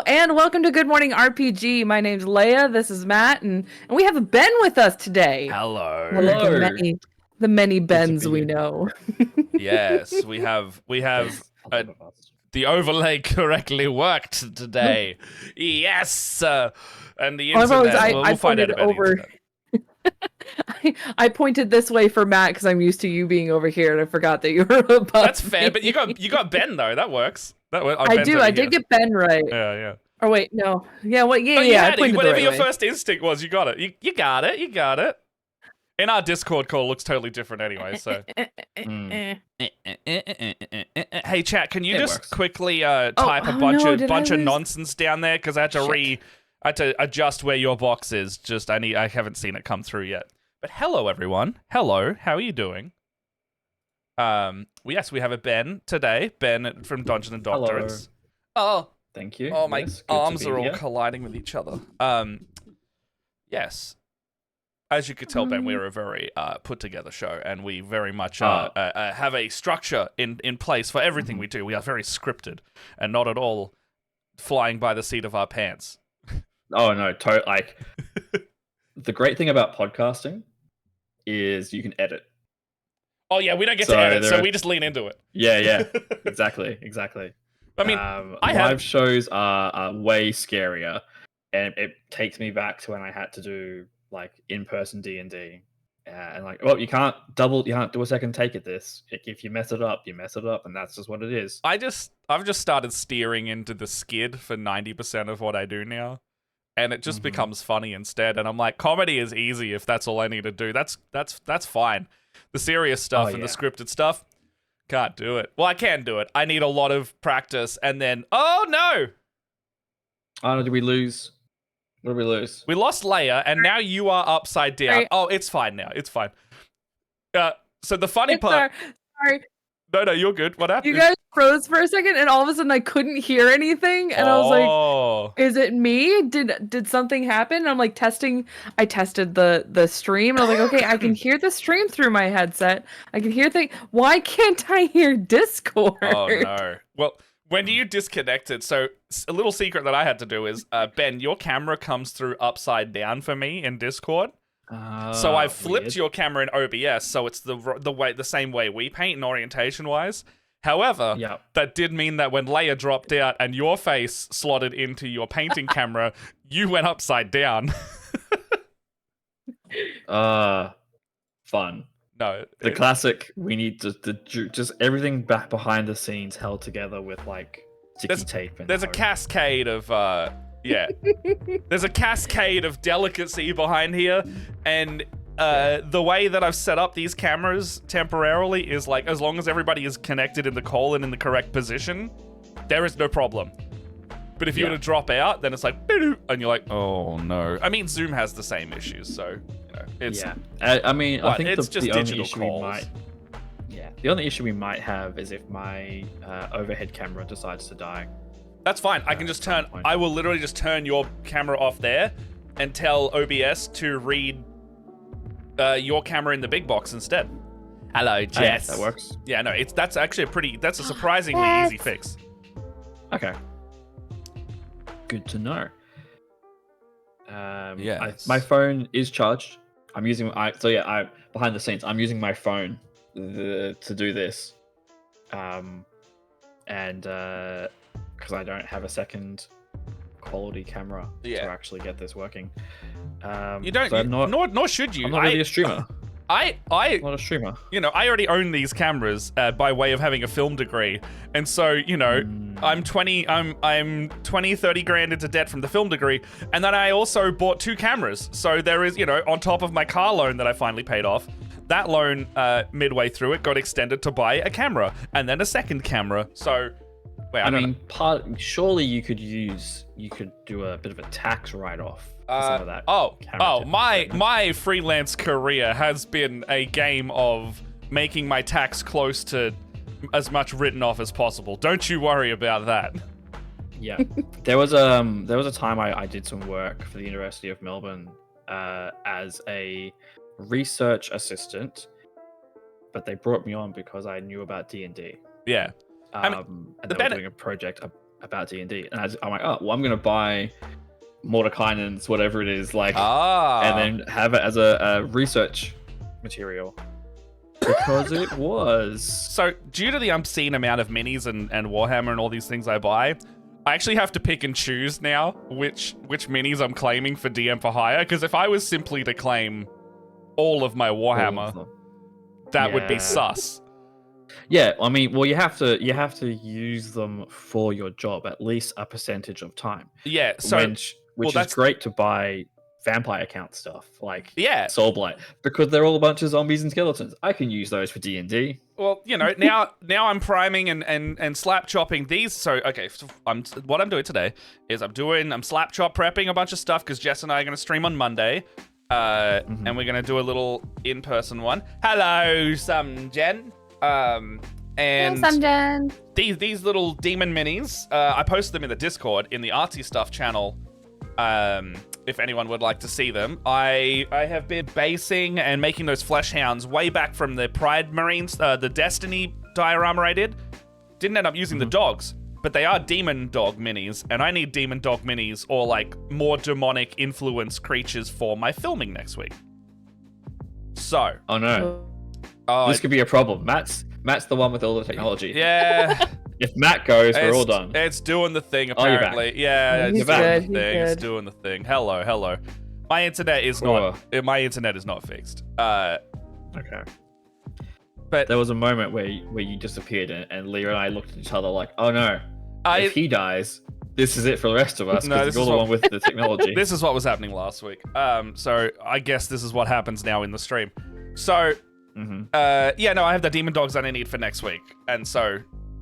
and welcome to Good Morning RPG. My name's Leia. This is Matt, and we have Ben with us today. Hello. The many Bens we know. Yes, we have the overlay correctly worked today. Yes, and the internet. We'll find out about the internet. I pointed this way for Matt because I'm used to you being over here, and I forgot that you were above. That's fair, but you got Ben though. That works. I do. I did get Ben right. Yeah. Oh wait, no. Yeah. What? Yeah. I pointed whatever your first instinct was, you got it. You got it. You got it. In our Discord call, it looks totally different anyway. So. Hey, chat. Can you just quickly type a bunch of nonsense down there because I had to adjust where your box is. I haven't seen it come through yet. But hello, everyone. Hello. How are you doing? Yes, we have a Ben today. Ben from Dungeons and Doctorates. Oh, thank you. Oh, my arms are all colliding with each other. Yes. As you could tell, Ben, we're a very put together show, and we very much have a structure in place for everything we do. We are very scripted, and not at all flying by the seat of our pants. Oh no, like the great thing about podcasting is you can edit. Oh yeah, we don't get to edit, so we just lean into it. Yeah, exactly. I mean, live shows are way scarier, and it takes me back to when I had to do like in-person D&D, and like, well, you can't do a second take at this. If you mess it up, you mess it up, and that's just what it is. I've just started steering into the skid for 90% of what I do now, and it just becomes funny instead. And I'm like, comedy is easy if that's all I need to do. That's fine. The serious stuff and the scripted stuff, can't do it. Well, I can do it. I need a lot of practice, and then no. Oh, did we lose? What did we lose? We lost Leia, and now you are upside down. Right. Oh, it's fine now. It's fine. So the funny part... Sorry. No, you're good. What happened? You guys froze for a second, and all of a sudden I couldn't hear anything, and I was like, "Is it me? Did something happen?" And I'm like testing. I tested the stream, and I was like, "Okay, I can hear the stream through my headset. I can hear things. Why can't I hear Discord?" Oh no. Well, when you disconnected, so a little secret that I had to do is, Ben, your camera comes through upside down for me in Discord. So I flipped your camera in OBS, so it's the same way we paint and orientation wise. However, that did mean that when Leia dropped out and your face slotted into your painting camera, you went upside down. Fun. No, the classic. We need to just everything back behind the scenes held together with like sticky tape. And there's a cascade of there's a cascade of delicacy behind here, and the way that I've set up these cameras temporarily is like, as long as everybody is connected in the call and in the correct position, there is no problem. But if you were to drop out, then it's like, and you're like, oh no. I mean, Zoom has the same issues, so it's I mean, I think it's just the digital only issue calls. The only issue we might have is if my overhead camera decides to die. That's fine. I can just turn. I will literally just turn your camera off there, and tell OBS to read your camera in the big box instead. Hello, Jess. That works. Yeah, no, that's actually that's a surprisingly easy fix. Okay. Good to know. Yes. My phone is charged. I'm using behind the scenes, I'm using my phone to do this, and because I don't have a second quality camera to actually get this working. You don't. So nor should you. I'm not really a streamer. I'm not a streamer. You know, I already own these cameras by way of having a film degree, and so you know, I'm 30 grand into debt from the film degree, and then I also bought 2 cameras. So there is, you know, on top of my car loan that I finally paid off, that loan midway through it got extended to buy a camera and then a second camera. So, I mean, surely you could do a bit of a tax write-off. Some of that my freelance career has been a game of making my tax close to as much written off as possible. Don't you worry about that. Yeah, there was a time I did some work for the University of Melbourne as a research assistant, but they brought me on because I knew about D&D. Yeah, and they were doing a project about D&D, and I'm like, oh, well, I'm gonna buy Mordekainen's whatever it is, like, and then have it as a research material. Because it was. So, due to the obscene amount of minis and Warhammer and all these things I buy, I actually have to pick and choose now which minis I'm claiming for DM for hire. Because if I was simply to claim all of my Warhammer, that would be sus. Yeah, I mean, well, you have to use them for your job at least a percentage of time. Yeah, so which is great to buy vampire count stuff like Soulblight, because they're all a bunch of zombies and skeletons. I can use those for D&D. Well, you know, now I'm priming and slap chopping these. So okay, what I'm doing today is I'm slap chop prepping a bunch of stuff because Jess and I are going to stream on Monday, and we're going to do a little in-person one. Hello, some Jen. And these little demon minis, I posted them in the Discord in the Artsy Stuff channel. If anyone would like to see them, I have been basing and making those flesh hounds way back from the Pride Marines, the Destiny diorama I did. Didn't end up using the dogs, but they are demon dog minis, and I need demon dog minis or like more demonic influence creatures for my filming next week. So, oh no, this could be a problem. Matt's the one with all the technology. Yeah. If Matt goes, we're all done. It's doing the thing, apparently. Yeah, it's doing the thing. It's doing the thing. Hello. My internet is not fixed. Okay. But there was a moment where you disappeared, and Leah and I looked at each other like, oh no, if he dies, this is it for the rest of us, because you're the one with the technology. This is what was happening last week. So I guess this is what happens now in the stream. So, I have the demon dogs that I need for next week, and so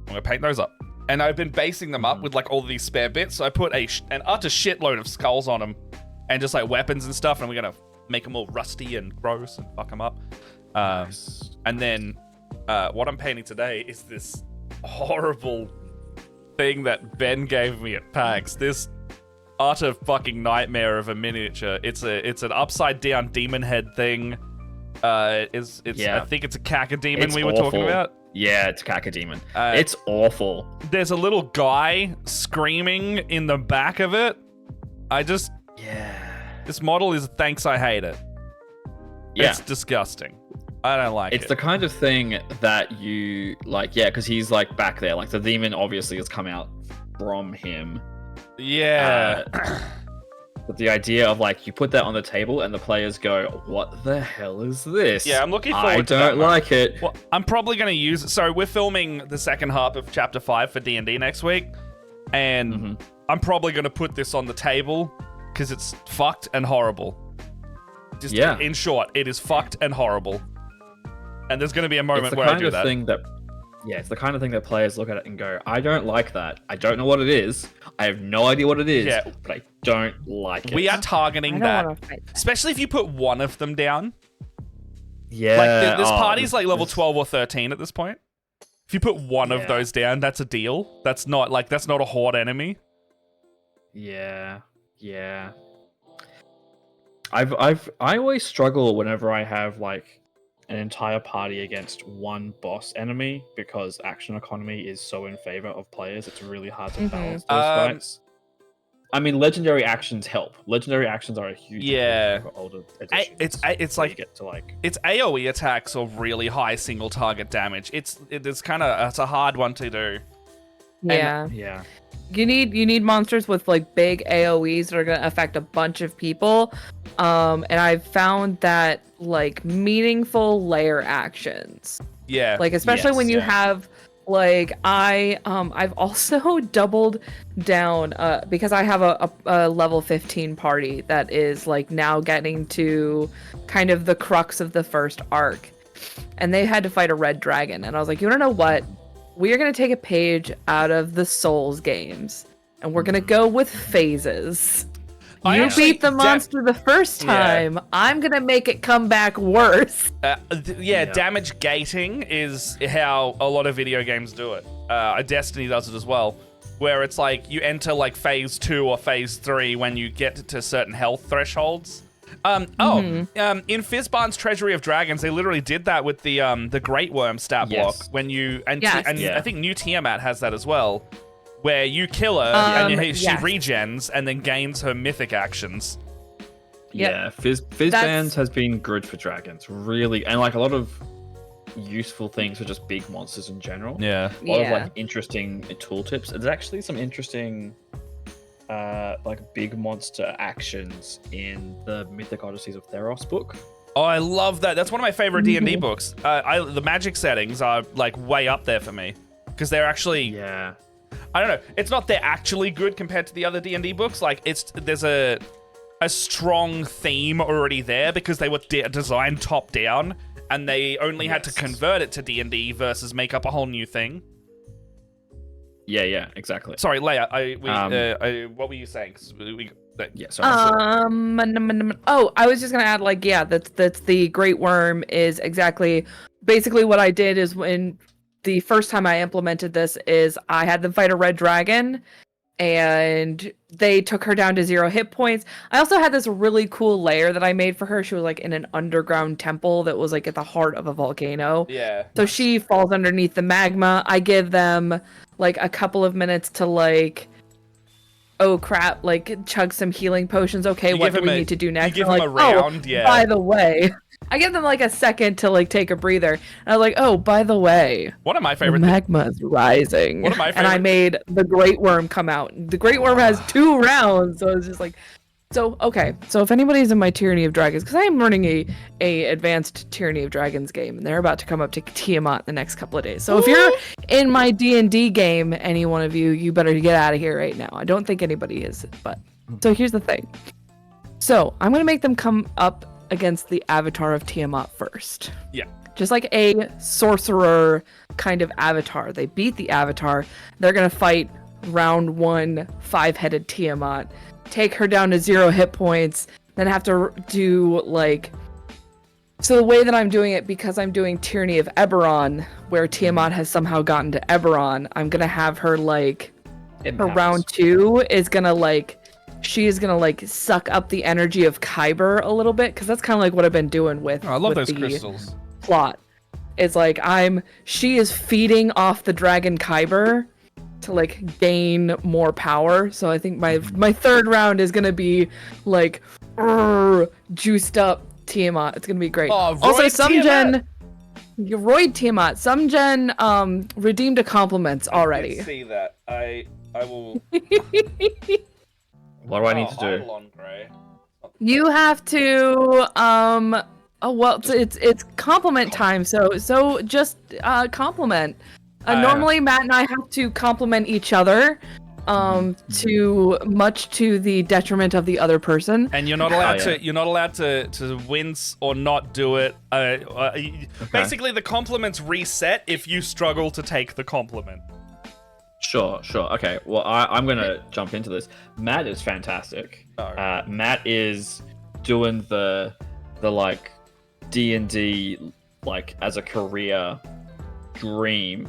I'm gonna paint those up. And I've been basing them up with like all of these spare bits. So I put an utter shitload of skulls on them, and just like weapons and stuff. And we're gonna make them all rusty and gross and fuck them up. And then what I'm painting today is this horrible thing that Ben gave me at PAX. This utter fucking nightmare of a miniature. It's an upside down demon head thing. I think it's a cacodemon we were talking about. Yeah, it's cacodemon. It's awful. There's a little guy screaming in the back of it. This model is thanks I hate it. Yeah. It's disgusting. I don't like it. It's the kind of thing that you like, because he's like back there. Like the demon obviously has come out from him. Yeah. But the idea of like you put that on the table and the players go, "What the hell is this?" Yeah, I'm looking forward to that. I don't like it. Well, I'm probably going to use it. So we're filming the second half of Chapter 5 for D&D next week, and I'm probably going to put this on the table because it's fucked and horrible. Just in short, it is fucked and horrible. And there's going to be a moment where I do that. It's the kind of thing that players look at it and go, I don't like that. I don't know what it is. I have no idea what it is, but I don't like it. We are targeting that. Especially if you put one of them down. Yeah. Like, this party's like level 12 or 13 at this point. If you put one of those down, that's a deal. That's not a horde enemy. Yeah. I always struggle whenever I have like an entire party against one boss enemy, because action economy is so in favor of players. It's really hard to balance those fights. I mean, legendary actions help. Legendary actions are a huge for older editions. It's like its AoE attacks are really high single target damage. It's a hard one to do. Yeah. You need monsters with like big AoEs that are gonna affect a bunch of people. And I've found that like meaningful layer actions. Yeah. Like especially when you have like I've also doubled down because I have a level 15 party that is like now getting to kind of the crux of the first arc. And they had to fight a red dragon, and I was like, you wanna know what? We're going to take a page out of the Souls games, and we're going to go with phases. You beat the monster the first time. I'm going to make it come back worse. Damage gating is how a lot of video games do it. Destiny does it as well, where it's like you enter like phase 2 or phase 3 when you get to certain health thresholds. In Fizban's Treasury of Dragons, they literally did that with the Great Worm stat block when you I think New Tiamat has that as well, where you kill her and she yes. regens and then gains her mythic actions. Yep. Yeah, Fizz Bands has been good for dragons, really, and like a lot of useful things for just big monsters in general. Yeah. A lot of like interesting tooltips. There's actually some interesting like big monster actions in the Mythic Odysseys of Theros book. Oh, I love that. That's one of my favorite D&D books. The magic settings are like way up there for me because they're actually. Yeah. I don't know. It's not they're actually good compared to the other D&D books. Like there's a strong theme already there because they were designed top down and they only had to convert it to D&D versus make up a whole new thing. Yeah, exactly. Sorry, Leia. What were you saying? Yeah, sorry. Oh, I was just gonna add, like, yeah, that's the Great Worm is exactly, basically what I did is when the first time I implemented this is I had them fight a red dragon, and they took her down to 0 hit points. I also had this really cool lair that I made for her. She was like in an underground temple that was like at the heart of a volcano. Yeah. So she falls underneath the magma. I give them like a couple of minutes to like, oh crap, like chug some healing potions. Okay, what do we need to do next? You give them a round, yeah. By the way, I give them like a second to like take a breather. And I was like, oh, by the way, one of my favorite the magma is rising. One of my and I made the Great Worm come out. The Great Worm has 2 rounds, so it's just like, so okay. So if anybody's in my Tyranny of Dragons, because I am running a advanced Tyranny of Dragons game, and they're about to come up to Tiamat the next couple of days. So if you're in my D&D game, any one of you, you better get out of here right now. I don't think anybody is, but so here's the thing. So I'm gonna make them come up against the avatar of Tiamat first. Yeah. Just like a sorcerer kind of avatar. They beat the avatar. They're going to fight round 1 5-headed Tiamat. Take her down to 0 hit points. Then have to do like... So the way that I'm doing it, because I'm doing Tyranny of Eberron, where Tiamat has somehow gotten to Eberron, I'm going to have her like... Her round 2 is going to like... She is gonna like suck up the energy of Kyber a little bit, because that's kind of like what I've been doing with. I love with those crystals. Plot. It's like she is feeding off the dragon Kyber to like gain more power. So I think my third round is gonna be like juiced up Tiamat. It's gonna be great. Oh, also, some gen Royd Tiamat. Some gen redeemed a compliments already. I see that. I will. What do I need to do? You have to oh well, it's compliment time. So just compliment. Normally Matt and I have to compliment each other to the detriment of the other person. And you're not allowed to wince or not do it. Okay. Basically the compliments reset if you struggle to take the compliment. Sure. Okay, well, I'm going to jump into this. Matt is fantastic. Matt is doing the like, D&D, like, as a career dream,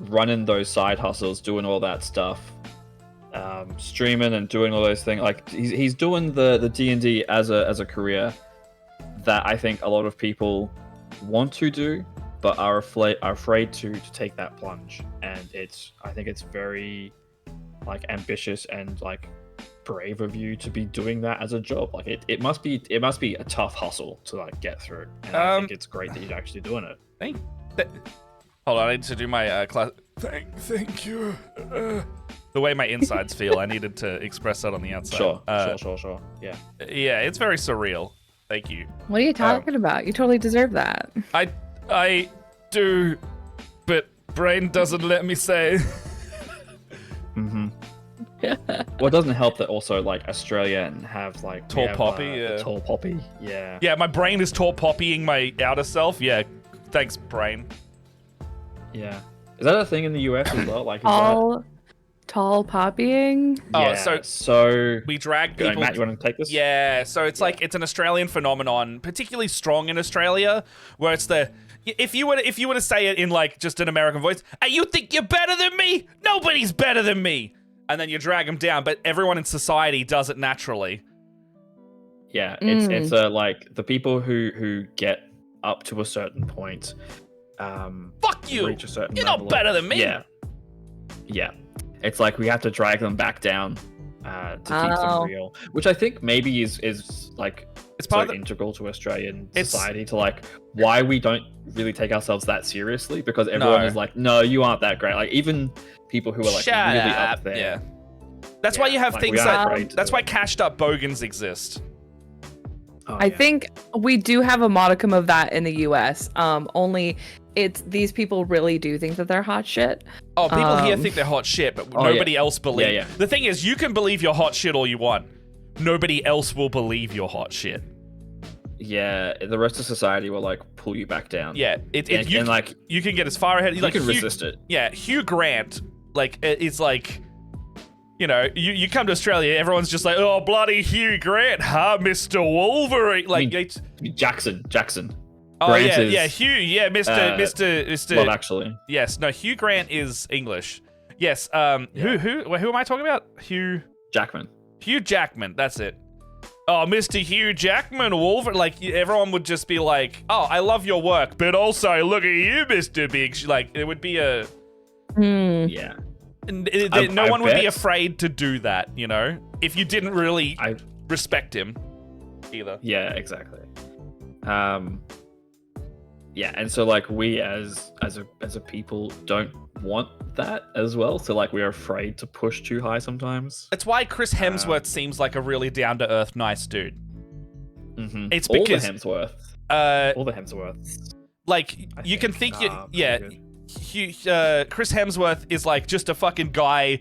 running those side hustles, doing all that stuff, streaming and doing all those things. Like, he's doing the D&D as a career that I think a lot of people want to do, but are afraid to take that plunge. And I think it's very like ambitious and like brave of you to be doing that as a job. Like it must be a tough hustle to like get through. And I think it's great that you're actually doing it. Hold on, I need to do my class. Thank you. The way my insides feel, I needed to express that on the outside. Sure. Yeah. Yeah, it's very surreal. Thank you. What are you talking about? You totally deserve that. I do, but brain doesn't let me say. Mm-hmm. Well, it doesn't help that also like Australia have like tall poppy. Tall poppy. Yeah. Yeah, my brain is tall poppying my outer self. Yeah, thanks, brain. Yeah. Is that a thing in the US as well? Like tall poppying? Yeah, so we drag people. Matt, you want to take this? Yeah, so it's like it's an Australian phenomenon, particularly strong in Australia, where it's if you were to say it in like just an American voice, hey, you think you're better than me? Nobody's better than me. And then you drag them down, but everyone in society does it naturally. Yeah, it's like the people who get up to a certain point. Fuck you! Reach a certain You're level not better than me. Yeah. It's like we have to drag them back down to keep them real, which I think maybe is like it's part so integral to Australian society, to like why we don't really take ourselves that seriously, because everyone is like, no, you aren't that great. Like even people who are like really up there. Yeah. That's why you have things like that's why cashed up bogans exist. I think we do have a modicum of that in the US. Only it's these people really do think that they're hot shit. Oh, people here think they're hot shit, but nobody else believes. Yeah. The thing is, you can believe you're hot shit all you want. Nobody else will believe you're hot shit. Yeah, the rest of society will like pull you back down. Yeah, you can get as far ahead. You can resist it. Yeah, Hugh Grant, like it's like, you know, you come to Australia, everyone's just like, oh bloody Hugh Grant, huh, Mr. Wolverine? Like Jackson. Oh Grant Mr. Well, actually, yes, no, Hugh Grant is English. Yes, who am I talking about? Hugh Jackman, that's it. Oh, Mr. Hugh Jackman, Wolverine. Like, everyone would just be like, oh, I love your work, but also, look at you, Mr. Big. Like, it would be a... Yeah. No one would be afraid to do that, you know? If you didn't really respect him, either. Yeah, exactly. Yeah, and so, like, we as a people don't want that as well, so like we're afraid to push too high sometimes. That's why Chris Hemsworth seems like a really down-to-earth nice dude. It's all because the Hemsworths. Like, you can think Chris Hemsworth is like just a fucking guy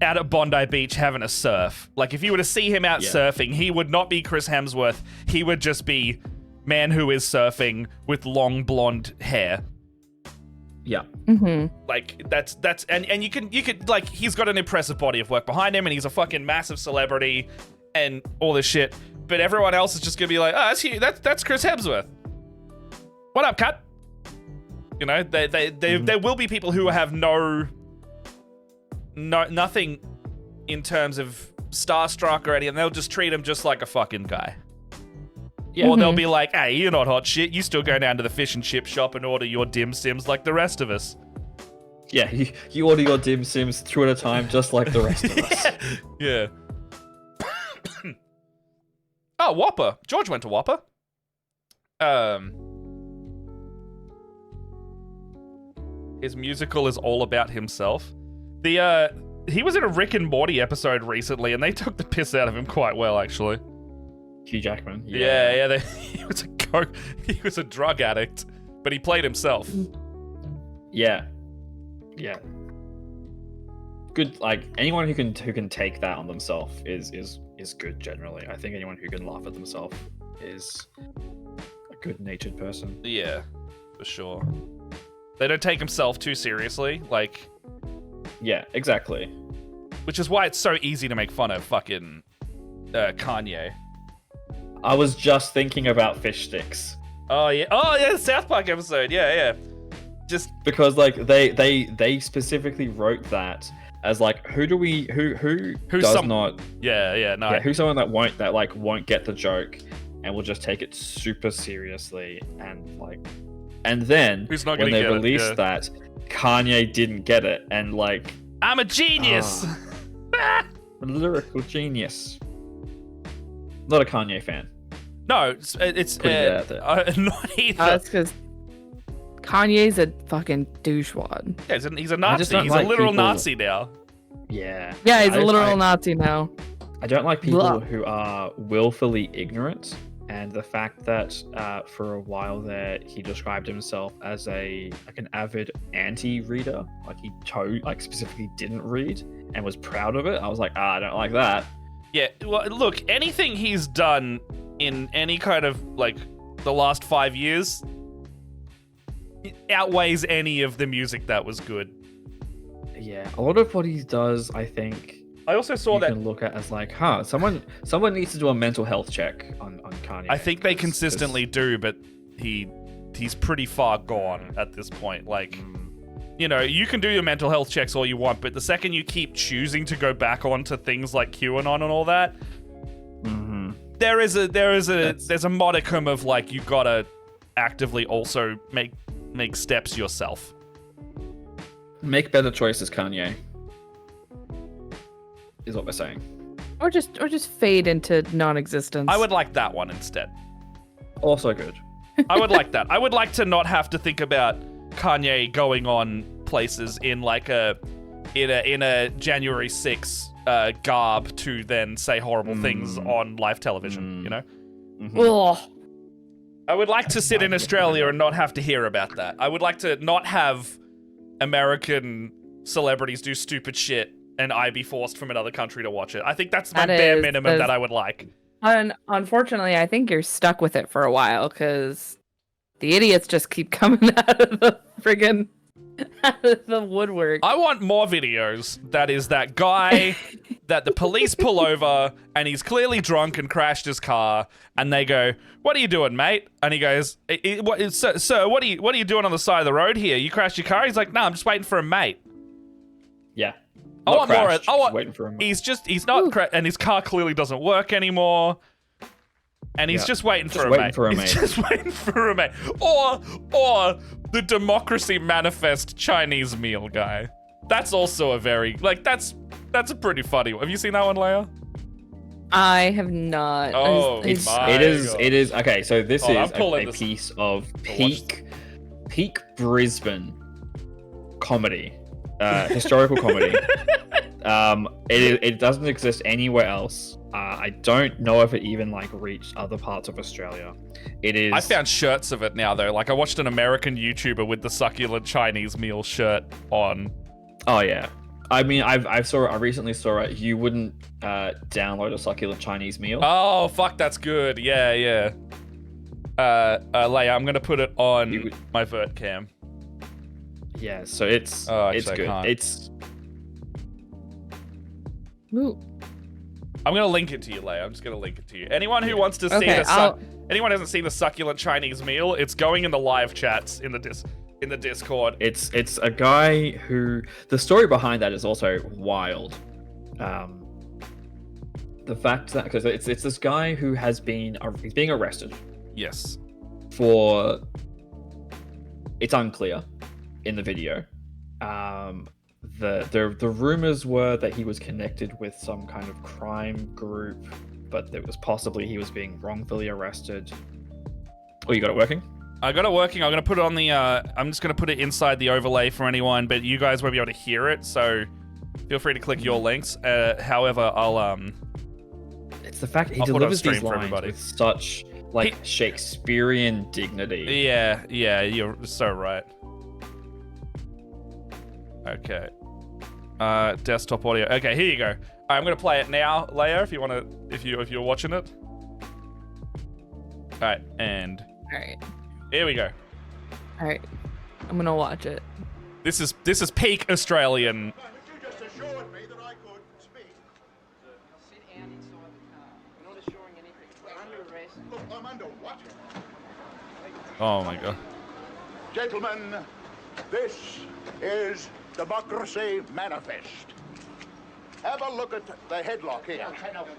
out at Bondi Beach having a surf. Like, if you were to see him out surfing, he would not be Chris Hemsworth. He would just be man who is surfing with long blonde hair. Yeah. Like that's and you could like, he's got an impressive body of work behind him, and he's a fucking massive celebrity and all this shit. But everyone else is just gonna be like, oh, that's Chris Hemsworth. What up, cut? You know, there will be people who have nothing in terms of starstruck or anything. They'll just treat him just like a fucking guy. Yeah. Or they'll be like, hey, you're not hot shit. You still go down to the fish and chip shop and order your dim sims like the rest of us. Yeah, you order your dim sims 2 at a time just like the rest of us. Yeah. Oh, Whopper. George went to Whopper. His musical is all about himself. He was in a Rick and Morty episode recently, and they took the piss out of him quite well, actually. Hugh Jackman. Yeah. He was a drug addict, but he played himself. Yeah. Good. Like, anyone who can take that on themselves is good generally. I think anyone who can laugh at themselves is a good-natured person. Yeah, for sure. They don't take himself too seriously, like. Yeah, exactly. Which is why it's so easy to make fun of fucking Kanye. I was just thinking about fish sticks. Oh yeah, South Park episode. Yeah. Just because like they specifically wrote that as like, who's someone that won't get the joke and will just take it super seriously, and then when they released that, Kanye didn't get it, and like, I'm a genius. A lyrical genius. Not a Kanye fan. No, it's not either. That's because Kanye's a fucking douchewad. Yeah, he's a Nazi. He's a literal Nazi now. Yeah. Yeah, he's a literal Nazi now. I don't like people who are willfully ignorant, and the fact that for a while there he described himself as an avid anti-reader, like he specifically didn't read and was proud of it. I was like, I don't like that. Yeah, well, look, anything he's done in any kind of like the last 5 years outweighs any of the music that was good. Yeah, a lot of what he does, I think. I also saw that. You can look at as like, someone needs to do a mental health check on Kanye. I think they consistently do, but he's pretty far gone at this point. Like, you know, you can do your mental health checks all you want, but the second you keep choosing to go back onto things like QAnon and all that, there's a modicum of like, you gotta actively also make steps yourself. Make better choices, Kanye. is what we're saying. Or just fade into non-existence. I would like that one instead. Also good. I would like that. I would like to not have to think about Kanye going on places in like in a January 6th garb to then say horrible things on live television, you know? Ugh. I would like to sit in Australia and not have to hear about that. I would like to not have American celebrities do stupid shit and I be forced from another country to watch it. I think that's my bare minimum that I would like. Unfortunately, I think you're stuck with it for a while because the idiots just keep coming out of the friggin' out of the woodwork. I want more videos. That is that guy that the police pull over and he's clearly drunk and crashed his car, and they go, "What are you doing, mate?" And he goes, "Sir, what are you doing on the side of the road here? You crashed your car?" He's like, "No, I'm just waiting for a mate." Yeah. I want more. I want. Waiting for him. He's not, and his car clearly doesn't work anymore, and he's just waiting for a mate. He's just waiting for a mate. Or the Democracy Manifest Chinese meal guy. That's also a very that's a pretty funny one. Have you seen that one, Leia? I have not. Oh, it is okay. So this is a piece of peak Brisbane comedy. Historical comedy. It doesn't exist anywhere else. I don't know if it even reached other parts of Australia. It is. I found shirts of it now though. Like I watched an American YouTuber with the succulent Chinese meal shirt on. Oh yeah. I mean, I recently saw it. You wouldn't download a succulent Chinese meal. Oh fuck, that's good. Yeah. Leia, I'm gonna put it on my vert cam. Yeah, so it's good. It's. Ooh. I'm gonna link it to you, Leia. I'm just gonna link it to you. Anyone who wants to see anyone who hasn't seen the succulent Chinese meal, it's going in the live chats in the Discord. It's a guy who the story behind that is also wild. The fact that because it's this guy who he's being arrested. Yes. For it's unclear in the video. The rumors were that he was connected with some kind of crime group, but it was possibly he was being wrongfully arrested. Oh, you got it working? I got it working. I'm gonna put it on the. I'm just gonna put it inside the overlay for anyone, but you guys won't be able to hear it, so feel free to click your links. However, I'll It's the fact he delivers these lines with such Shakespearean dignity. Yeah, you're so right. Okay. Desktop audio. Okay, here you go. I'm gonna play it now, Leia, if you're watching it. Alright, and here we go. Alright. I'm gonna watch it. This is peak Australian. You just assured me that I could speak. Sit down inside the car. We're not assuring anything. We're under arrest. Look, I'm under what? Oh my god. Gentlemen, this is Democracy Manifest. Have a look at the headlock here.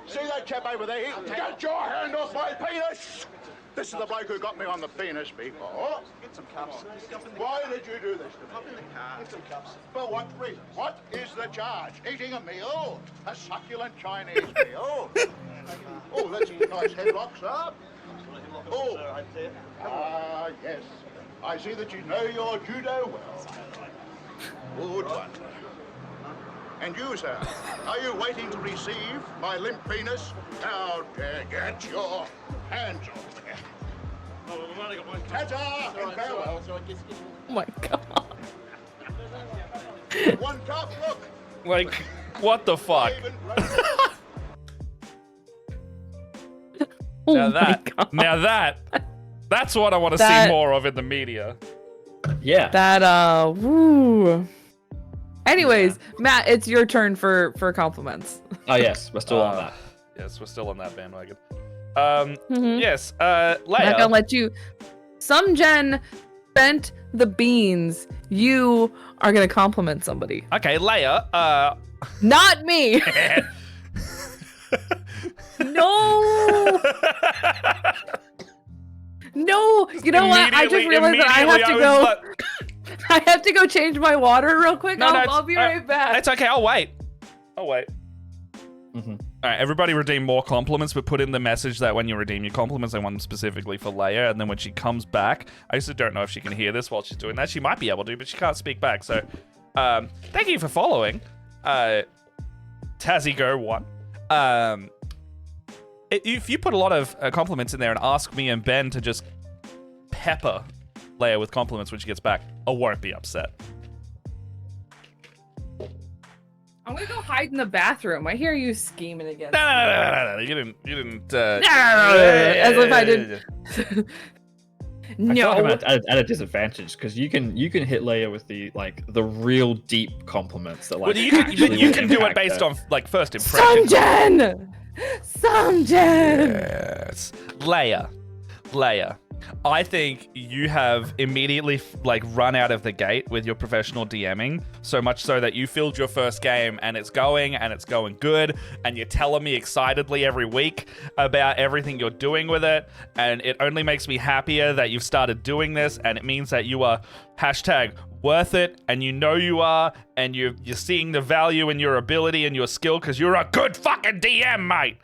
See that chap over there? Get your hand off my penis! This is the bloke who got me on the penis before. Get some cups. Why did you do this to me? Hop in the car. Get some cups. For what reason? What is the charge? Eating a meal? A succulent Chinese meal? Oh, that's a nice headlock, sir. Oh, yes. I see that you know your judo well. Good one. And you, sir, are you waiting to receive my limp penis? How dare get your hands off me. Oh, we've only got one cup. Ta-ta and farewell. Oh my god. One cup, look. Like, what the fuck? That's what I want to see more of in the media. Yeah. Woo. Anyways, Matt, it's your turn for compliments. Oh yes, we're still on that. Yes, we're still on that bandwagon. Mhm. Yes, Leia. I'm not gonna let you. Some Jen spent the beans. You are gonna compliment somebody. Okay, Leia. Not me. No. No. You know what? I just realized that I have to go. I have to go change my water real quick. I'll be right back. It's okay. I'll wait. Mm-hmm. All right, everybody redeem more compliments, but put in the message that when you redeem your compliments, I want them specifically for Leia. And then when she comes back, I just don't know if she can hear this while she's doing that. She might be able to, but she can't speak back. So, thank you for following, TazzyGo1. If you put a lot of compliments in there and ask me and Ben to just pepper Leia with compliments when she gets back, I won't be upset. I'm gonna go hide in the bathroom. I hear you scheming against No. You didn't. As if I didn't. I feel No. like I'm at a disadvantage because you can hit Leia with the real deep compliments that Well, you can do it based on first impression. Samjen. Yes. Leia. I think you have immediately run out of the gate with your professional DMing, so much so that you filled your first game and it's going good, and you're telling me excitedly every week about everything you're doing with it, and it only makes me happier that you've started doing this, and it means that you are #worth it, and you know you are, and you're seeing the value in your ability and your skill because you're a good fucking DM, mate.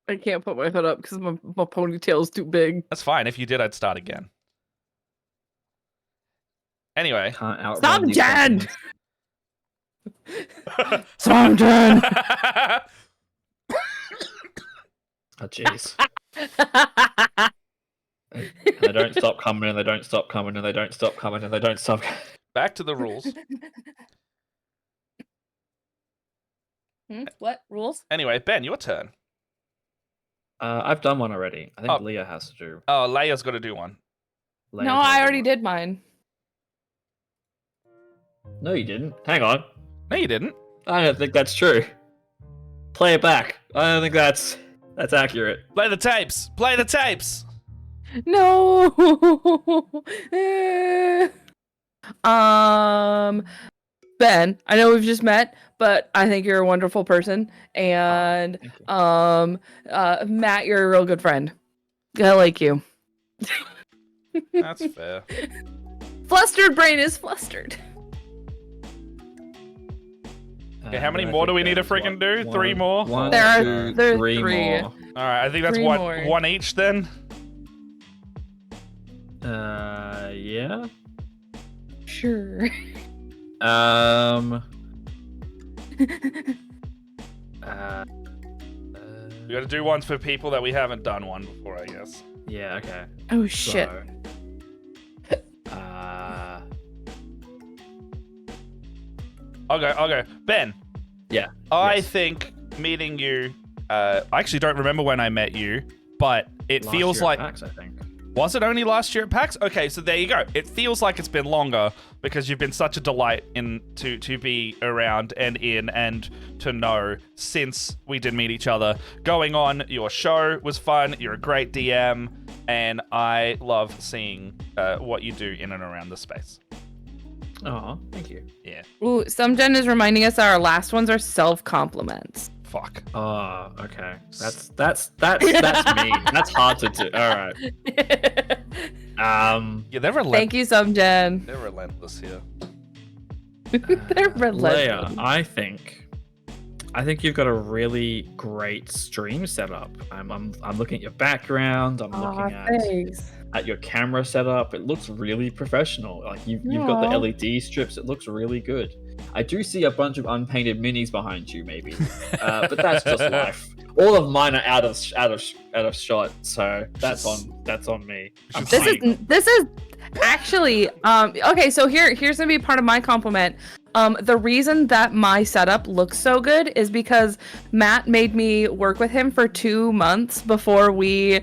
I can't put my hood up because my ponytail's too big. That's fine. If you did, I'd start again. Anyway. Samjen! Samjen! Oh, jeez. They don't stop coming, and they don't stop coming, and they don't stop coming, and they don't stop. Back to the rules. What rules? Anyway, Ben, your turn. I've done one already. I think Leah has to do. Oh, Leia's got to do one. No, I already did mine. No, you didn't. Hang on. No, you didn't. I don't think that's true. Play it back. I don't think that's accurate. Play the tapes. Play the tapes. No. Ben, I know we've just met, but I think you're a wonderful person, and Matt, you're a real good friend. I like you. That's fair. Flustered brain is flustered. Okay, how many more do we need to freaking do? 3 more? There are three more. All right, I think that's one each then. Yeah. Sure. We got to do ones for people that we haven't done one before, I guess. Yeah. Okay. Oh shit. So, I'll go. Ben. Yeah. I think meeting you. I actually don't remember when I met you, but it feels like. PAX, I think. Was it only last year at PAX? Okay, so there you go. It feels like it's been longer because you've been such a delight to be around and in and to know since we did meet each other. Going on your show was fun. You're a great DM, and I love seeing what you do in and around the space. Oh, thank you. Yeah. Ooh, Samjen is reminding us that our last ones are self-compliments. Fuck. Oh, okay. That's me. That's hard to do. All right. Yeah, they're relentless. Thank you, Samjen. They're relentless here. They're relentless. Leia, I think you've got a really great stream setup. I'm looking at your background. I'm looking at your camera setup. It looks really professional. Like you've got the LED strips. It looks really good. I do see a bunch of unpainted minis behind you, maybe, but that's just life. All of mine are out of shot, so that's on me. This is actually okay. So here's gonna be part of my compliment. The reason that my setup looks so good is because Matt made me work with him for 2 months before we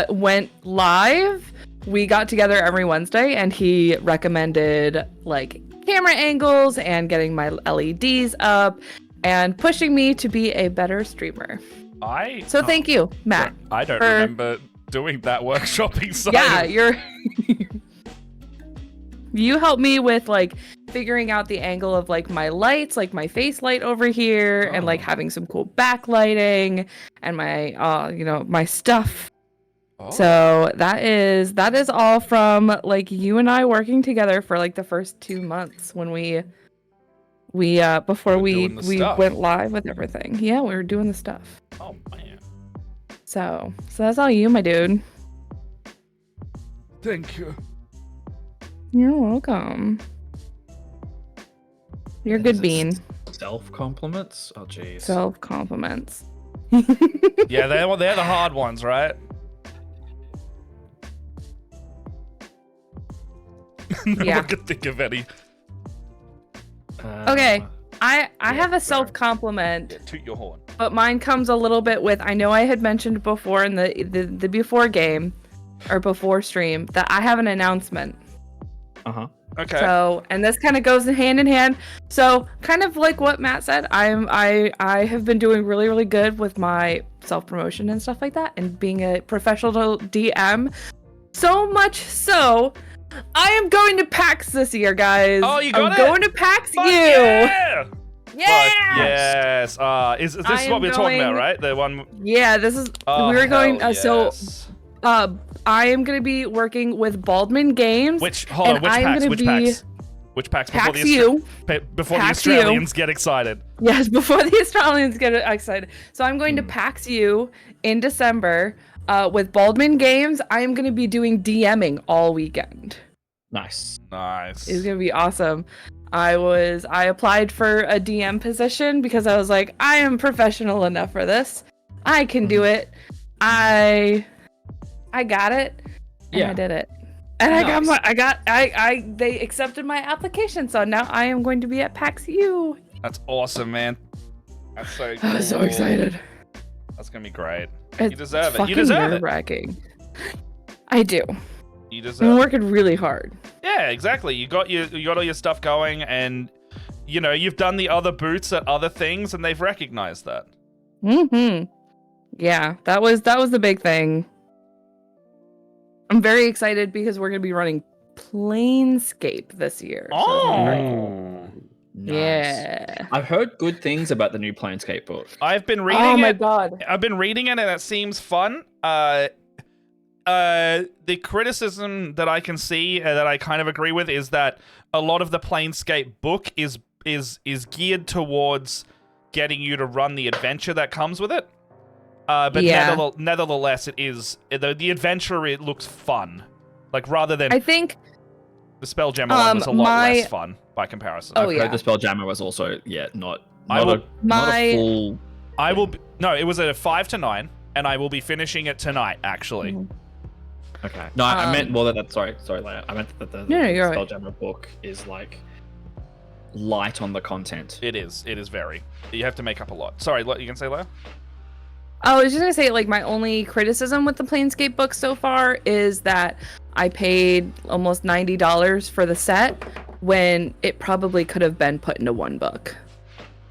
went live. We got together every Wednesday, and he recommended camera angles and getting my LEDs up and pushing me to be a better streamer. So thank you, Matt. I don't remember doing that workshopping side. Yeah, you helped me with figuring out the angle of my lights, my face light over here, and having some cool backlighting and my my stuff. Oh. So that is all from you and I working together for the first 2 months when we We before we doing the stuff. went live with everything. Yeah, we were doing the stuff. Oh man. So that's all you, my dude. Thank you. You're welcome. You're a good bean. Self compliments? Oh jeez. Self compliments. Yeah, they're the hard ones, right? No Yeah. one can think of any. Okay, I yeah, have a fair. self compliment, Yeah, toot your horn. but mine comes a little bit with. I know I had mentioned before in the before game, or before stream, that I have an announcement. Okay. So, and this kind of goes hand in hand. So, kind of like what Matt said, I have been doing really, really good with my self promotion and stuff like that, and being a professional DM. So much so, I am going to PAX this year, guys. Oh, you got I'm it? going to PAX Fuck U. yeah! Yeah. Fuck yes. Is this I is what am we were talking about, going- right? The one. Yeah, this is. Oh, we were going. hell So, yes. I am going to be working with Baldman Games. Hold on, and which I'm PAX? gonna Which be- PAX? Which PAX? Before PAX the U. before the PAX U. Australians get excited. Yes, before the Australians get excited. So I'm going to PAX U in December with Baldman Games. I am going to be doing DMing all weekend. Nice. Nice. It's going to be awesome. I applied for a DM position because I was like, I am professional enough for this. I can do it. I got it. And I did it. And they accepted my application, so now I am going to be at PAX U. That's awesome, man. That's so cool. I'm so excited. That's gonna be great. It's You deserve it. You fucking deserve it. nerve-wracking. I do. You I'm deserve it. working really hard. Yeah, exactly. You got all your stuff going, and you know you've done the other booths at other things, and they've recognized that. Mm-hmm. Yeah, that was the big thing. I'm very excited because we're gonna be running Planescape this year. So that's gonna be very cool. Nice. Yeah. I've heard good things about the new Planescape book. I've been reading Oh it. my god. I've been reading it, and it seems fun. The criticism that I can see that I kind of agree with is that a lot of the Planescape book is geared towards getting you to run the adventure that comes with it. But Yeah. nevertheless, it is the adventure. It looks fun, like rather than I think the Spelljammer one was a lot my- less fun by comparison. Oh, I've yeah. heard the Spelljammer was also not I will- not a full. I will. No, it was a 5 to 9, and I will be finishing it tonight. Actually, Okay. No, I meant more than that. Sorry, Leia. I meant that the No, you're right. Spelljammer book is like light on the content. it is. It is very. You have to make up a lot. Sorry, you can say Leia? I was just gonna say, like, my only criticism with the Planescape book so far is that I paid almost $90 for the set when it probably could have been put into one book.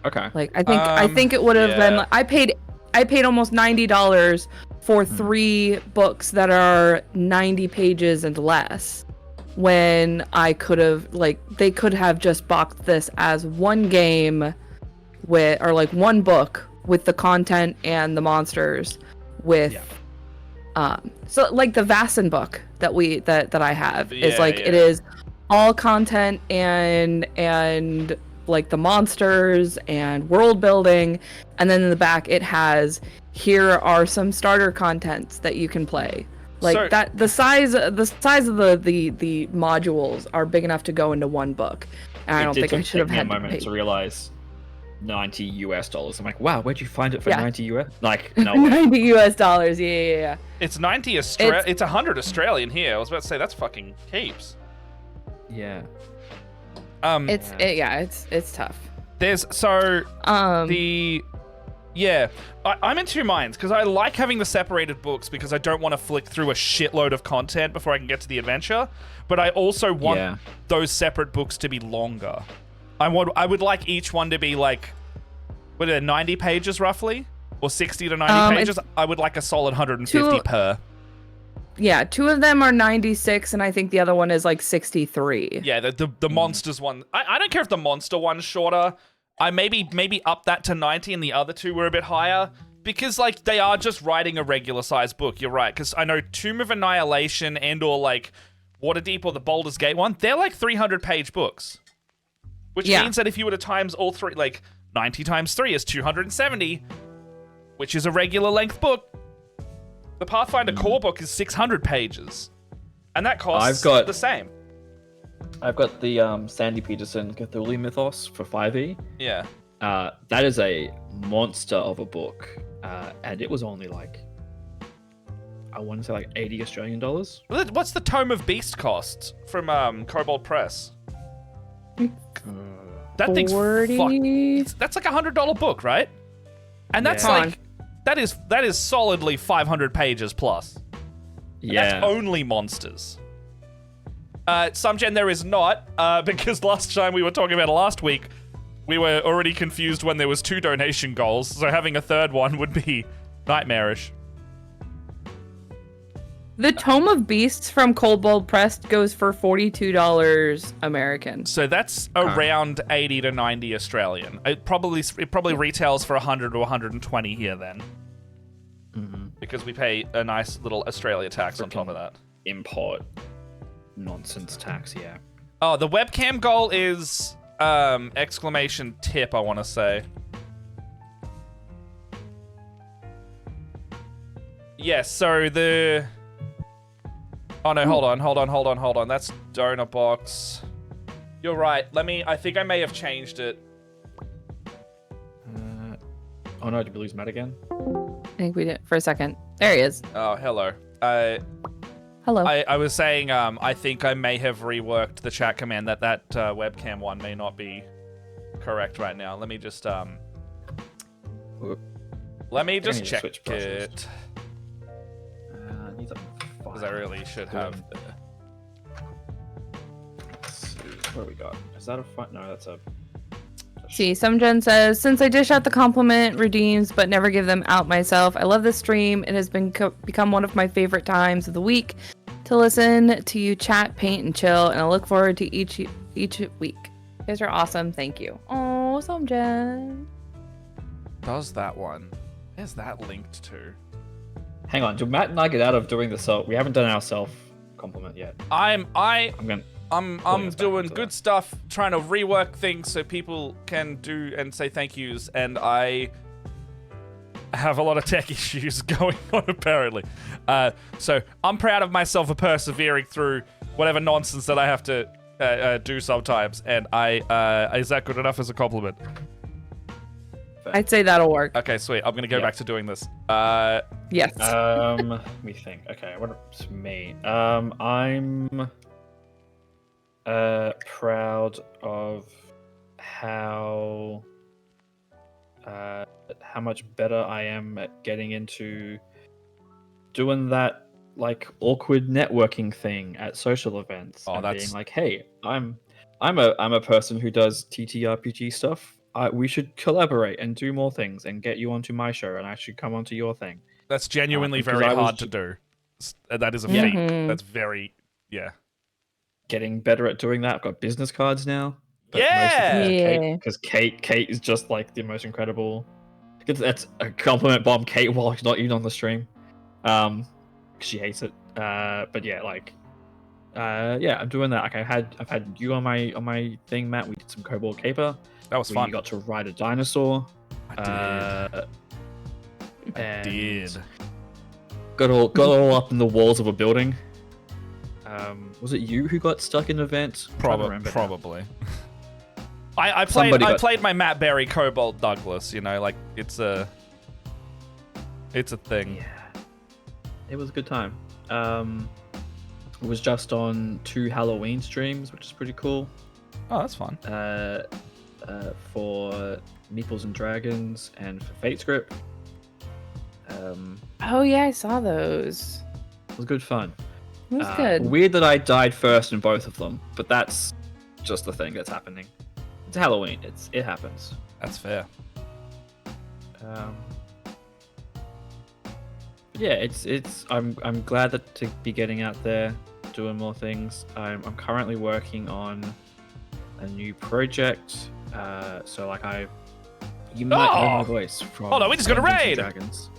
Okay. Like, I think it would have been. yeah. I paid almost $90 for 3 books that are 90 pages and less. When I could have, like, they could have just boxed this as one game with, or like one book with the content and the monsters with so like the Vassen book that I have is like it is all content and like the monsters and world building, and then in the back it has here are some starter contents that you can play. Like So- that the size of the modules are big enough to go into one book. And I don't think I should have had a moment to to pay realize $90. I'm like, wow, where'd you find it for Yeah. 90 US? Like, no way. $90. Yeah. It's 90 it's 100 Australian here. I was about to say that's fucking heaps. Yeah. It's tough. There's so Um, I'm in two minds because I like having the separated books because I don't want to flick through a shitload of content before I can get to the adventure, but I also want those separate books to be longer. I would like each one to be like, what are they, 90 pages roughly, or 60 to 90 pages. I would like a solid 150 per. Yeah, 2 of them are 96, and I think the other one is like 63. Yeah, the monsters one. I don't care if the monster one's shorter. I maybe up that to 90 and the other 2 were a bit higher. Because, like, they are just writing a regular size book. You're right. Because I know Tomb of Annihilation and or, like, Waterdeep or the Baldur's Gate one, they're like 300-page books. which means that if you were to times all three, like 90 times 3 is 270, which is a regular length book. The Pathfinder core book is 600 pages, and that costs the same. I've got the Sandy Peterson Cthulhu Mythos for 5e. Yeah. That is a monster of a book, and it was only like, I want to say like 80 Australian dollars. What's the Tome of Beast cost from Kobold Press? That thing's 40. That's like $100 book, right? And that's like that is solidly 500 pages plus. And that's only monsters. Some gen there is not, because last time we were talking about it last week, we were already confused when there was 2 donation goals, so having a third one would be nightmarish. The Tome of Beasts from Kobold Press goes for $42 American. So that's around 80 to 90 Australian. It probably retails for 100 to 120 here then. Because we pay a nice little Australia tax on top of that. Import nonsense tax, yeah. Oh, the webcam goal is exclamation tip, I want to say. Yes, so the... Oh no, hold on. That's donor box. You're right. I think I may have changed it. Oh no, did we lose Matt again? I think we did for a second. There he is. Oh, hello. Hello. I was saying, I think I may have reworked the chat command that webcam one may not be correct right now. Let me just check it. Because I really should have. Let's see, what do we got? Is that a fight? No, that's a. See, some gen says, since I dish out the compliment redeems but never give them out myself, I love this stream. It has become one of my favorite times of the week to listen to you chat, paint, and chill, and I look forward to each week. You guys are awesome. Thank you. Oh, some gen. Does that one? Where's that linked to? Hang on, do Matt and I get out of doing the self? We haven't done our self compliment yet. I'm doing good stuff, trying to rework things so people can do and say thank yous, and I have a lot of tech issues going on apparently. So I'm proud of myself for persevering through whatever nonsense that I have to do sometimes, and is that good enough as a compliment? I'd say that'll work. Okay, sweet. I'm gonna go back to doing this. Yes. Let me think. Okay, what's me? I'm proud of how much better I am at getting into doing that like awkward networking thing at social events. Oh, and that's being like, hey, I'm a person who does TTRPG stuff. We should collaborate and do more things and get you onto my show, and I should come onto your thing. That's genuinely very hard to do. That is a feat. That's very, getting better at doing that. I've got business cards now. Because Kate is just like the most incredible. That's a compliment bomb Kate while she's not even on the stream. Because she hates it. But yeah, like, I'm doing that. Like I've had you on my thing, Matt. We did some Kobold Caper. That was fun. We got to ride a dinosaur. I did. Got all up in the walls of a building. Was it you who got stuck in an event? Probably. I played my Matt Berry Kobold Douglas. You know, like it's a thing. Yeah, it was a good time. It was just on 2 Halloween streams, which is pretty cool. Oh, that's fun. For Meeples and Dragons and for Fate Script. Oh yeah, I saw those. It was good fun. It was good. Weird that I died first in both of them, but that's just the thing that's happening. It's Halloween. It happens. That's fair. Yeah, it's. I'm glad that to be getting out there, doing more things. I'm currently working on a new project. So like you might know my voice from. Hold on, we just got a raid. Dragons.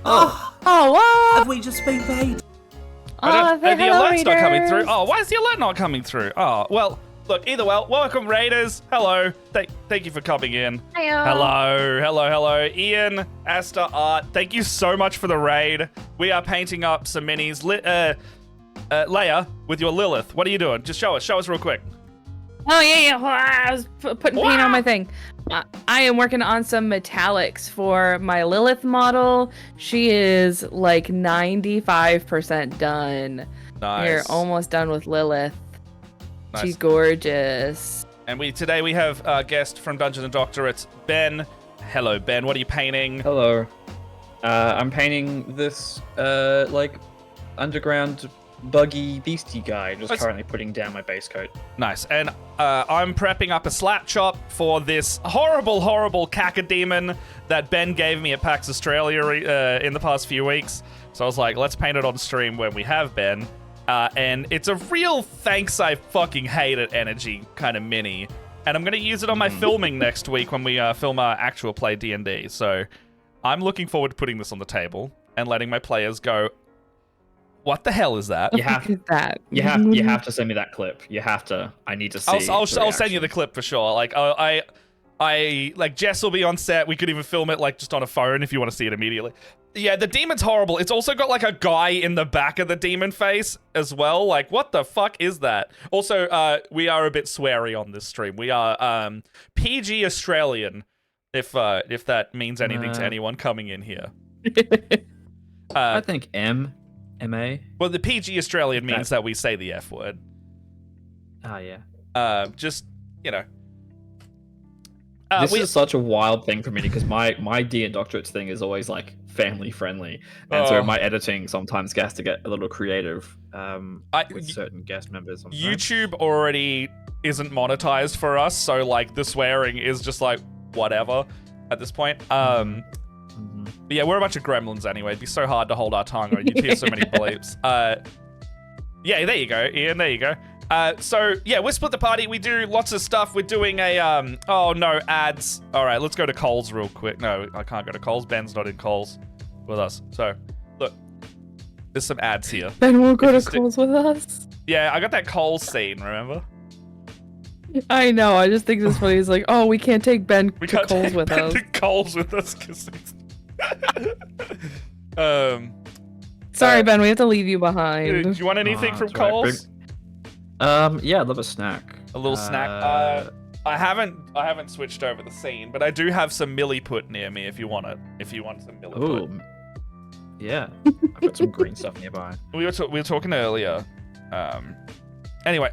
Oh, what? Have we just been paid? The alert's not coming through. Oh, why is the alert not coming through? Oh, well, look, either way, welcome Raiders. Hello. Thank you for coming in. Hello. Hello. Ian, Asta, Art, thank you so much for the raid. We are painting up some minis. Leia, with your Lilith, what are you doing? Just show us real quick. Oh, yeah. I was putting paint on my thing. I am working on some metallics for my Lilith model. She is like 95% done. Nice. We're almost done with Lilith. Nice. She's gorgeous. And today we have a guest from Dungeon and Doctor. It's Ben. Hello, Ben. What are you painting? Hello. I'm painting this like underground buggy beastie guy. Just currently putting down my base coat. Nice. And I'm prepping up a slap chop for this horrible cacodemon that Ben gave me at PAX Australia in the past few weeks. So I was like, let's paint it on stream when we have Ben. And it's a real thanks I fucking hate it energy kind of mini. And I'm going to use it on my filming next week when we film our actual play D&D. So I'm looking forward to putting this on the table and letting my players go, what the hell is that? You have to send me that clip. You have to. I need to see. I'll send you the clip for sure. Like I like Jess will be on set. We could even film it like just on a phone if you want to see it immediately. Yeah, the demon's horrible. It's also got like a guy in the back of the demon face as well. Like, what the fuck is that? Also, we are a bit sweary on this stream. We are PG Australian, if that means anything to anyone coming in here. I think MA. Well, the PG Australian means that we say the F word. Oh, yeah. Just, you know. This is such a wild thing for me because my D and Doctorates thing is always like family friendly, and so my editing sometimes has to get a little creative with certain guest members. YouTube already isn't monetized for us, so like the swearing is just like whatever at this point. But yeah, we're a bunch of gremlins anyway. It'd be so hard to hold our tongue, or you'd hear so many bleeps. Yeah, there you go, Ian. There you go. So yeah, we're Split the Party. We do lots of stuff. We're doing a oh no, ads. All right, let's go to Coles real quick. No, I can't go to Coles. Ben's not in Coles with us. So look, there's some ads here. Ben won't go to Coles with us. Yeah, I got that Coles scene. Remember? I know. I just think this funny. He's like, oh, we can't take Ben to Coles with us. To Coles with us because Sorry, Ben. We have to leave you behind. Do you want anything from Coles? Yeah, I'd love a snack. A little snack. I haven't switched over the scene, but I do have some Milliput near me if you want it. If you want some Milliput. Ooh. Yeah. I've got some green stuff nearby. We were talking earlier. Anyway,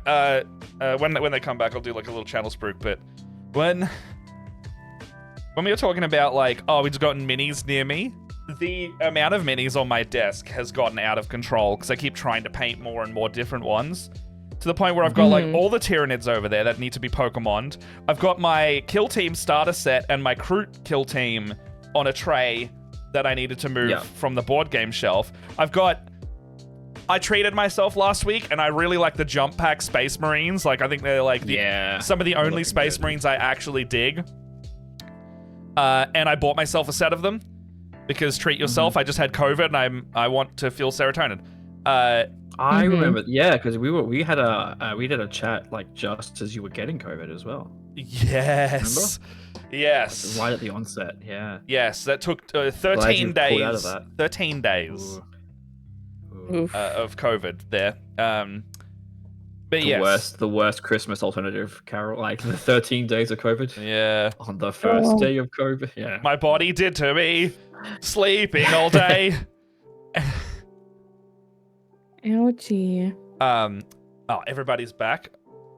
when they come back, I'll do like a little channel spruik. But when we were talking about like, oh, we just gotten minis near me, the amount of minis on my desk has gotten out of control because I keep trying to paint more and more different ones. To the point where I've got like all the Tyranids over there that need to be Pokemon'd. I've got my Kill Team starter set and my Kroot Kill Team on a tray that I needed to move from the board game shelf. I treated myself last week and I really like the Jump Pack Space Marines. Like I think they're like some of the only Space Marines I actually dig. And I bought myself a set of them because treat yourself. I just had COVID and I want to feel serotonin. I remember, because we had a chat like just as you were getting COVID as well. Yes. Remember? Yes. Right at the onset, yeah. Yes, that took 13 days. Out of that. 13 days of COVID there. But the worst Christmas alternative, Carol. Like the 13 days of COVID. Yeah. On the first day of COVID. Yeah. My body did to me, sleeping all day. Ouchie. Oh, everybody's back.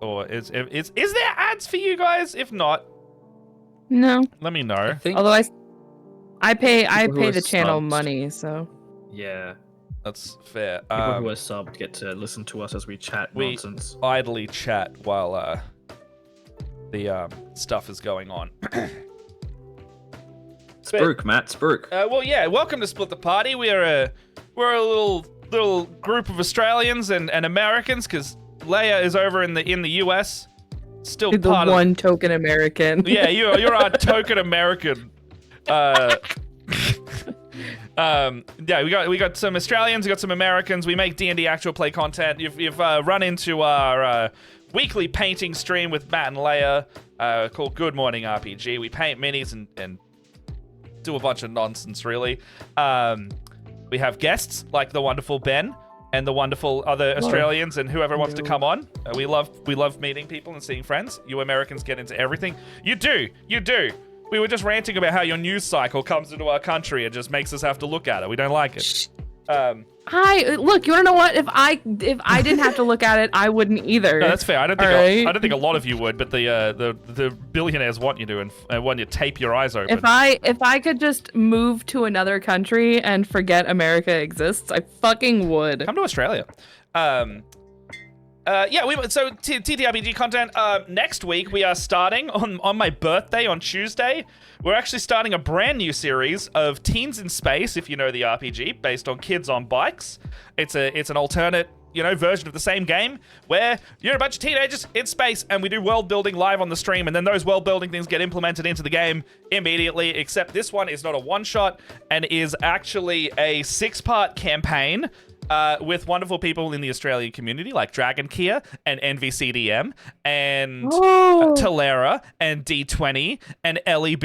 Or is there ads for you guys? If not, no. Let me know. Although I pay the channel money, so yeah, that's fair. People who are subbed get to listen to us as we chat nonsense. We idly chat while the stuff is going on. Spruik, Matt. Spruik. Well, yeah. Welcome to Split the Party. We're a little group of Australians and Americans because Leia is over in the US. Still the part one token American. Yeah, you're our token American. Yeah, we got some Australians, we got some Americans. We make D&D actual play content. You've run into our weekly painting stream with Matt and Leia called Good Morning RPG. We paint minis and do a bunch of nonsense, really. We have guests like the wonderful Ben and the wonderful other Australians and whoever wants to come on. We love meeting people and seeing friends. You Americans get into everything. You do. We were just ranting about how your news cycle comes into our country and just makes us have to look at it. We don't like it. Hi, look. You want to know what? If I didn't have to look at it, I wouldn't either. No, that's fair. I don't think a lot of you would, but the billionaires want you to and want you to tape your eyes open. If I could just move to another country and forget America exists, I fucking would. Come to Australia. So TTRPG content. Next week we are starting on my birthday on Tuesday. We're actually starting a brand new series of Teens in Space, if you know the RPG, based on kids on bikes. It's an alternate, version of the same game where you're a bunch of teenagers in space and we do world building live on the stream, and then those world building things get implemented into the game immediately, except this one is not a one shot and is actually a 6-part campaign with wonderful people in the Australian community like Dragon Kier and NVCDM and Talera and D20 and LEB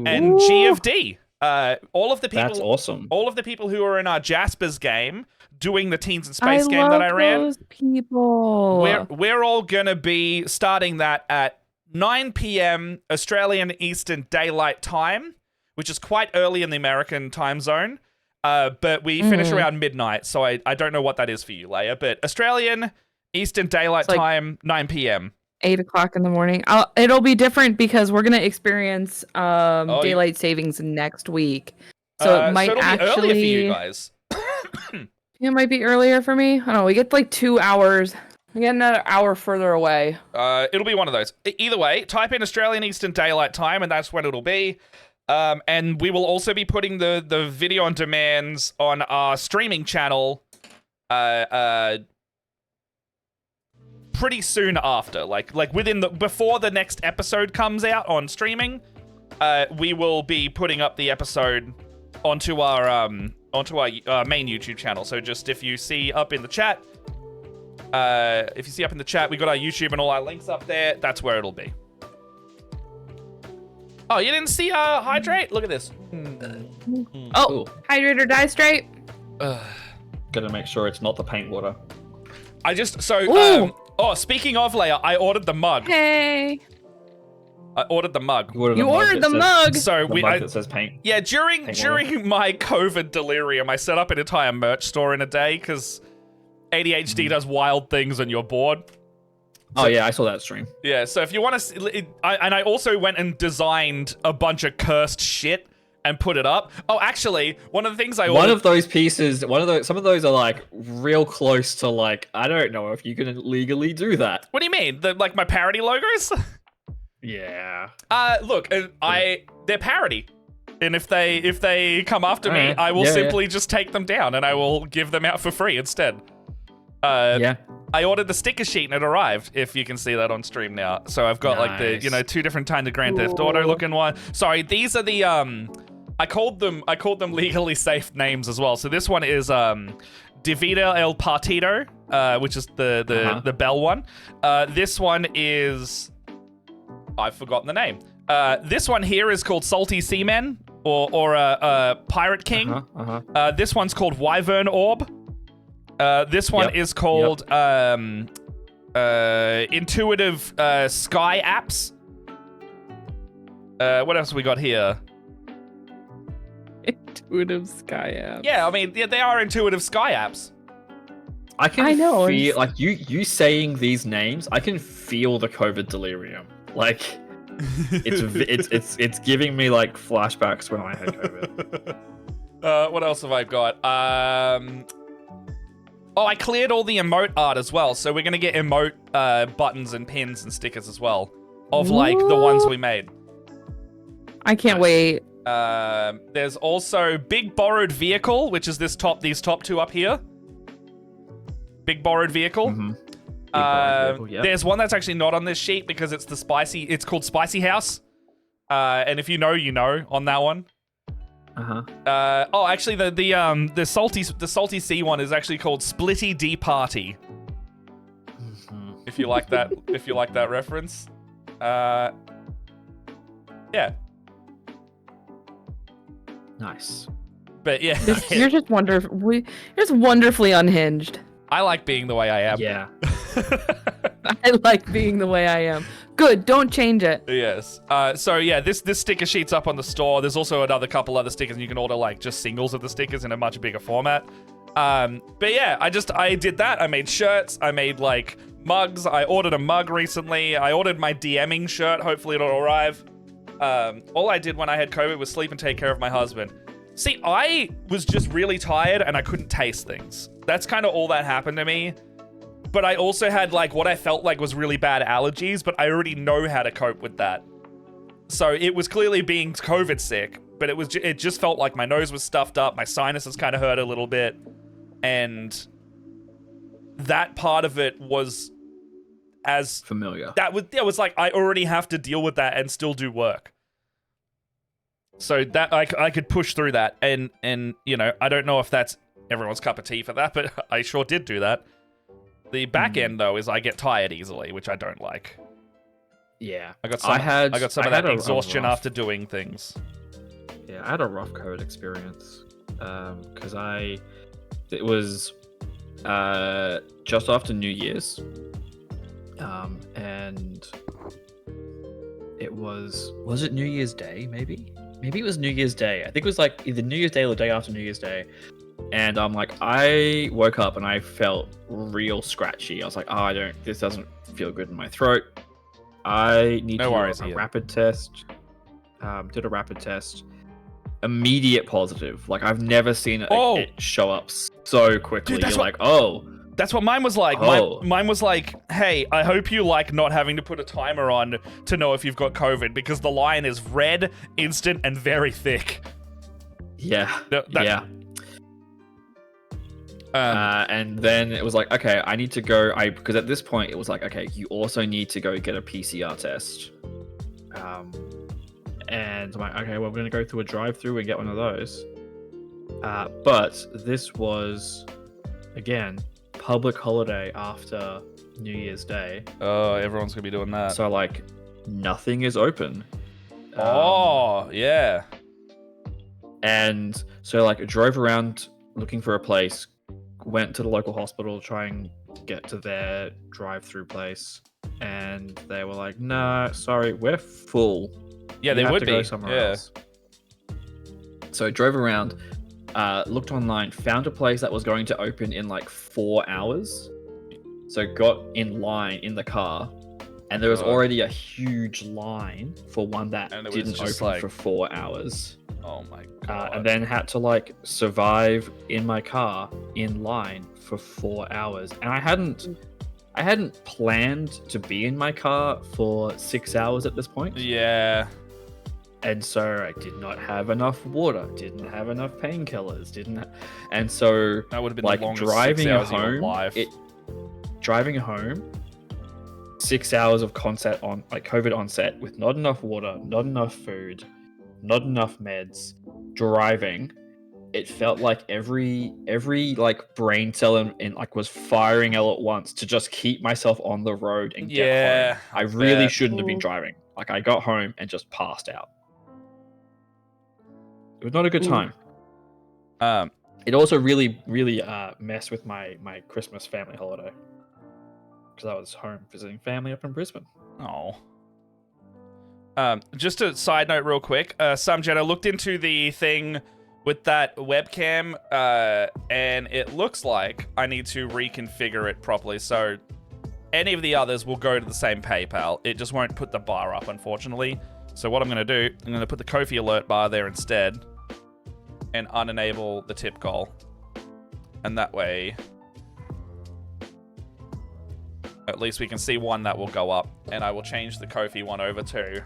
and G of D. All of the people. That's awesome. All of the people who are in our Jaspers game doing the Teens in Space game that I ran. Those people. We're all gonna be starting that at 9 p.m. Australian Eastern Daylight Time, which is quite early in the American time zone. But we finish around midnight, so I don't know what that is for you, Leia. But Australian Eastern Daylight Time, 9 p.m. 8 o'clock in the morning. It'll be different because we're gonna experience daylight savings next week, so it might it'll actually be earlier for you guys. It might be earlier for me. I don't know. We get like 2 hours. We get another hour further away. It'll be one of those. Either way, type in Australian Eastern Daylight Time, and that's when it'll be. And we will also be putting the video on demands on our streaming channel pretty soon after. Like before the next episode comes out on streaming, we will be putting up the episode onto our main YouTube channel. So just if you see up in the chat, we got our YouTube and all our links up there. That's where it'll be. Oh, you didn't see Hydrate? Look at this. Oh, Cool. Hydrate or Die Straight? Gotta make sure it's not the paint water. Speaking of Leia, I ordered the mug. Hey. I ordered the mug. You ordered the mug. So that says paint. Yeah, during my COVID delirium, I set up an entire merch store in a day because ADHD does wild things and you're bored. Oh yeah, I saw that stream. Yeah, so if you want to, I also went and designed a bunch of cursed shit and put it up. Oh, actually, one of the things I ordered. One of those pieces, some of those are like real close to like, I don't know if you can legally do that. What do you mean? My parody logos? Yeah. Look, they're parody. And if they come after me, I will simply just take them down and I will give them out for free instead. I ordered the sticker sheet and it arrived, if you can see that on stream now. So I've got like the, 2 different kinds of Grand Theft Auto looking one. Sorry, these are the, I called them legally safe names as well. So this one is, Divida El Partido, which is the bell one. This one is, I've forgotten the name. This one here is called Salty Seamen or Pirate King. This one's called Wyvern Orb. This one is called Intuitive Sky Apps. What else we got here? Intuitive Sky Apps. Yeah, I mean, they are Intuitive Sky Apps. I know. Feel like you saying these names. I can feel the COVID delirium. Like it's giving me like flashbacks when I had COVID. What else have I got? I cleared all the emote art as well, so we're gonna get emote buttons and pins and stickers as well of like the ones we made. I can't wait. There's also Big Borrowed Vehicle, which is these top 2 up here. Big Borrowed Vehicle. There's one that's actually not on this sheet because it's it's called Spicy House. And if you know on that one. Actually, the salty C one is actually called Splitty D Party. If you like that, reference, yeah. Nice. But yeah, You're just wonderfully unhinged. I like being the way I am. Yeah. I like being the way I am. Good, don't change it. Yes. So yeah, this sticker sheet's up on the store. There's also another couple other stickers, and you can order like just singles of the stickers in a much bigger format. But yeah, I did that. I made shirts. I made like mugs. I ordered a mug recently. I ordered my DMing shirt. Hopefully it'll arrive. All I did when I had COVID was sleep and take care of my husband. See, I was just really tired and I couldn't taste things. That's kind of all that happened to me. But I also had like what I felt like was really bad allergies, but I already know how to cope with that. So it was clearly being COVID sick, but it just felt like my nose was stuffed up, my sinuses kind of hurt a little bit, and that part of it was as familiar. That was like I already have to deal with that and still do work. So that I could push through that, and you know, I don't know if that's everyone's cup of tea for that, but I sure did do that. The back end though is I get tired easily, which I don't like. Yeah, I got some of that exhaustion after doing things. Yeah, I had a rough COVID experience because it was just after New Year's, and it was it New Year's Day? Maybe it was New Year's Day. I think it was like either New Year's Day or the day after New Year's Day. And I woke up and I felt real scratchy. I was like, this doesn't feel good in my throat. I need to do a rapid test. Did a rapid test. Immediate positive. Like, I've never seen it show up so quickly. Dude, that's what mine was like. Mine was like, hey, I hope you like not having to put a timer on to know if you've got COVID, because the line is red, instant, and very thick. Yeah. Yeah. And then it was like, okay, I need to go. Because at this point it was like, okay, you also need to go get a PCR test. And I'm like, okay, well, we're gonna go through a drive-through and get one of those. But this was, again, public holiday after New Year's Day. Oh, everyone's gonna be doing that. So like, nothing is open. Yeah. And so like, I drove around looking for a place. Went to the local hospital trying to get to their drive-through place, and they were like, "No, sorry, we're full." Yeah, they would be. Go somewhere else. So I drove around, looked online, found a place that was going to open in like 4 hours. So got in line in the car, and there was already a huge line for one that didn't open for 4 hours. Oh my god! And then had to like survive in my car in line for 4 hours, and I hadn't planned to be in my car for 6 hours at this point. Yeah. And so I did not have enough water, didn't have enough painkillers, and so that would have been like the longest driving 6 hours home. of your life. Driving home, 6 hours of COVID onset with not enough water, not enough food, not enough meds, driving. It felt like every like brain cell in like was firing all at once to just keep myself on the road and get home. I really shouldn't have been driving. Like, I got home and just passed out. It was not a good time. It also really messed with my Christmas family holiday, because I was home visiting family up in Brisbane. Oh. Just a side note real quick. Samjet, I looked into the thing with that webcam, and it looks like I need to reconfigure it properly. So any of the others will go to the same PayPal. It just won't put the bar up, unfortunately. So what I'm going to do, I'm going to put the Ko-fi alert bar there instead and unenable the tip goal. And that way, at least we can see one that will go up. And I will change the Ko-fi one over to...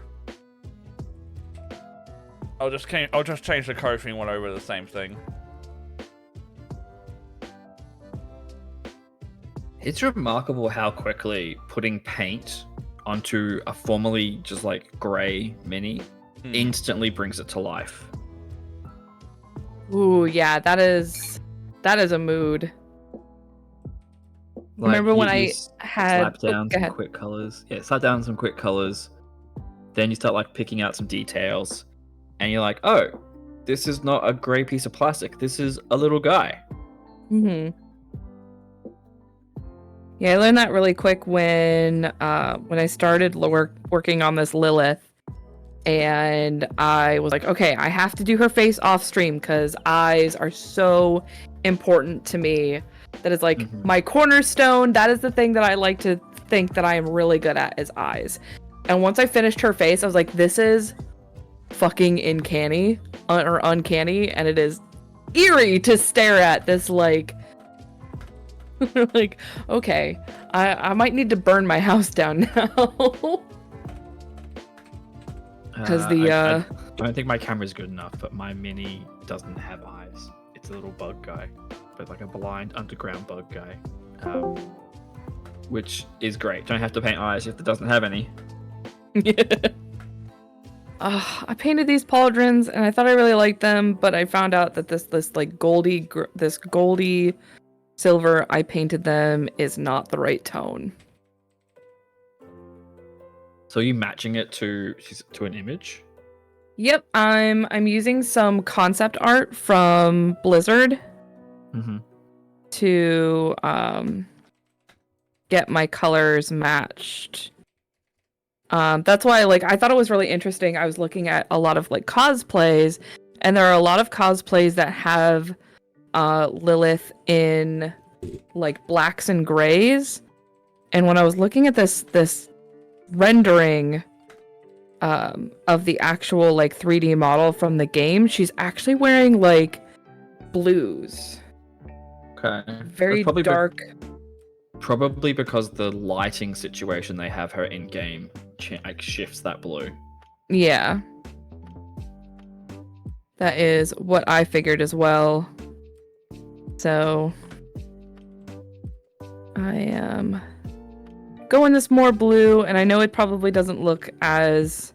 I'll just change the Ko-fi one over to the same thing. It's remarkable how quickly putting paint onto a formerly just like grey Mini instantly brings it to life. Ooh, yeah, that is a mood. Remember when I s- had slap down go some ahead. quick colors. Yeah, slap down some quick colors. Then you start like picking out some details, and you're like, oh, this is not a gray piece of plastic. This is a little guy. Mm-hmm. Yeah, I learned that really quick when I started working on this Lilith, and I was like, okay, I have to do her face off stream because eyes are so important to me. That is like my cornerstone. That is the thing that I like to think that I am really good at is eyes. And once I finished her face, I was like, this is fucking uncanny, and it is eerie to stare at this like like, okay, I might need to burn my house down now. Because I don't think my camera's good enough, but my mini doesn't have eyes. It's a little bug guy, but like a blind underground bug guy, which is great. Don't have to paint eyes if it doesn't have any. I painted these pauldrons and I thought I really liked them, but I found out that this like goldy silver I painted them is not the right tone. So are you matching it to an image? Yep, I'm using some concept art from Blizzard to get my colors matched. That's why like I thought it was really interesting. I was looking at a lot of like cosplays, and there are a lot of cosplays that have Lilith in like blacks and grays. And when I was looking at this rendering of the actual like 3D model from the game, she's actually wearing like blues. Okay. Very dark. Probably because the lighting situation they have her in game like shifts that blue. Yeah. That is what I figured as well. So I am going this more blue, and I know it probably doesn't look as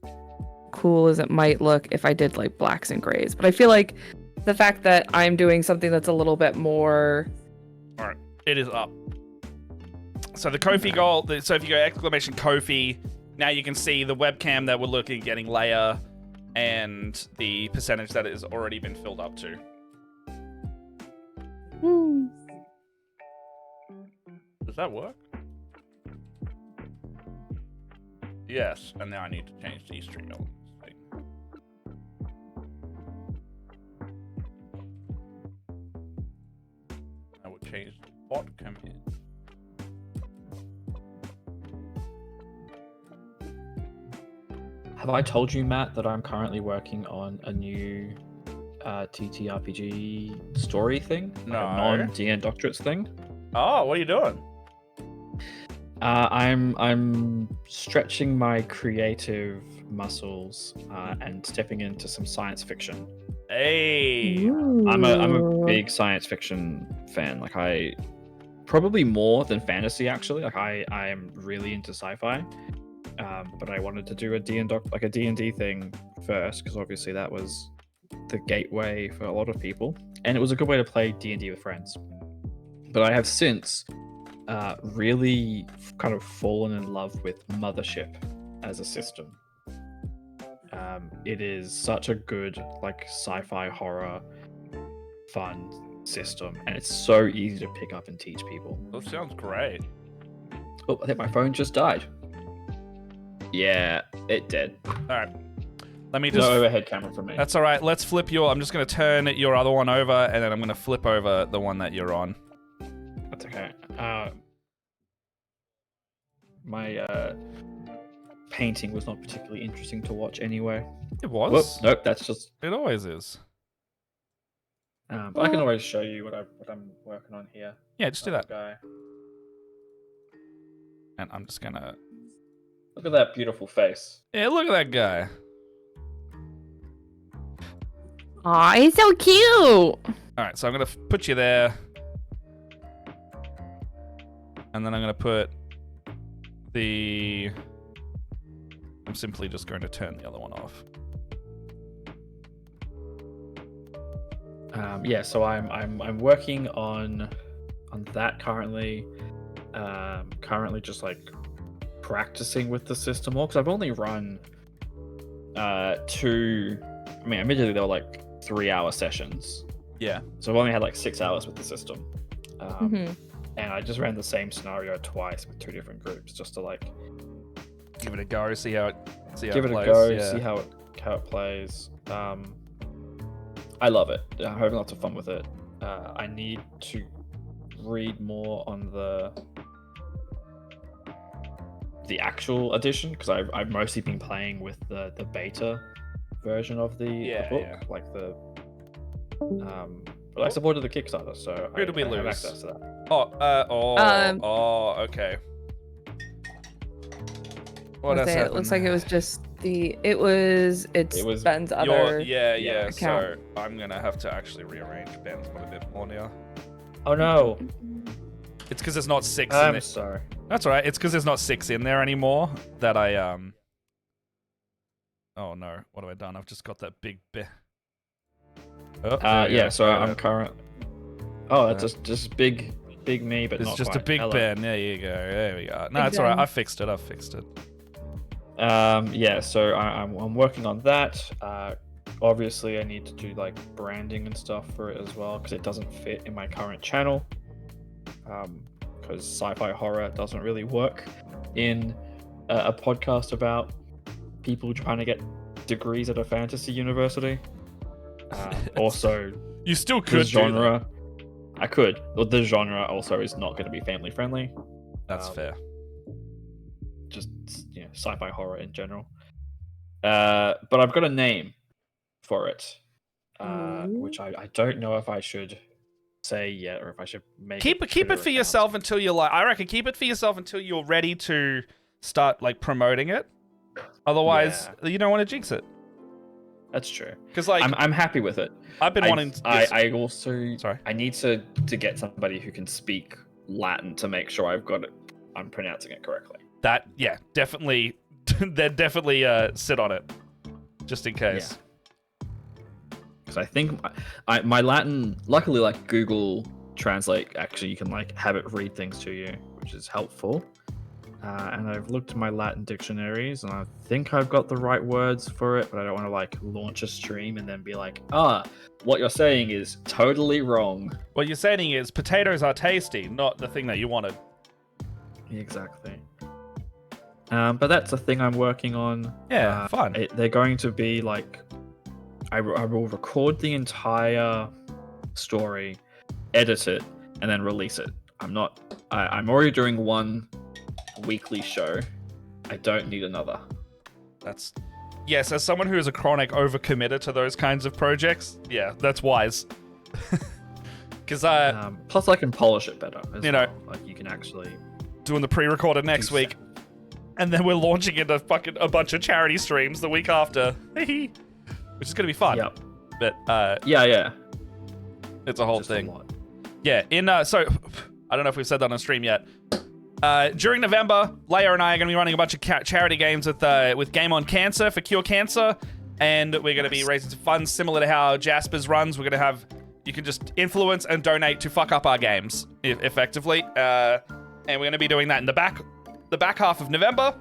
cool as it might look if I did like blacks and grays, but I feel like the fact that I'm doing something that's a little bit more... All right, it is up. So the Ko-fi goal, so if you go exclamation Ko-fi, now you can see the webcam that we're looking at getting layer and the percentage that it has already been filled up to. Does that work? Yes, and now I need to change these stream elements. I will change the bot command. Have I told you, Matt, that I'm currently working on a new TTRPG story thing? No. Like a non-DN Doctorates thing? Oh, what are you doing? I'm stretching my creative muscles and stepping into some science fiction. Hey. I'm a big science fiction fan. Like I probably more than fantasy actually. Like I am really into sci-fi. But I wanted to do a D&D thing first because obviously that was the gateway for a lot of people, and it was a good way to play D&D with friends. But I have since really kind of fallen in love with Mothership as a system. It is such a good like sci-fi horror fun system, and it's so easy to pick up and teach people. That sounds great. Oh, I think my phone just died. Yeah, it did. All right. Let me just... No overhead camera for me. That's all right. Let's flip your... I'm just going to turn your other one over, and then I'm going to flip over the one that you're on. That's okay. My painting was not particularly interesting to watch anyway. It was. Whoop, nope, that's just... It always is. But I can always show you what I'm working on here. Yeah, just do that. Guy. And I'm just going to... Look at that beautiful face. Yeah, look at that guy. Aw, he's so cute! All right, so I'm going to put you there. And then I'm going to put the... I'm simply just going to turn the other one off. Yeah, so I'm working on that currently. Currently just like practicing with the system more because I've only run 2. I mean, admittedly they were like 3-hour sessions. Yeah. So I've only had like 6 hours with the system. And I just ran the same scenario twice with 2 different groups just to like give it a go, see how it plays. See how it plays. I love it. I'm having lots of fun with it. I need to read more on the actual edition because I've mostly been playing with the beta version of the book, like the but I supported the Kickstarter, so Who did we lose? have access to that. Okay. What else it looks like it was just it's Ben's other account. account. So I'm gonna have to actually rearrange Ben's one a bit more now. Oh no! It's because there's not 6 in I'm there. sorry. That's all right. It's because there's not 6 in there anymore that I Oh no! What have I done? I've just got that big So I'm current. Oh, it's just big me, but it's not just quite. a big Hello. Ben. There you go. There we go. No, it's all right. I fixed it. So I'm working on that. Obviously I need to do like branding and stuff for it as well because it doesn't fit in my current channel. Because sci-fi horror doesn't really work in a podcast about people trying to get degrees at a fantasy university. Also, you still the could genre. I could. But the genre also is not going to be family friendly. That's fair. Just sci-fi horror in general. But I've got a name for it, which I don't know if I should say yet or if I should make keep it for yourself until you're like. I reckon keep it for yourself until you're ready to start like promoting it. Otherwise, you don't want to jinx it. That's true. Because like I'm happy with it. I've been wanting. I also sorry. I need to get somebody who can speak Latin to make sure I'm pronouncing it correctly. That definitely they'd definitely sit on it just in case. Because I think my Latin, luckily, like Google Translate, actually you can like have it read things to you, which is helpful. And I've looked at my Latin dictionaries, and I think I've got the right words for it, but I don't want to like launch a stream and then be like, what you're saying is totally wrong. What you're saying is potatoes are tasty, not the thing that you wanted. Exactly. But that's a thing I'm working on. Yeah, fun. They're going to be like, I will record the entire story, edit it, and then release it. I'm already doing one weekly show. I don't need another. Yes, as someone who is a chronic overcommitter to those kinds of projects, that's wise. Because plus I can polish it better as well. Like you can actually doing the pre-recorded next week, and then we're launching into fucking a bunch of charity streams the week after, which is gonna be fun. Yep. But it's a whole thing. So I don't know if we've said that on stream yet. During November, Leia and I are going to be running a bunch of charity games with Game on Cancer for Cure Cancer, and we're going to be raising some funds similar to how Jasper's runs. We're going to have you can just influence and donate to fuck up our games effectively, and we're going to be doing that in the back half of November,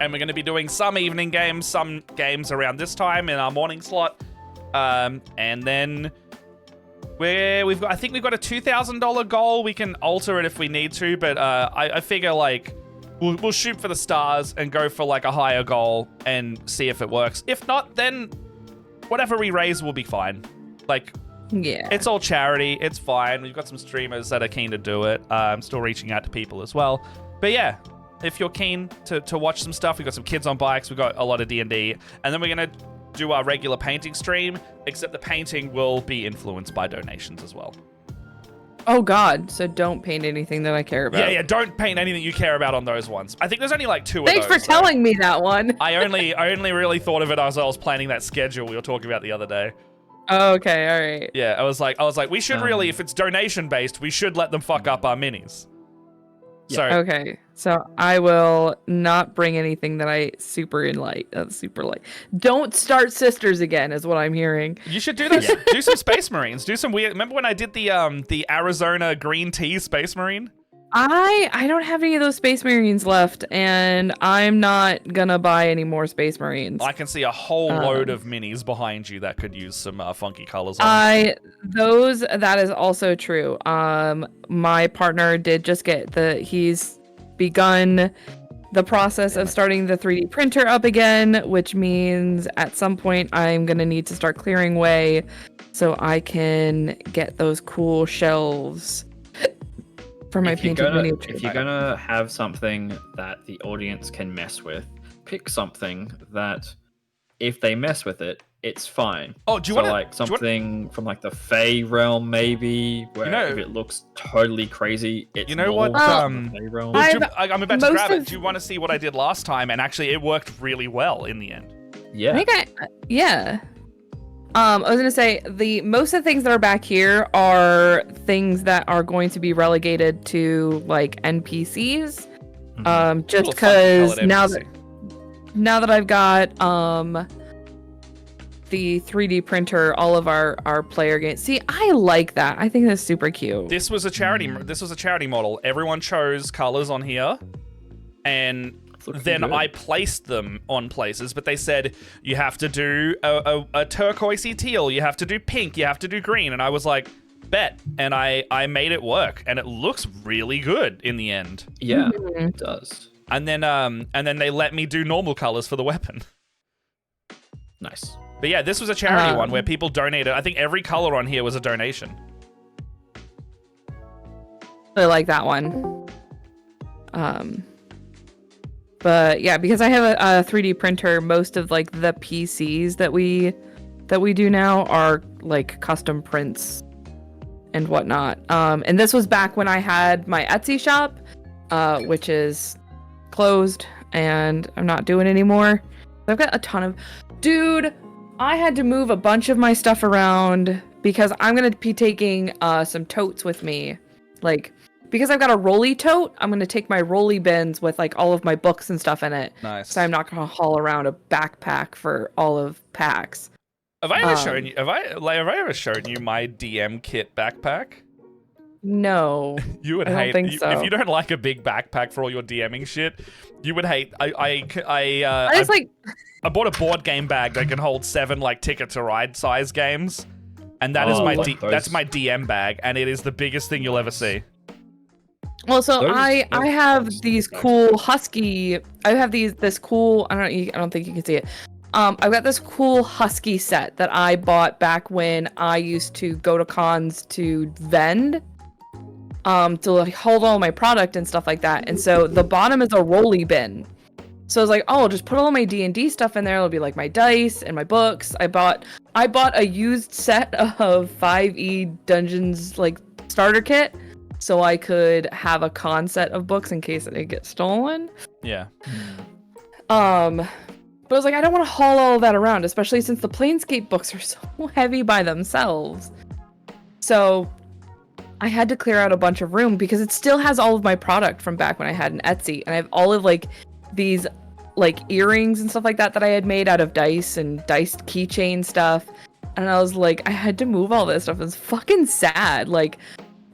and we're going to be doing some evening games, some games around this time in our morning slot, and then. I think we've got a $2,000 goal. We can alter it if we need to, but I figure like we'll shoot for the stars and go for like a higher goal and see if it works. If not, then whatever we raise will be fine. Like, it's all charity. It's fine. We've got some streamers that are keen to do it. I'm still reaching out to people as well. But yeah, if you're keen to watch some stuff, we've got some kids on bikes. We've got a lot of D&D, and then we're gonna do our regular painting stream, except the painting will be influenced by donations as well. Oh god, so don't paint anything that I care about. Yeah, don't paint anything you care about on those ones. I think there's only like 2 of those. Thanks for telling me that one. I only really thought of it as I was planning that schedule we were talking about the other day. Oh, okay, all right. Yeah, I was like, we should really, if it's donation based, we should let them fuck up our minis. So okay, so I will not bring anything that I super light. Don't start Sisters again, is what I'm hearing. You should do this. Do some Space Marines. Do some weird. Remember when I did the Arizona green tea Space Marine? I don't have any of those Space Marines left, and I'm not gonna buy any more Space Marines. I can see a whole load of minis behind you that could use some funky colors on. That is also true. My partner did just get he's begun the process of starting the 3D printer up again, which means at some point I'm gonna need to start clearing way so I can get those cool shelves for my painted miniatures. If you're gonna have something that the audience can mess with, pick something that if they mess with it, it's fine. Oh, do you want like something from like the Fey realm, maybe, where if it looks totally crazy, it's what? Fey realm. I'm about to grab it. Do you want to see what I did last time? And actually, it worked really well in the end. Yeah. I was gonna say most of the things that are back here are things that are going to be relegated to like NPCs. Just because now that I've got the 3D printer, all of our player games. See, I like that. I think that's super cute. This was a charity. This was a charity model. Everyone chose colors on here, and then I placed them on places, but they said you have to do a turquoisey teal, you have to do pink, you have to do green, and I was like, bet, and I made it work, and it looks really good in the end. Yeah, it does. And then they let me do normal colors for the weapon. Nice. But yeah, this was a charity one where people donated. I think every color on here was a donation. I like that one. But yeah, because I have a 3D printer, most of like the PCs that we do now are like custom prints and whatnot. And this was back when I had my Etsy shop, which is closed and I'm not doing anymore. I've got a ton of... Dude, I had to move a bunch of my stuff around because I'm going to be taking some totes with me. Like, because I've got a rolly tote, I'm going to take my rolly bins with like all of my books and stuff in it. Nice. So I'm not going to haul around a backpack for all of PAX. Have I ever shown you? Have I ever shown you my DM kit backpack? No. You would hate think so. If you don't like a big backpack for all your DMing shit. You would hate. I bought a board game bag that can hold 7 like Ticket to Ride size games, and that is that's my DM bag, and it is the biggest thing you'll ever see. Well, so I have these cool husky. I have this cool. I don't think you can see it. I've got this cool husky set that I bought back when I used to go to cons to vend. To like hold all my product and stuff like that. And so the bottom is a rolly bin. So I was like, oh, I'll just put all my D&D stuff in there. It'll be like my dice and my books. I bought a used set of 5e Dungeons like starter kit so I could have a con set of books in case it didn't get stolen. Yeah. But I was like, I don't want to haul all of that around, especially since the Planescape books are so heavy by themselves. So I had to clear out a bunch of room because it still has all of my product from back when I had an Etsy, and I have all of like these like earrings and stuff like that I had made out of dice and diced keychain stuff. And I was like, I had to move all this stuff. It was fucking sad. Like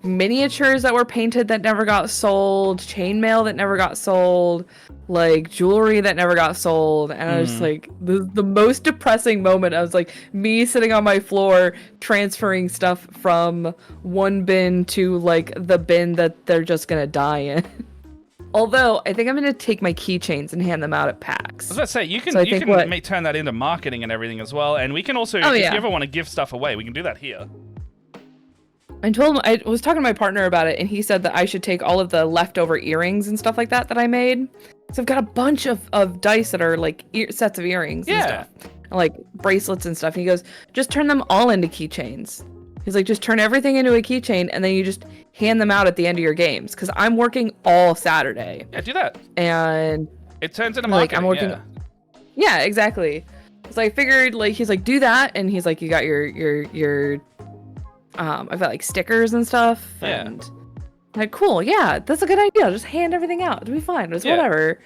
miniatures that were painted that never got sold, chainmail that never got sold, like jewelry that never got sold. And I was just like, the most depressing moment. I was like, me sitting on my floor transferring stuff from one bin to like the bin that they're just gonna die in. Although I think I'm gonna take my keychains and hand them out at PAX. I was about to say you can turn that into marketing and everything as well, and we can also if you ever want to give stuff away, we can do that here. I told him, I was talking to my partner about it, and he said that I should take all of the leftover earrings and stuff like that I made. So I've got a bunch of dice that are like sets of earrings and stuff, and, like bracelets and stuff. And he goes, just turn them all into keychains. He's like, just turn everything into a keychain, and then you just hand them out at the end of your games. Because I'm working all Saturday. Yeah, do that. And it turns into marketing. Like, I'm working. Yeah, exactly. So I figured, like, he's like, do that, and he's like, you got your I've got like stickers and stuff. Yeah. And I'm like, cool, yeah, that's a good idea. I'll just hand everything out. It'll be fine. It's whatever.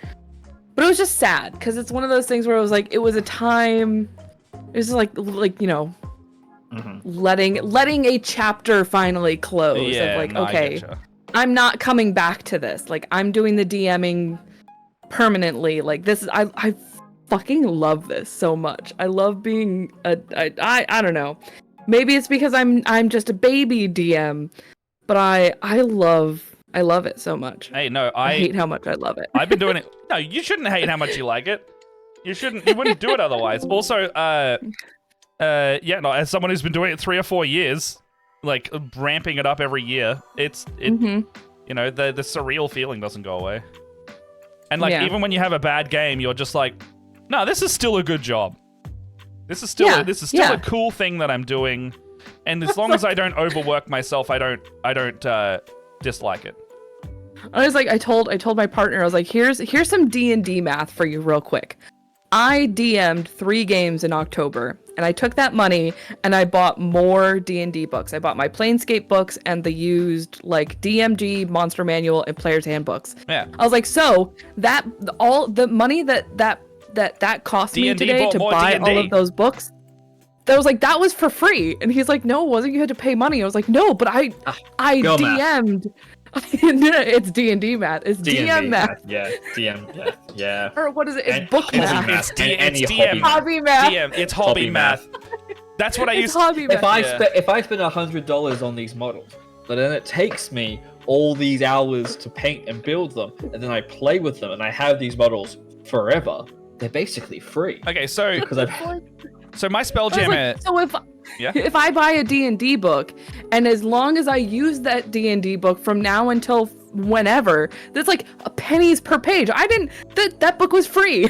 But it was just sad because it's one of those things where it was like, it was a time. It was like you know. letting a chapter finally close. Yeah, of like, no, okay, I'm not coming back to this. Like, I'm doing the DMing permanently. Like, this is I fucking love this so much. I love being I don't know. Maybe it's because I'm just a baby DM, but I love it so much. Hey, no, I hate how much I love it. I've been doing it. No, you shouldn't hate how much you like it. You wouldn't do it otherwise. Also, yeah, no, as someone who's been doing it 3 or 4 years, like ramping it up every year, you know, the surreal feeling doesn't go away. And like even when you have a bad game, you're just like, no, this is still a good job. This is still a cool thing that I'm doing, and as long as I don't overwork myself, I don't dislike it. I was like, I told my partner, I was like, here's some D&D math for you real quick. I DM'd 3 games in October, and I took that money and I bought more D&D books. I bought my Planescape books and the used like DMG, Monster Manual, and Player's Handbooks. Yeah. I was like, so that all the money that cost me today to buy all of those books, that was like, that was for free. And he's like, no, it wasn't. You had to pay money. I was like, no, but I DM'd. It's D&D math. It's DM math. Yeah, DM math. Yeah. Or what is it? It's book math. It's DM. Hobby math. DM. It's hobby math. That's what I used to. If I spend $100 on these models, but then it takes me all these hours to paint and build them, and then I play with them, and I have these models forever, they're basically free. Okay, so because so my Spelljammer. Like, so if I buy a D&D book, and as long as I use that D&D book from now until whenever, that's like pennies per page. That book was free.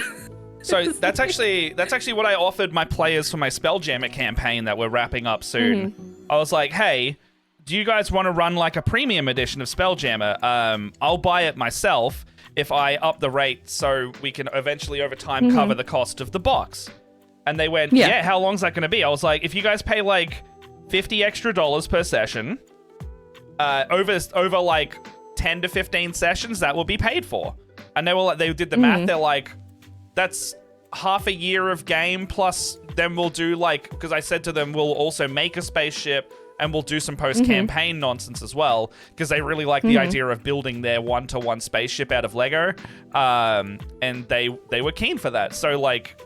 So that's actually what I offered my players for my Spelljammer campaign that we're wrapping up soon. I was like, hey, do you guys want to run like a premium edition of Spelljammer? I'll buy it myself if I up the rate so we can eventually over time cover the cost of the box. And they went, yeah, how long's that going to be? I was like, if you guys pay like $50 extra per session, over like 10 to 15 sessions, that will be paid for. And they were like, they did the math. They're like, that's half a year of game plus then we'll do like, because I said to them, we'll also make a spaceship and we'll do some post-campaign nonsense as well, because they really like the idea of building their one-to-one spaceship out of Lego. And they were keen for that. So like,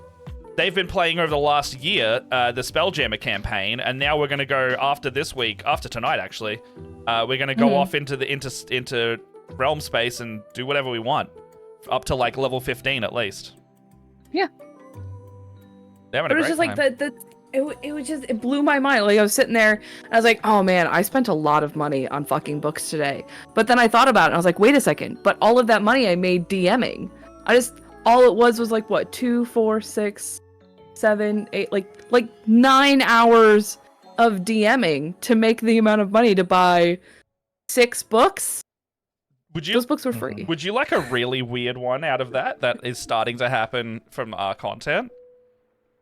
they've been playing over the last year, the Spelljammer campaign, and now we're going to go after tonight actually. We're going to go off into the into realm space and do whatever we want, up to like level 15 at least. Yeah. They're having a great just time. like it blew my mind. Like I was sitting there, and I was like, oh man, I spent a lot of money on fucking books today. But then I thought about it, and I was like, wait a second. But all of that money I made DMing. All it was like what, 2, 4, 6, 7, 8, like 9 hours of DMing to make the amount of money to buy 6 books. Those books were free. Would you like a really weird one out of that is starting to happen from our content?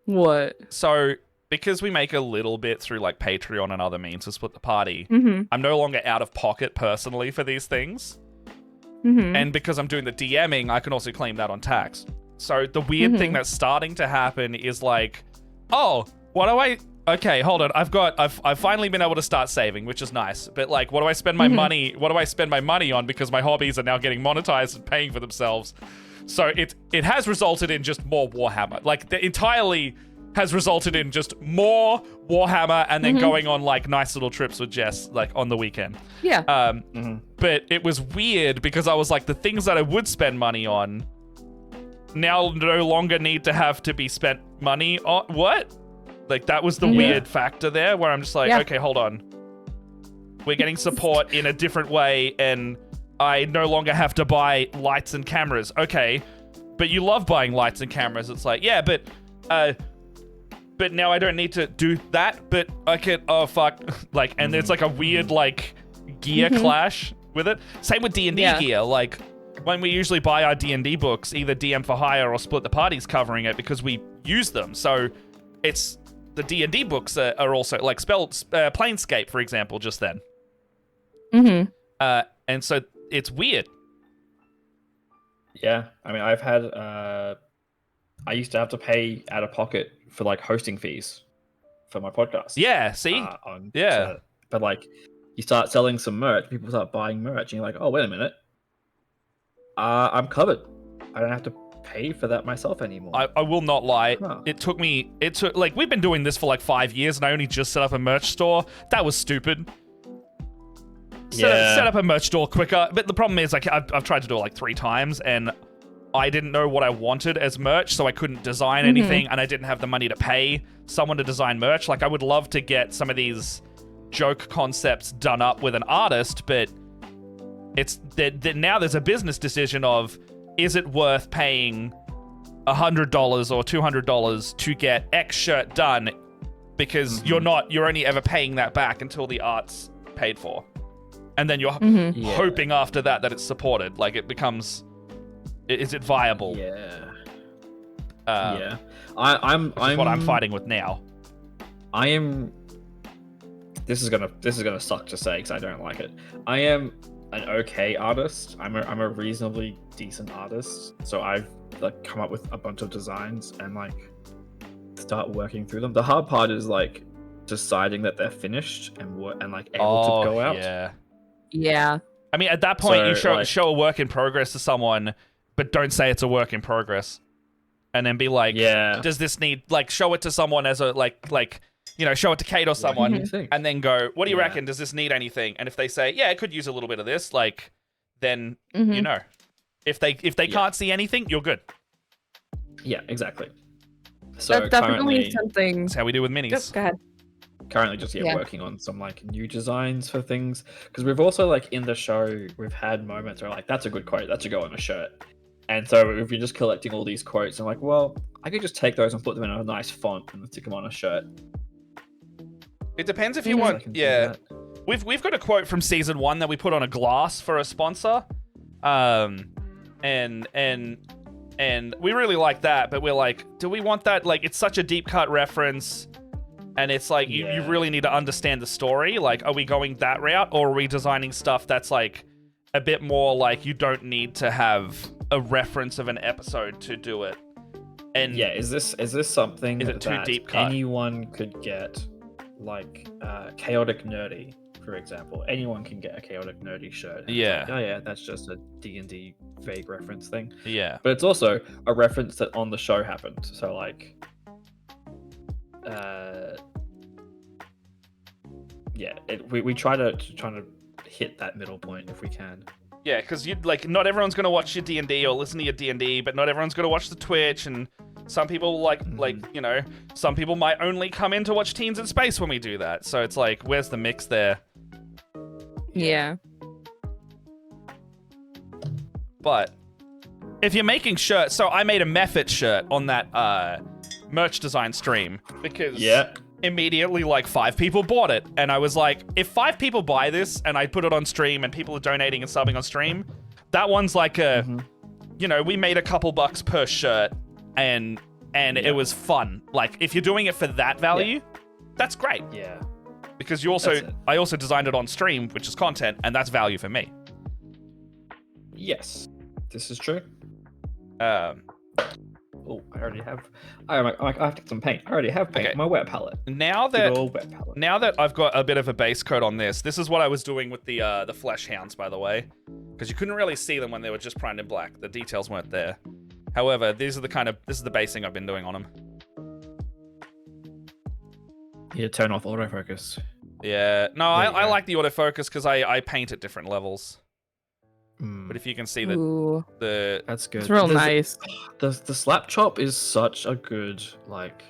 What? So, because we make a little bit through like Patreon and other means to split the party, I'm no longer out of pocket personally for these things. And because I'm doing the DMing, I can also claim that on tax. So the weird thing that's starting to happen is like, oh, okay, hold on. I've finally been able to start saving, which is nice. But like, what do I spend my money on, because my hobbies are now getting monetized and paying for themselves. So it has resulted in just more Warhammer. Like, entirely has resulted in just more Warhammer and then going on like nice little trips with Jess like on the weekend. Yeah. But it was weird because I was like, the things that I would spend money on now no longer need to have to be spent money on. What? Like, that was the weird factor there where I'm just like, okay, hold on. We're getting support in a different way, and I no longer have to buy lights and cameras. Okay, but you love buying lights and cameras. It's like, yeah, but now I don't need to do that, but I can, oh, fuck. Like, and there's like a weird, like, gear clash with it. Same with D&D gear. Like, when we usually buy our D&D books, either DM for Hire or Split the Party's covering it because we use them. So it's the D&D books are also like Planescape, for example, just then. And so it's weird. Yeah, I mean, I've had I used to have to pay out of pocket for like hosting fees for my podcast. Yeah, see? But like you start selling some merch, people start buying merch, and you're like, oh, wait a minute. I'm covered. I don't have to pay for that myself anymore. I will not lie. Huh. It took like, we've been doing this for like 5 years, and I only just set up a merch store. That was stupid. Set up a merch store quicker. But the problem is, like, I've tried to do it like 3 times, and I didn't know what I wanted as merch, so I couldn't design anything, and I didn't have the money to pay someone to design merch. Like, I would love to get some of these joke concepts done up with an artist, but it's now there's a business decision of, is it worth paying $100 or $200 to get X shirt done, because you're only ever paying that back until the art's paid for, and then you're hoping after that it's supported. Like, it becomes, is it viable? I'm what I'm fighting with now. I am. This is gonna suck to say because I don't like it. I am an okay artist. I'm a reasonably decent artist. So I've like come up with a bunch of designs and like start working through them. The hard part is like deciding that they're finished and like able to go out. Yeah. I mean, at that point, So, you show a work in progress to someone, but don't say it's a work in progress, and then be like, does this need, like, show it to someone as a like. You know, show it to Kate or someone, and then go, what do you reckon? Does this need anything? And if they say, yeah, it could use a little bit of this, like, then, you know. If they can't see anything, you're good. Yeah, exactly. So that's definitely something. That's how we do with minis. Yep, go ahead. Currently just working on some, like, new designs for things. Because we've also, like, in the show, we've had moments where, like, that's a good quote, that should go on a shirt. And so if you're just collecting all these quotes, I'm like, well, I could just take those and put them in a nice font and stick them on a shirt. It depends if you want. Yeah, we've got a quote from season 1 that we put on a glass for a sponsor, and we really like that. But we're like, do we want that? Like, it's such a deep cut reference, and it's like you really need to understand the story. Like, are we going that route, or are we designing stuff that's like a bit more like you don't need to have a reference of an episode to do it? And is this something is it too deep cut? Anyone could get? Like chaotic nerdy, for example. Anyone can get a chaotic nerdy shirt. Yeah. Like, oh yeah, that's just a D&D vague reference thing. Yeah. But it's also a reference that on the show happened. So like, we try to hit that middle point if we can. Yeah, because you like not everyone's gonna watch your D&D or listen to your D&D, but not everyone's gonna watch the Twitch, and some people like you know, some people might only come in to watch Teens in Space when we do that. So it's like, where's the mix there? Yeah. But if you're making shirts, so I made a Mephit shirt on that merch design stream because immediately like 5 people bought it, and I was like, if 5 people buy this and I put it on stream and people are donating and subbing on stream, that one's like a you know, we made a couple bucks per shirt, and it was fun. Like, if you're doing it for that value, that's great. Yeah. Because I also designed it on stream, which is content, and that's value for me. Yes, this is true. Oh, I have to get some paint. I already have paint on my wet palette. Now that I've got a bit of a base coat on this is what I was doing with the flesh hounds, by the way, because you couldn't really see them when they were just primed in black. The details weren't there. However, this is the basing I've been doing on them. Yeah, turn off autofocus. Yeah, no, I like the autofocus because I paint at different levels. But if you can see the that's good. It's real nice. The slap chop is such a good like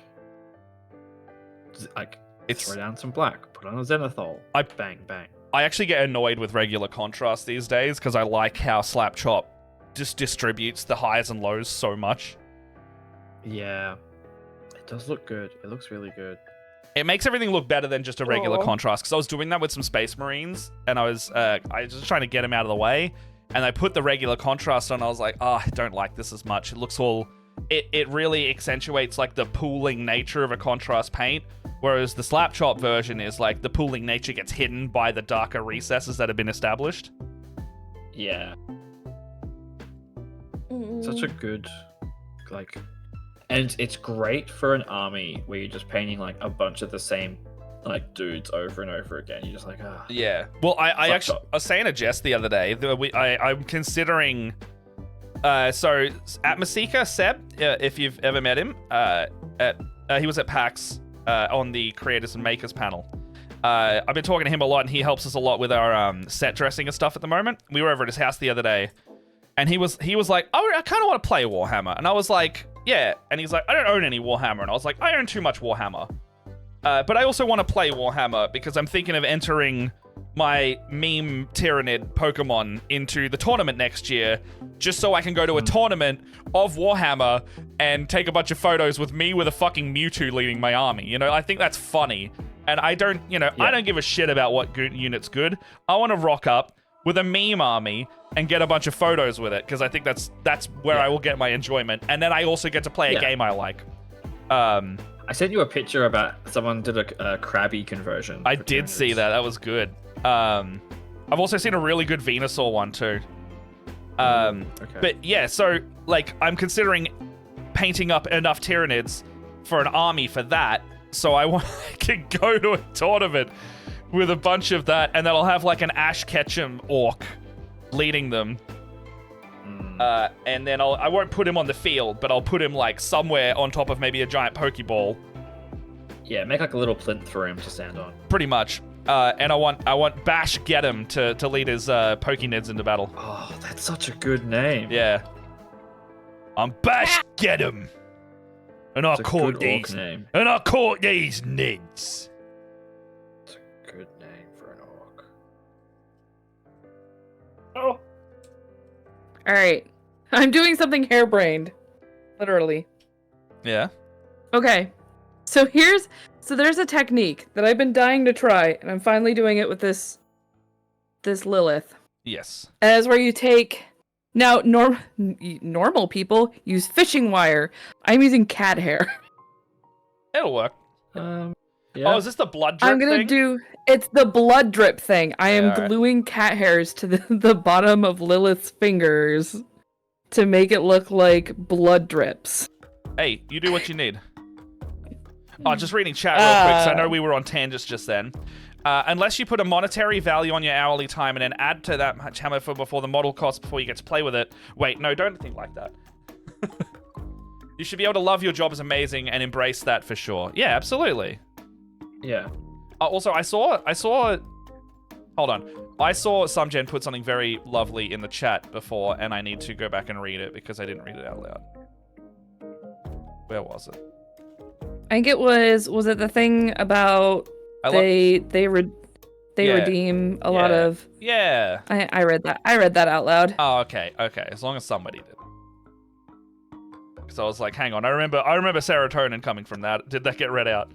it's throw down some black, put on a zenithal, bang bang. I actually get annoyed with regular contrast these days because I like how slap chop just distributes the highs and lows so much. Yeah, it does look good. It looks really good. It makes everything look better than just a regular contrast, because I was doing that with some Space Marines, and I was just trying to get them out of the way, and I put the regular contrast on, and I was like, I don't like this as much. It looks all... It really accentuates, like, the pooling nature of a contrast paint, whereas the slap chop version is, like, the pooling nature gets hidden by the darker recesses that have been established. Yeah. Such a good, like... And it's great for an army where you're just painting like a bunch of the same like dudes over and over again. You're just like, ah. Yeah. Well, I was saying to Jess the other day that I'm considering. So at Masika, Seb, if you've ever met him, he was at PAX on the Creators and Makers panel. I've been talking to him a lot, and he helps us a lot with our set dressing and stuff at the moment. We were over at his house the other day, and he was like, "Oh, I kind of want to play Warhammer," and I was like, "Yeah," and he's like, "I don't own any Warhammer," and I was like, "I own too much Warhammer, but I also want to play Warhammer because I'm thinking of entering my meme Tyrannid Pokemon into the tournament next year, just so I can go to a tournament of Warhammer and take a bunch of photos with me with a fucking Mewtwo leading my army. You know, I think that's funny. And I don't, I don't give a shit about what unit's good. I want to rock up with a meme army and get a bunch of photos with it, because I think that's where I will get my enjoyment. And then I also get to play a game I like. I sent you a picture about someone did a Krabby conversion. I did see that. That was good. I've also seen a really good Venusaur one too. Okay. But yeah, so like I'm considering painting up enough Tyrannids for an army for that. So I can go to a tournament with a bunch of that, and then I'll have like an Ash Ketchum orc leading them. And then I won't put him on the field, but I'll put him like somewhere on top of maybe a giant Pokeball. Yeah, make like a little plinth for him to stand on. Pretty much. And I want Bash Get him to lead his Pokenids into battle. Oh, that's such a good name. Yeah. I'm Bash Get him. And I'll caught these. Name. And I caught these nids. It's a good name for an orc. Oh. All right. I'm doing something harebrained. Literally. Yeah. Okay. So there's a technique that I've been dying to try, and I'm finally doing it with this Lilith. Yes. As where you take now normal people use fishing wire. I'm using cat hair. It'll work. Yeah. Oh, is this the blood drip I'm gonna thing? it's the blood drip thing. I am alright. gluing cat hairs to the bottom of Lilith's fingers to make it look like blood drips. Hey, you do what you need. Oh, just reading chat real quick, so I know we were on tangents just then. Unless you put a monetary value on your hourly time and then add to that much hammer for before the model costs before you get to play with it. Wait, no, don't think like that. You should be able to love your job as amazing and embrace that for sure. Yeah, absolutely. Yeah. Also, I saw. Hold on. I saw Samjen put something very lovely in the chat before, and I need to go back and read it because I didn't read it out loud. Where was it? I think it was it the thing about they redeem a lot of. Yeah. I read that. I read that out loud. Oh, okay. As long as somebody did. So I was like, hang on. I remember serotonin coming from that. Did that get read out?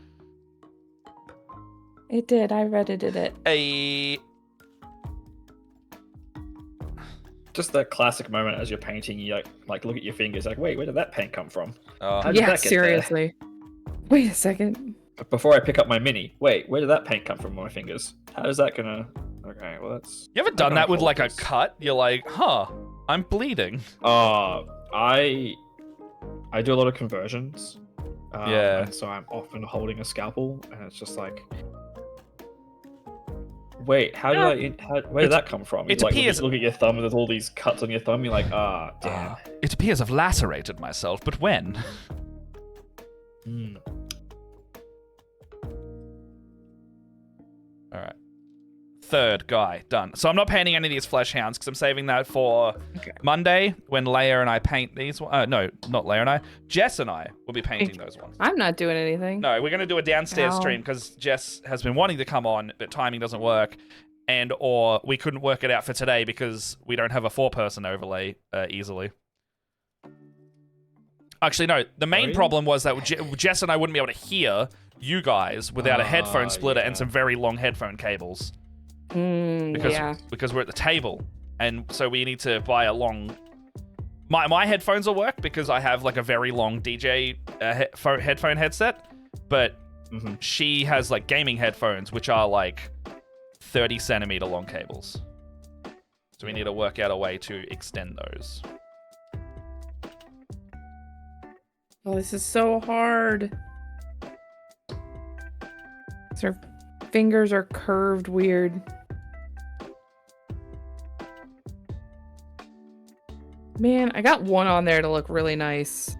It did. I read it. Just that classic moment as you're painting, you like look at your fingers, like, wait, where did that paint come from? Oh. How did Yeah, that get seriously. Wait a second. But before I pick up my mini, wait, where did that paint come from on my fingers? How is that gonna? Okay, well that's. You ever done that with like a cut? You're like, huh, I'm bleeding. I do a lot of conversions. Yeah. And so I'm often holding a scalpel, and it's just like, wait, where did that come from? It like, appears. Look at your thumb, and there's all these cuts on your thumb. You're like, damn. It appears I've lacerated myself, but when? All right. Third guy done. So I'm not painting any of these flesh hounds because I'm saving that for Monday when Leia and I paint these. No, not Leia and I. Jess and I will be painting those ones. I'm not doing anything. No, we're going to do a downstairs stream because Jess has been wanting to come on, but timing doesn't work. Or we couldn't work it out for today because we don't have a 4-person overlay easily. Actually, no. The main problem was that Jess and I wouldn't be able to hear you guys without a headphone splitter and some very long headphone cables. Because we're at the table, and so we need to buy a long. My headphones will work because I have like a very long DJ headphone headset, but she has like gaming headphones which are like 30 centimeter long cables. So we need to work out a way to extend those. Oh, this is so hard. Is there fingers are curved weird. Man, I got one on there to look really nice.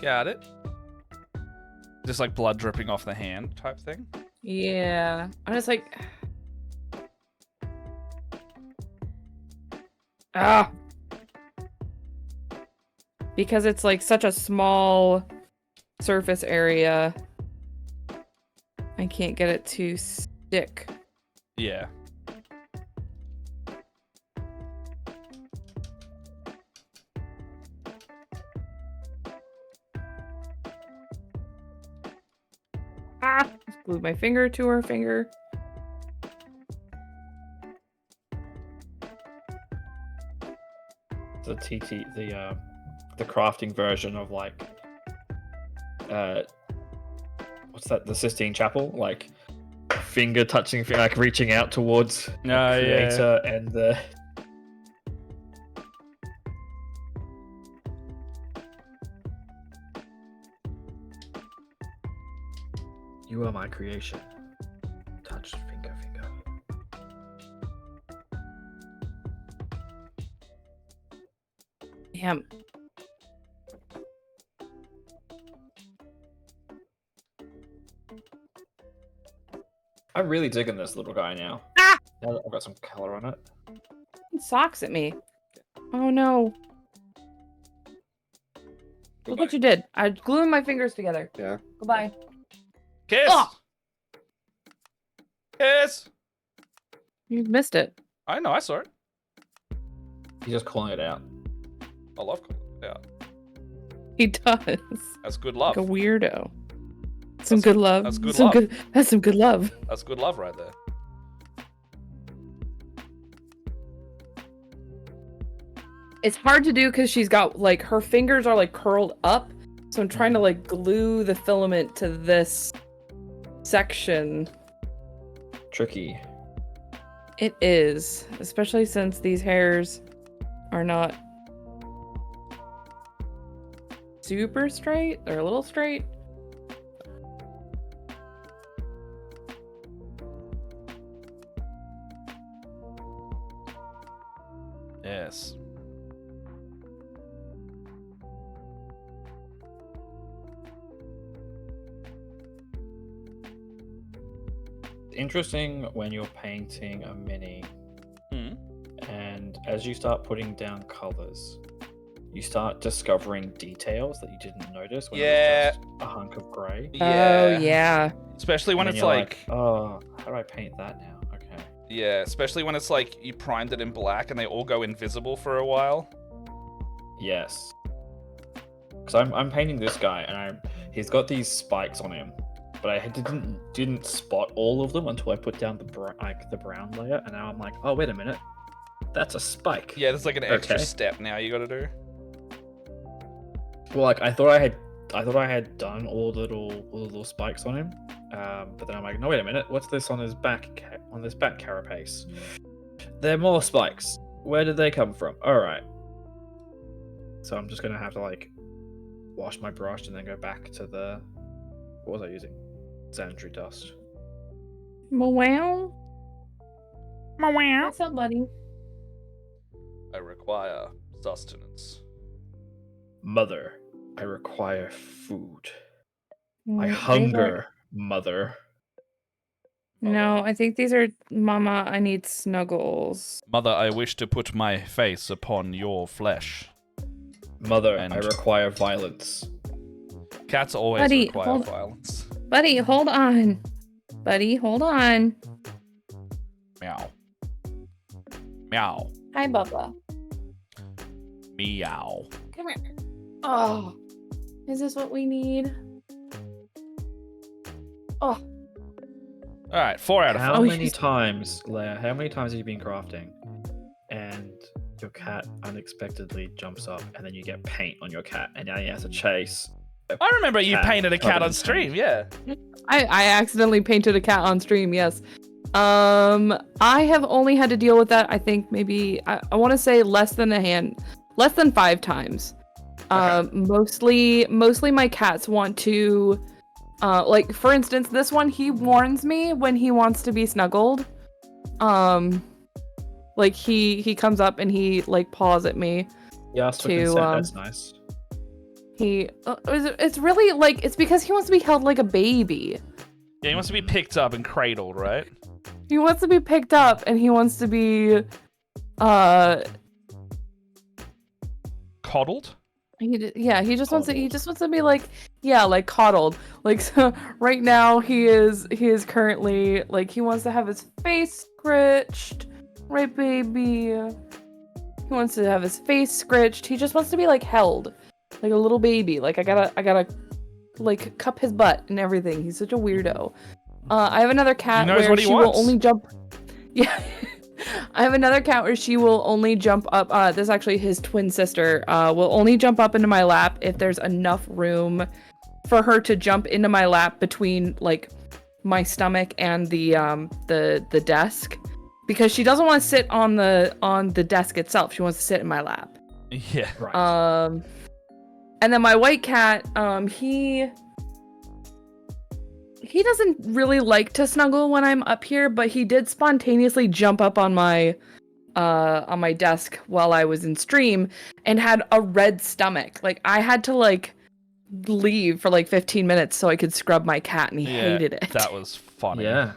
Got it. Just like blood dripping off the hand type thing. Yeah. I'm just like... Ah! Because it's like such a small surface area, I can't get it to stick. Yeah. Ah! Just glued my finger to her finger. The the crafting version of like what's that, the Sistine Chapel, like finger touching, like reaching out towards the creator and the you are my creation, touch finger. Damn. I'm really digging this little guy now. Ah! Now that I've got some color on it. It socks at me. Oh no. Look what you did. I glued my fingers together. Yeah. Goodbye. Kiss! Oh! Kiss! You missed it. I know, I saw it. He's just calling it out. I love calling it out. He does. That's good love. Like a weirdo. Some good love. That's good some love. Good, that's some good love. That's good love right there. It's hard to do because she's got like her fingers are like curled up. So I'm trying to like glue the filament to this section. Tricky. It is, especially since these hairs are not super straight. They're a little straight. Yes. Interesting when you're painting a mini, Hmm. and as you start putting down colors, you start discovering details that you didn't notice when Yeah. it was just a hunk of grey. Oh yeah. Especially when And it's you're like, oh, how do I paint that now? Okay. yeah, especially when it's like you primed it in black and they all go invisible for a while. Yes. Because I'm painting this guy, and he's got these spikes on him, but I didn't spot all of them until I put down the brown layer, and now I'm like, oh wait a minute, that's a spike. Yeah, there's like an extra Okay. step now you gotta do. Well, like I thought I had done all the little spikes on him, but then I'm like, no wait a minute, what's this on his back carapace? They're more spikes. Where did they come from? All right. So I'm just gonna have to like wash my brush and then go back to the, what was I using? Xandry dust. Wow. What's up, buddy? I require sustenance. Mother, I require food. I These are- hunger, mother. No, I think these are Mama. I need snuggles. Mother, I wish to put my face upon your flesh. Mother, And- I require violence. Cats always Buddy, require hold- violence. Buddy, hold on. Buddy, hold on. Meow. Meow. Hi, Bubba. Meow. Come here. Oh, is this what we need? Oh, Alright, 4 out of 5. How Oh, many she's- times, Leia, how many times have you been crafting and your cat unexpectedly jumps up and then you get paint on your cat and now you have to chase? I remember you Cat painted a cat covered on in stream, paint. yeah. I accidentally painted a cat on stream. Yes, I have only had to deal with that, I think maybe I want to say less than 5 times. Okay. Mostly my cats want to like for instance, this one, he warns me when he wants to be snuggled. Like he comes up and he like paws at me. Yeah, ask for consent. That's nice. It's really like it's because he wants to be held like a baby. Yeah, he wants to be picked up and cradled, right? He wants to be picked up and he wants to be Coddled? he just wants to be like like coddled. Like so right now he is currently like he wants to have his face scratched. Right, baby. He wants to have his face scratched. He just wants to be like held. Like a little baby. Like I gotta like cup his butt and everything. He's such a weirdo. I have another cat where she will only jump. Yeah. I have another cat where she will only jump up. This is actually his twin sister. Will only jump up into my lap if there's enough room for her to jump into my lap between like my stomach and the desk, because she doesn't want to sit on the desk itself. She wants to sit in my lap. Yeah. Right. And then my white cat, he doesn't really like to snuggle when I'm up here, but he did spontaneously jump up on my desk while I was in stream and had a red stomach. Like I had to like leave for like 15 minutes so I could scrub my cat, and he hated it. That was funny. Yeah.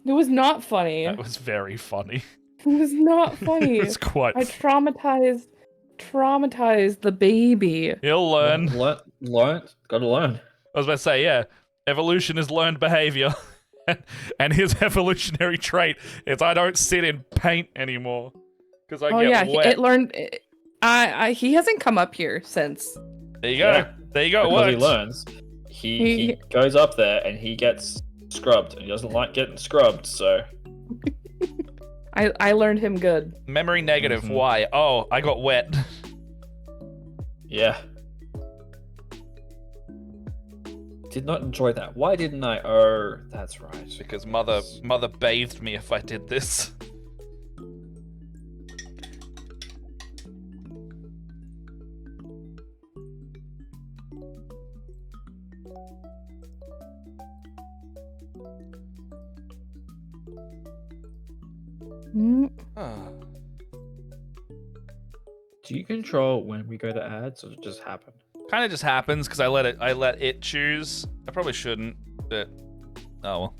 It was not funny. That was very funny. It was not funny. It's quite. I traumatized the baby. He'll learn. Learn. Gotta learn. I was about to say, yeah. Evolution is learned behavior. And his evolutionary trait is I don't sit in paint anymore. Because I get wet. It learned. He hasn't come up here since. There you go. Yeah. There you go. Because he learns. He goes up there and he gets scrubbed. And he doesn't like getting scrubbed, so. I learned him good. Memory negative. Why? Oh, I got wet. Yeah. Did not enjoy that. Why didn't I? Oh, that's right. Because mother bathed me if I did this. Do you control when we go to ads, or does it just happen? Kind of just happens because I let it choose. I probably shouldn't, but oh well.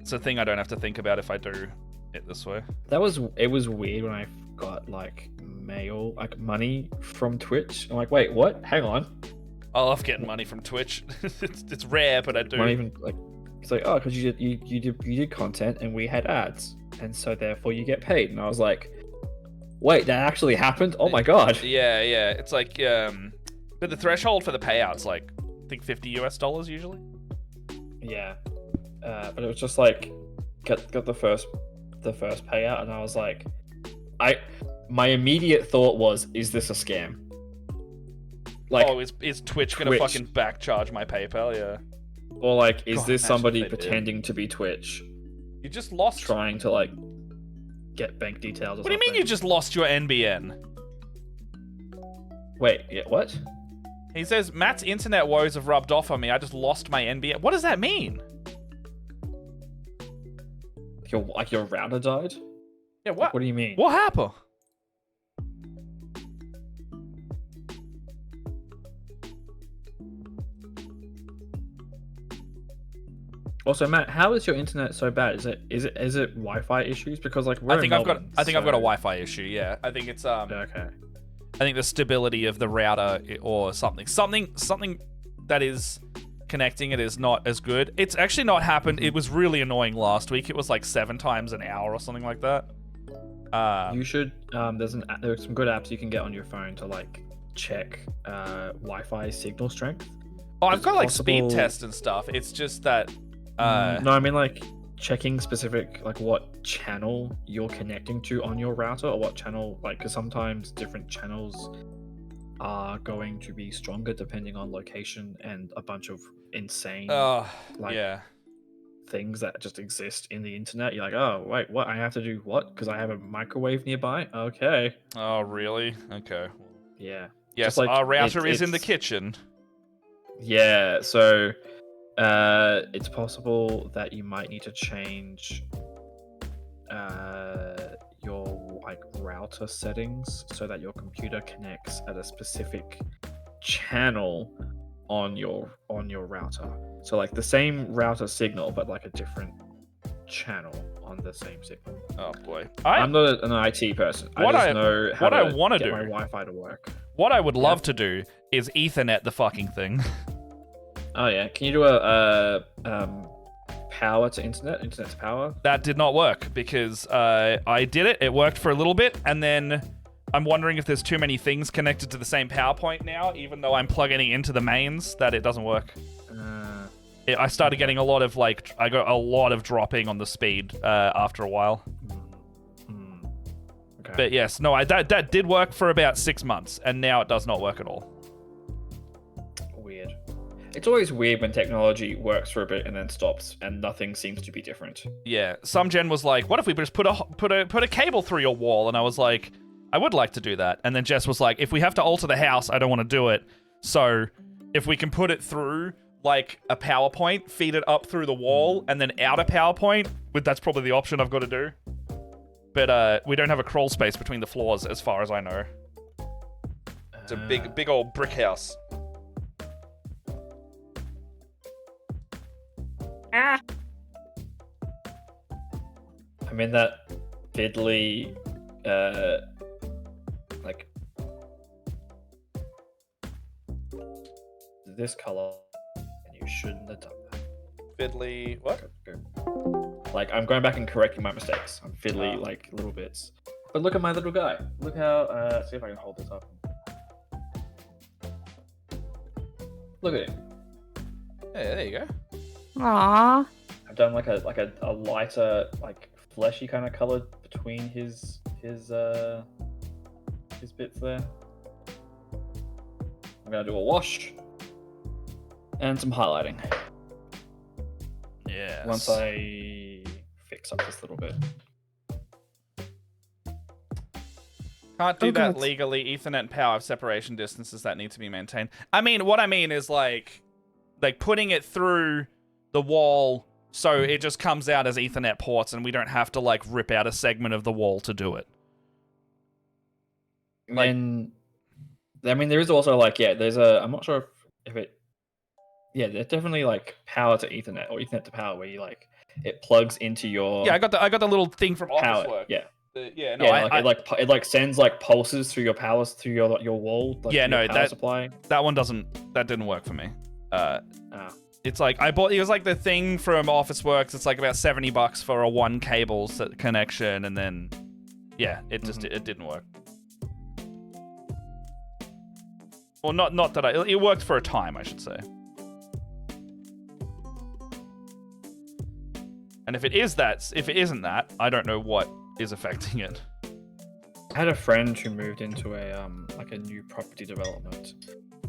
It's a thing I don't have to think about if I do it this way. It was weird when I got like mail, like money from Twitch. I'm like, wait, what? Hang on. I love getting money from Twitch. it's rare, but I do. Not even like it's like, oh, because you did content and we had ads, and so therefore you get paid. And I was like, wait, that actually happened? Oh my god. Yeah. It's like but the threshold for the payout's like I think $50 usually. Yeah. But it was just like got the first payout, and I was like, my immediate thought was, is this a scam? Like, oh, is Twitch gonna fucking back charge my PayPal? Yeah. Or like, is this somebody pretending to be Twitch? You just lost. Trying to like get bank details. Or what do you mean you just lost your NBN? Wait, yeah, what? He says Matt's internet woes have rubbed off on me. I just lost my NBN. What does that mean? Your router died? Yeah, what? Like, what do you mean? What happened? Also, Matt, how is your internet so bad? Is it Wi-Fi issues? Because like I think I've got a Wi-Fi issue. Yeah, I think it's okay. I think the stability of the router or something that is connecting it is not as good. It's actually not happened. It was really annoying last week. It was like 7 times an hour or something like that. You should. There's some good apps you can get on your phone to like check Wi-Fi signal strength. Oh, I've got like speed tests and stuff. It's just that. No, I mean like checking specific like what channel you're connecting to on your router, or what channel, like, because sometimes different channels are going to be stronger depending on location and a bunch of insane things that just exist in the internet. You're like, oh wait, what? I have to do what? Because I have a microwave nearby. Okay. Oh, really? Okay. Yeah. Yes, Just like our router is in the it's- kitchen. Yeah. So, it's possible that you might need to change your like router settings so that your computer connects at a specific channel on your router. So like the same router signal, but like a different channel on the same signal. Oh boy. I'm not an IT person. I just know how what I to wanna get do- my Wi-Fi to work. What I would love to do is Ethernet the fucking thing. Oh yeah, can you do a power to internet to power? That did not work because I did it. It worked for a little bit, and then I'm wondering if there's too many things connected to the same power point now, even though I'm plugging it into the mains, that it doesn't work. I started getting a lot of I got a lot of dropping on the speed after a while. Okay. But yes, no, that did work for about 6 months, and now it does not work at all. Weird. It's always weird when technology works for a bit and then stops, and nothing seems to be different. Yeah, some gen was like, "What if we just put a cable through your wall?" And I was like, "I would like to do that." And then Jess was like, "If we have to alter the house, I don't want to do it. So if we can put it through like a PowerPoint, feed it up through the wall, and then out a PowerPoint, that's probably the option I've got to do." But we don't have a crawl space between the floors, as far as I know. It's a big old brick house. I'm in that fiddly, like this color, and you shouldn't have done that. Fiddly, what? Like I'm going back and correcting my mistakes. I'm fiddly, like little bits. But look at my little guy. Look how. See if I can hold this up. Look at him. Hey, there you go. Aww. I've done like a lighter, like fleshy kind of color between his bits there. I'm gonna do a wash and some highlighting. Yes. Once I fix up this little bit. Can't do Oh, that God. legally. Ethernet and power have separation distances that need to be maintained. I mean, what I mean is like putting it through the wall so it just comes out as Ethernet ports and we don't have to like rip out a segment of the wall to do it. Like- And I mean, there is also like, yeah, there's a. I'm not sure if it. Yeah, there's definitely like power to Ethernet or Ethernet to power where you like it plugs into your Yeah, I got the little thing from power. Office Work. Yeah, Yeah, no, yeah, it like sends like pulses through your powers through your wall. Like, Yeah, your no, power supply. that didn't work for me. Ah. It's like it was like the thing from Office Works. It's like about $70 for a one cable connection, and then yeah, it just it didn't work. Well, not that it worked for a time, I should say. And if it isn't that, I don't know what is affecting it. I had a friend who moved into a like a new property development,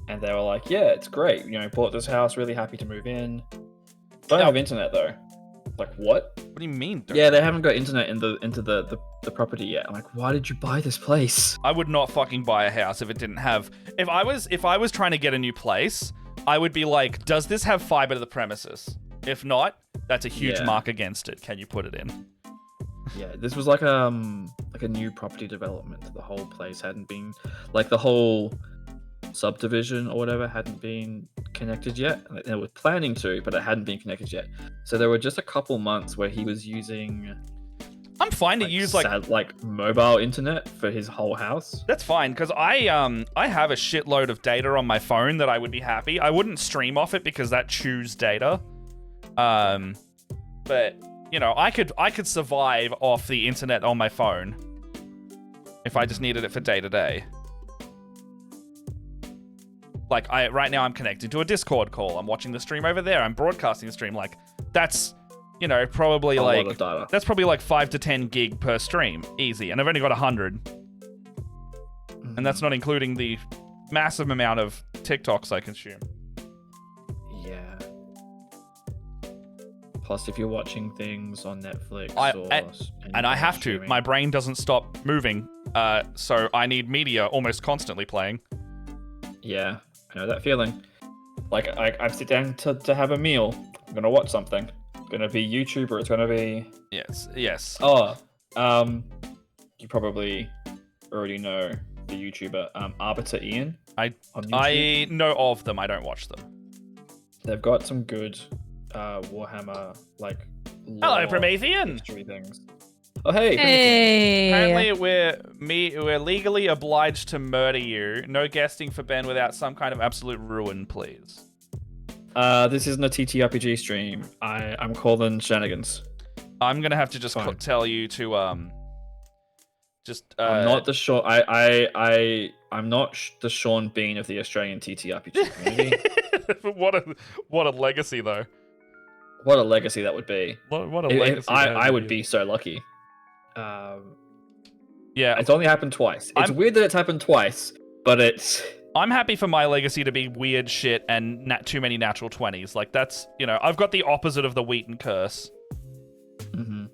and they were like, "Yeah, it's great. You know, bought this house, really happy to move in. Don't have internet though." Like, what? What do you mean? Yeah, they haven't got internet into the property yet. I'm like, why did you buy this place? I would not fucking buy a house if it didn't have. If I was trying to get a new place, I would be like, does this have fiber to the premises? If not, that's a huge mark against it. Can you put it in? Yeah, this was like a new property development. The whole place hadn't been like the whole subdivision or whatever hadn't been connected yet. They were planning to, but it hadn't been connected yet. So there were just a couple months where he was using. I'm fine to use like mobile internet for his whole house. That's fine because I have a shitload of data on my phone that I would be happy. I wouldn't stream off it because that chews data. But you know, I could survive off the internet on my phone if I just needed it for day to day. Like right now I'm connected to a Discord call. I'm watching the stream over there. I'm broadcasting the stream. Like that's, you know, probably A like lot of data. that's probably like 5 to 10 gig per stream, easy. And I've only got 100, and that's not including the massive amount of TikToks I consume. Yeah. Plus, if you're watching things on Netflix and I have to. My brain doesn't stop moving, so I need media almost constantly playing. Yeah, I know that feeling. Like, I sit down to have a meal. I'm gonna watch something. It's gonna be YouTube or it's gonna be... Yes. Oh, you probably already know the YouTuber, Arbiter Ian. I know of them. I don't watch them. They've got some good Warhammer, like... Hello, Promethean! History things. Oh, hey! Hey! Apparently, we're legally obliged to murder you. No guesting for Ben without some kind of absolute ruin, please. This isn't a TTRPG stream. I'm calling shenanigans. I'm gonna have to just tell you to I'm not the Sean. I'm not the Sean Bean of the Australian TTRPG community. What a legacy, though. What a legacy that would be. What a legacy. I would be so lucky. Yeah, it's only happened twice. It's weird that it's happened twice, but it's... I'm happy for my legacy to be weird shit and too many natural 20s. Like, that's, I've got the opposite of the Wheaton curse. Mm-hmm.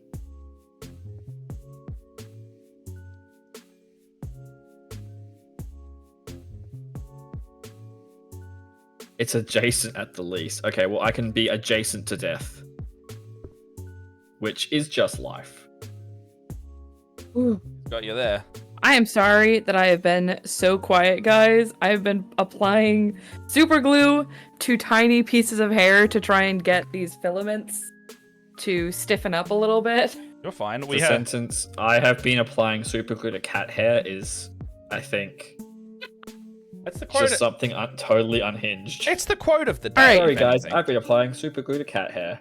It's adjacent at the least. Okay, well, I can be adjacent to death. Which is just life. Ooh. Got you there. I am sorry that I have been so quiet, guys. I have been applying super glue to tiny pieces of hair to try and get these filaments to stiffen up a little bit. You're fine. The sentence, I have been applying super glue to cat hair is, I think... That's the quote. Just something totally unhinged. It's the quote of the day. Right. Sorry, guys. I've been applying super glue to cat hair.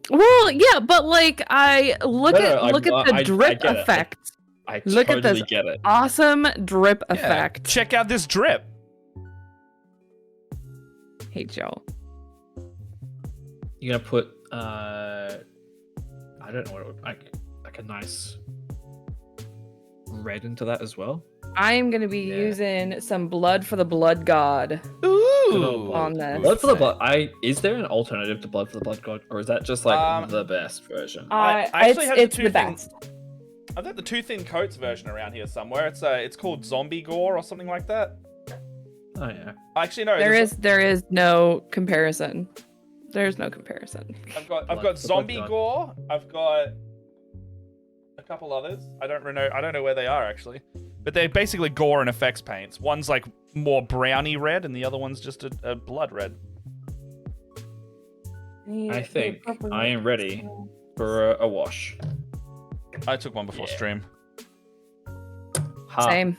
Well, yeah, but like I look at the drip effect. I look totally at this get it. Awesome drip effect. Check out this drip. Hey, Joe. You're gonna put I don't know what it would like a nice red into that as well. I am going to be using some blood for the blood god. Ooh, on this. Blood for the blood. Is there an alternative to blood for the blood god, or is that just like the best version? It's the best. I've got the Too Thin Coats version around here somewhere. It's called Zombie Gore or something like that. Oh yeah. Actually, no. There is no comparison. There's no comparison. I've got Zombie Gore. I've got a couple others. I don't know where they are actually. But they're basically gore and effects paints. One's like more browny red, and the other one's just a blood red. I think I am ready for a wash. I took one before stream. Same.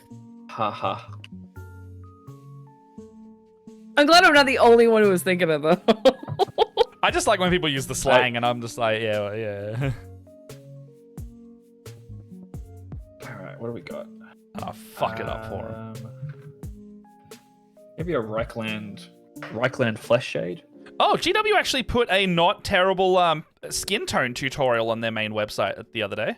Ha ha. I'm glad I'm not the only one who was thinking of it. I just like when people use the slang, and I'm just like, yeah. All right, what do we got? I'll fuck it up for him. Maybe a Reichland Flesh Shade. Oh, GW actually put a not terrible skin tone tutorial on their main website the other day.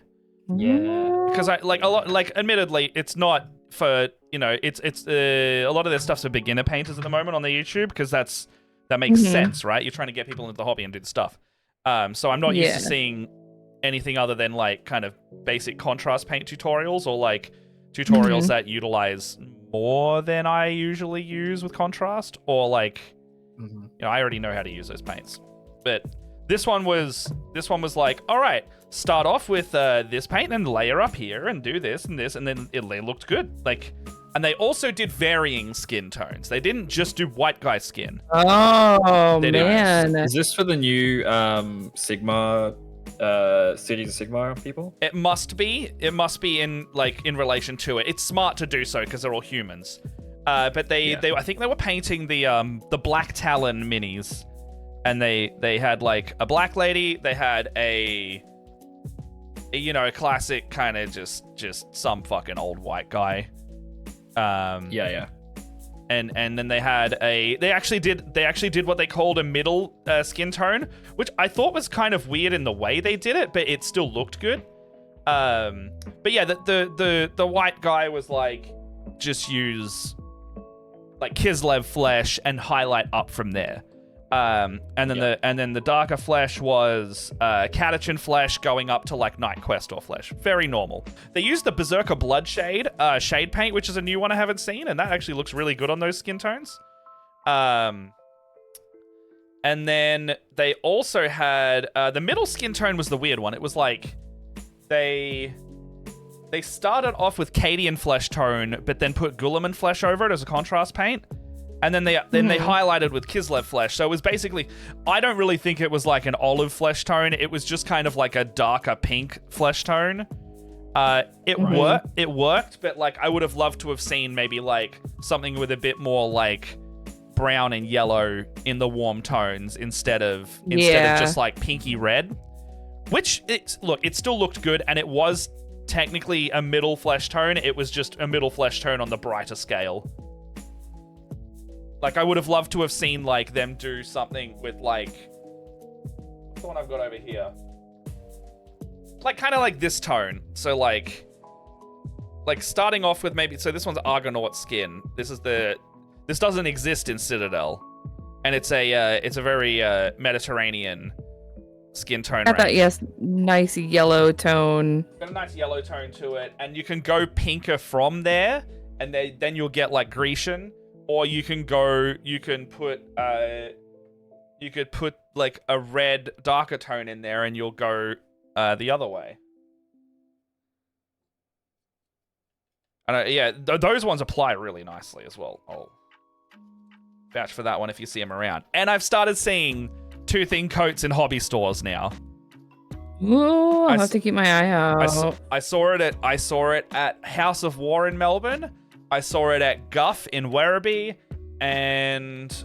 Yeah. Because admittedly, it's not for it's a lot of their stuff's for beginner painters at the moment on their YouTube because that makes sense, right? You're trying to get people into the hobby and do the stuff. So I'm not used to seeing anything other than like kind of basic contrast paint tutorials or like tutorials that utilize more than I usually use with contrast, or like I already know how to use those paints. But this one was like, all right, start off with this paint and layer up here and do this and this, and then it looked good. Like, and they also did varying skin tones. They didn't just do white guy skin. Oh man! Is this for the new Sigma? Cities of Sigma people? It must be in relation to it. It's smart to do so because they're all humans. But they I think they were painting the Black Talon minis, and they had like a black lady. They had a classic kind of just some fucking old white guy. Yeah. And then they had they actually did what they called a middle skin tone, which I thought was kind of weird in the way they did it, but it still looked good. But yeah, the white guy was like, just use like Kislev flesh and highlight up from there. And then the darker flesh was Catachin flesh going up to like Night Questor flesh. Very normal. They used the Berserker Bloodshade shade paint, which is a new one I haven't seen, and that actually looks really good on those skin tones. And then they also had the middle skin tone was the weird one. It was like they started off with Cadian flesh tone, but then put Guilliman flesh over it as a contrast paint. And then they highlighted with Kislev flesh. So it was basically, I don't really think it was like an olive flesh tone. It was just kind of like a darker pink flesh tone. It worked, but like I would have loved to have seen maybe like something with a bit more like brown and yellow in the warm tones instead of just like pinky red. Which it still looked good, and it was technically a middle flesh tone. It was just a middle flesh tone on the brighter scale. Like, I would have loved to have seen, like, them do something with, like... What's the one I've got over here? Like, kind of like this tone. So, like, starting off with maybe... So, this one's Argonaut skin. This doesn't exist in Citadel. And it's a very Mediterranean skin tone Got that, range. yes, nice yellow tone. Got a nice yellow tone to it. And you can go pinker from there. And then you'll get, like, Grecian. Or you could put like a red darker tone in there and you'll go the other way. And those ones apply really nicely as well. I'll vouch for that one if you see them around. And I've started seeing toothing coats in hobby stores now. Ooh, I'll have to keep my eye out. I saw it at House of War in Melbourne. I saw it at Guff in Werribee, and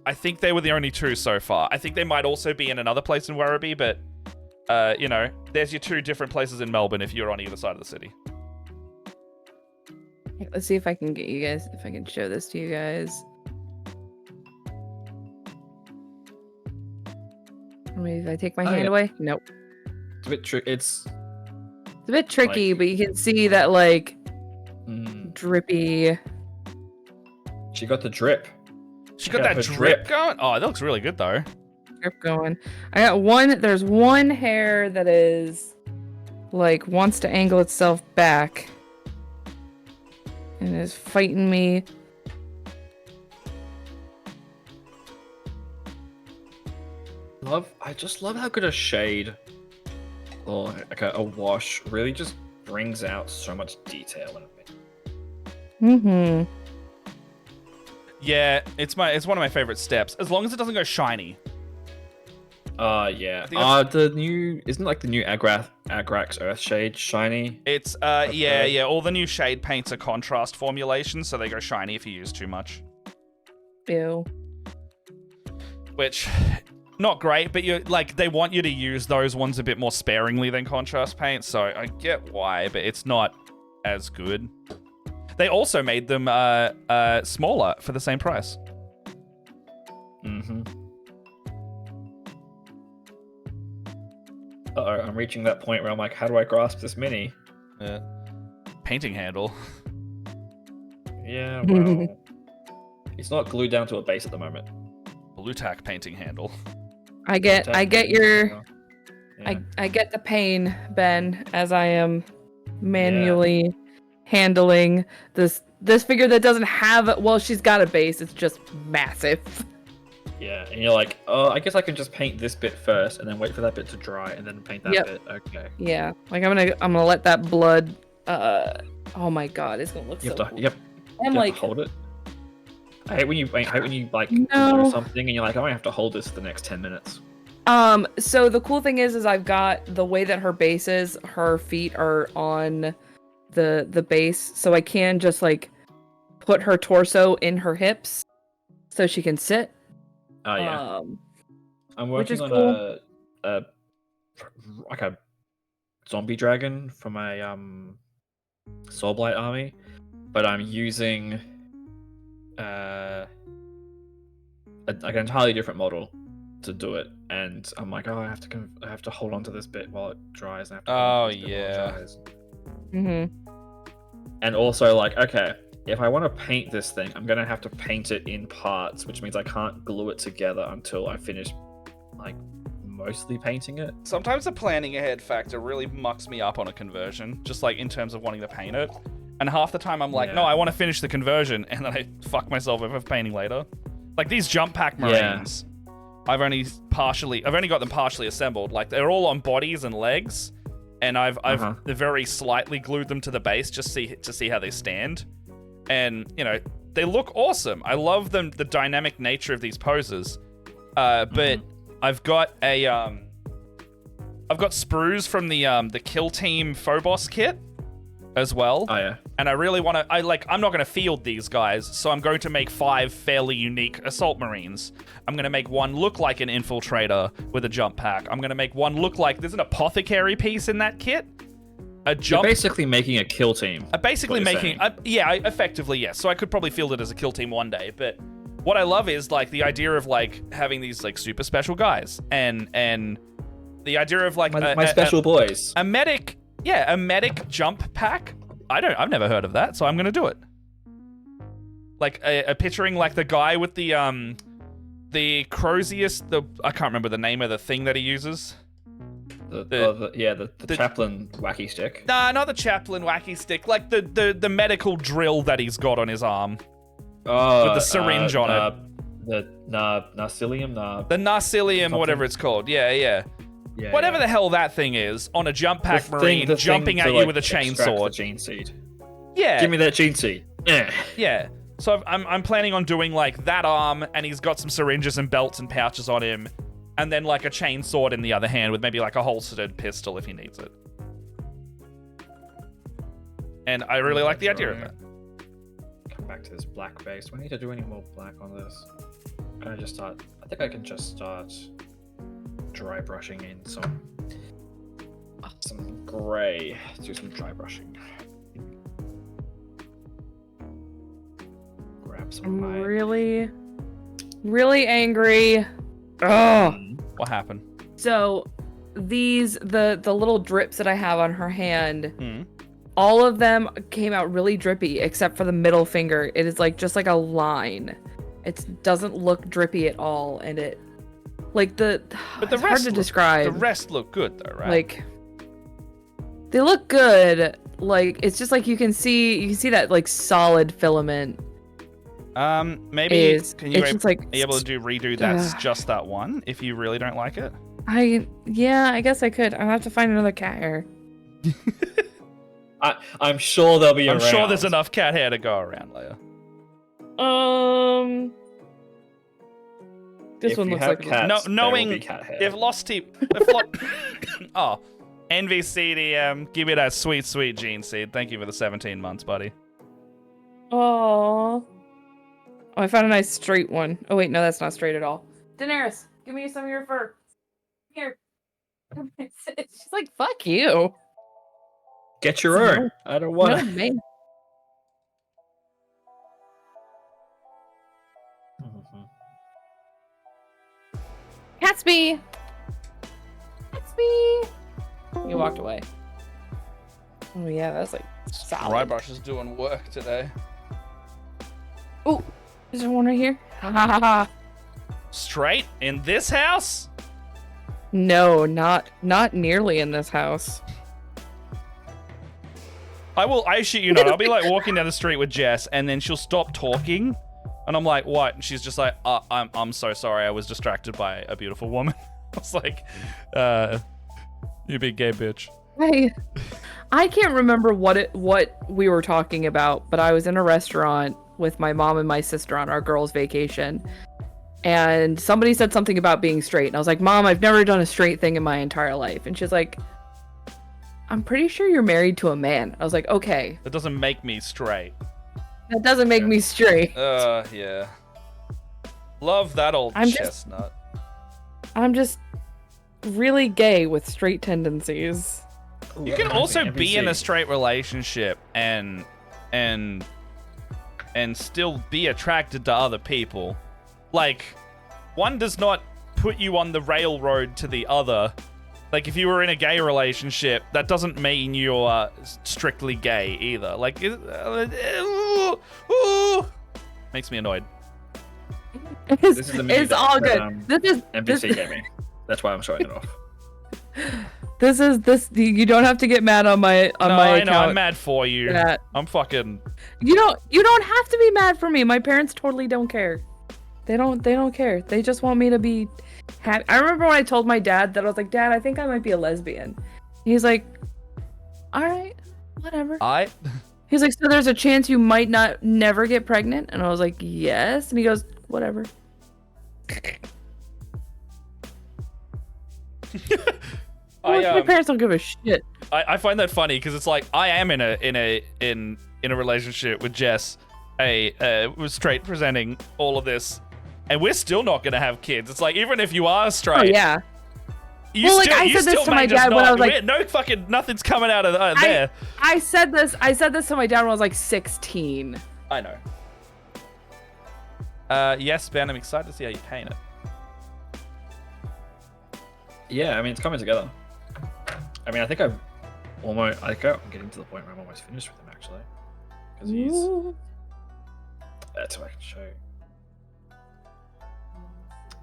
I think they were the only two so far. I think they might also be in another place in Werribee, but, there's your two different places in Melbourne if you're on either side of the city. Let's see if I can get you guys, if I can show this to you guys. Maybe if I take my hand away? Nope. It's a bit tricky. It's a bit tricky, but you can see that, like, drippy. She got the drip. She got that drip going? Oh, that looks really good, though. Drip going. I got one. There's one hair that is, like, wants to angle itself back. And is fighting me. I just love how good a shade or like a wash really just brings out so much detail in it. Yeah, it's one of my favorite steps. As long as it doesn't go shiny. Yeah. The new isn't like the new Agrax Earth Shade shiny? It's yeah. All the new shade paints are contrast formulations, so they go shiny if you use too much. Ew. Which, not great, but they want you to use those ones a bit more sparingly than contrast paint, so I get why, but it's not as good. They also made them smaller for the same price. Uh-oh, I'm reaching that point where I'm like, how do I grasp this mini? Painting handle. Yeah, well... it's not glued down to a base at the moment. Blue tack painting handle. I get the pain, Ben, as I am manually handling this figure that doesn't have, well, she's got a base, it's just massive. Yeah, and you're like, oh, I guess I can just paint this bit first and then wait for that bit to dry and then paint that bit. Okay. Yeah, like I'm gonna let that blood oh my god, it's gonna look so cool. I'm like, hold it. I hate when you like do something and you're like, oh, I have to hold this for the next 10 minutes. So the cool thing is I've got the way that her base is, her feet are on the base, so I can just like put her torso in her so she can sit. Oh yeah. I'm working on cool. a zombie dragon for my Soulblight army, but I'm using like an entirely different model to do it, and I'm like, oh, I have to hold on to this bit while it dries. And I have to hold on to this bit while it dries. And also, like, okay, if I want to paint this thing, I'm gonna have to paint it in parts, which means I can't glue it together until I finish, like, mostly painting it. Sometimes the planning ahead factor really mucks me up on a conversion, just like in terms of wanting to paint it. And half the time I'm like, no, I want to finish the conversion, and then I fuck myself over painting later. Like these jump pack Marines, I've only got them partially assembled. Like they're all on bodies and legs, and I've very slightly glued them to the base just to see how they stand. And you know, they look awesome. I love them, the dynamic nature of these poses. But I've got I've got sprues from the Kill Team Phobos kit as well. Oh yeah. And I really want to. I'm not going to field these guys, so I'm going to make 5 fairly unique assault marines. I'm going to make one look like an infiltrator with a jump pack. I'm going to make one look like there's an apothecary piece in that kit. You're basically making a kill team. Effectively, yes. So I could probably field it as a kill team one day. But what I love is like the idea of like having these like super special guys and the idea of like my special boys. A medic jump pack. I've never heard of that, so I'm gonna do it. Like a picturing like the guy with the Crozius, I can't remember the name of the thing that he uses. The chaplain wacky stick. Nah, not the chaplain wacky stick. Like the medical drill that he's got on his arm. Oh, with the syringe on it. The narcilium. The narcilium, whatever it's called. Yeah, whatever the hell that thing is, on a jump pack marine jumping at you with a chainsaw. The gene seed. Yeah. Give me that gene seed. Yeah. So I'm planning on doing like that arm, and he's got some syringes and belts and pouches on him, and then like a chainsaw in the other hand with maybe like a holstered pistol if he needs it. And I really like the idea of that. Come back to this black base. Do I need to do any more black on this? Can I just start? I think I can just start dry brushing in some gray. Let's do some dry brushing. Grab some. I'm really angry. Oh, what happened? So the little drips that I have on her hand, all of them came out really drippy except for the middle finger. It is like just like a line. It doesn't look drippy at all, and it like it's hard to describe. The rest look good though, right? Like they look good. Like it's just like you can see that like solid filament. Maybe can you be able to redo that just that one if you really don't like it? I guess I could. I'll have to find another cat hair. I'm sure they'll be around. I'm sure there's enough cat hair to go around, Leia. This one looks like cats, knowing if oh, NVCDM, give me that sweet gene seed. Thank you for the 17 months, buddy. Oh, I found a nice straight one. Oh wait, no, that's not straight at all. Daenerys, give me some of your fur. Here. It's just like fuck you. Get your own. I don't want it. Man. Catsby! You walked away. Oh yeah, that's like solid. Dry brush is doing work today. Oh, is there one right here? Ha ha ha. Straight in this house? No, not nearly in this house. I shit you not. I'll be like walking down the street with Jess, and then she'll stop talking, and I'm like, "What?" And she's just like, "I'm so sorry. I was distracted by a beautiful woman." I was like, "You big gay bitch." I can't remember what we were talking about, but I was in a restaurant with my mom and my sister on our girls' vacation, and somebody said something about being straight, and I was like, "Mom, I've never done a straight thing in my entire life," and she's like, I'm pretty sure you're married to a man. I was like, okay. That doesn't make me straight. That doesn't make me straight. Yeah. Love that old chestnut. I'm just really gay with straight tendencies. You can also be in a straight relationship and still be attracted to other people. Like, one does not put you on the railroad to the other Like, if you were in a gay relationship, that doesn't mean you're strictly gay either. Like, makes me annoyed. This is the menu It's all good. NBC gave me. That's why I'm showing it off. This. You don't have to get mad on my No, my I account. know. I'm mad for you. That- I'm fucking. You don't have to be mad for me. My parents totally don't care. They don't care. They just want me to be happy. I remember when I told my dad that I was like, Dad, I think I might be a lesbian. He's like, all right, whatever. He's like, so there's a chance you might never get pregnant? And I was like, yes. And he goes, whatever. My parents don't give a shit. I find that funny because it's like I am in a relationship with Jess, was straight presenting all of this, and we're still not gonna have kids. It's like even if you are straight, Oh yeah. I said this to my dad when I was like, nothing's coming out of there. I said this to my dad when I was like 16. I know. Yes, Ben, I'm excited to see how you paint it. Yeah, I mean, it's coming together. I mean, I think I'm getting to the point where I'm almost finished with him, actually. Because that's what I can show you.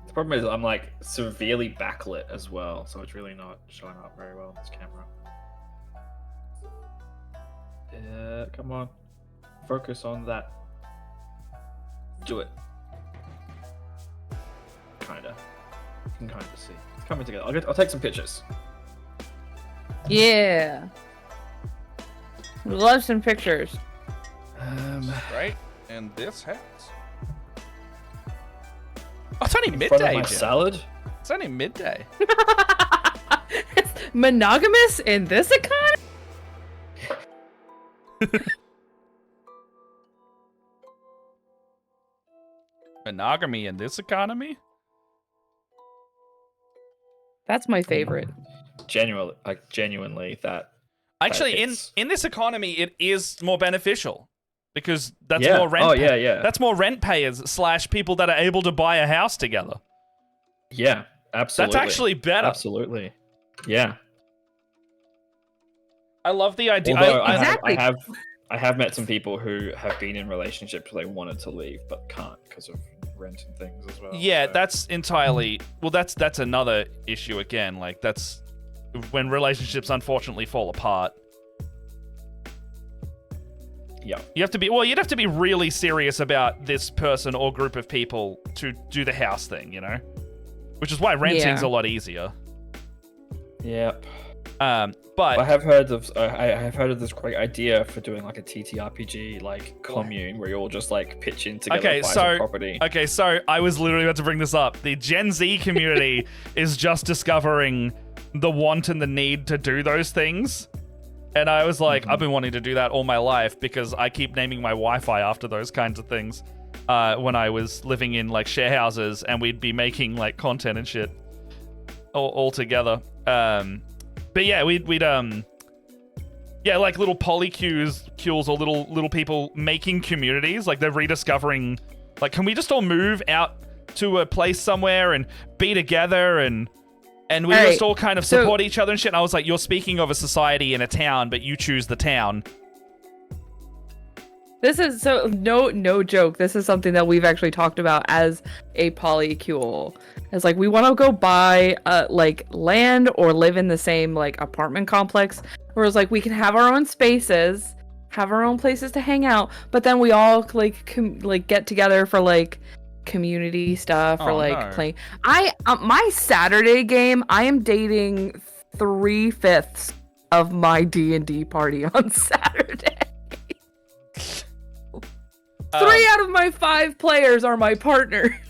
The problem is I'm, like, severely backlit as well, so it's really not showing up very well on this camera. Yeah, come on. Focus on that. Do it. Kinda. You can kind of see. It's coming together. I'll take some pictures. Yeah. Love some pictures. Right? And this house. Oh, it's only In front of midday, my Jim. salad? It's only midday. It's monogamous in this economy? Monogamy in this economy? That's my favorite. Genuinely, that. Actually, hits. in this economy, it is more beneficial because that's Yeah. more rent. Oh, yeah. That's more rent payers / people that are able to buy a house together. Yeah, absolutely. That's actually better. Absolutely. Yeah. I love the idea. Although Exactly. I have met some people who have been in relationships where they wanted to leave but can't because of rent and things as well. Yeah, so. that's entirely. Well, that's another issue again. Like that's when relationships unfortunately fall apart. Yeah. You'd have to be really serious about this person or group of people to do the house thing, you know? Which is why renting's a lot easier. Yep. But I have heard of this great idea for doing like a TTRPG like commune where you all just like pitch in together to buy some property. Okay, so I was literally about to bring this up. The Gen Z community is just discovering the want and the need to do those things. And I was like, I've been wanting to do that all my life because I keep naming my Wi-Fi after those kinds of things. When I was living in like share houses and we'd be making like content and shit all together. But yeah, we'd like little polycules or little people making communities. Like they're rediscovering, like, can we just all move out to a place somewhere and be together and we just all kind of support each other and shit. And I was like, you're speaking of a society in a town, but you choose the town. This is so no joke. This is something that we've actually talked about as a polycule. It's like we want to go buy like land or live in the same like apartment complex, where it's like we can have our own spaces, have our own places to hang out, but then we all like get together for like community stuff or playing. My Saturday game, I am dating 3/5 of my D&D party on Saturday. 3 out of my 5 players are my partner.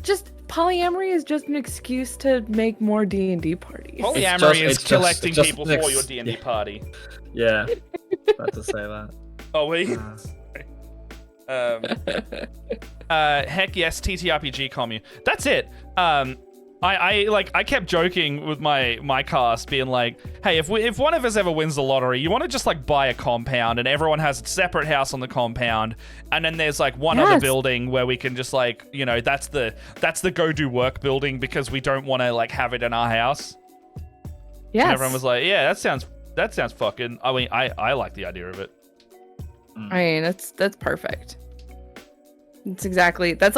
Just polyamory is just an excuse to make more D&D parties. Polyamory is collecting people for your D&D party. Yeah, about to say that. Oh wait. Heck yes, TTRPG commune. That's it. I kept joking with my cast, being like, hey, if one of us ever wins the lottery, you want to just like buy a compound and everyone has a separate house on the compound, and then there's like one other building where we can just like, you know, that's the go do work building because we don't want to like have it in our house. Yes. And everyone was like, yeah, that sounds fucking. I mean, I like the idea of it. I mean, that's perfect. It's exactly that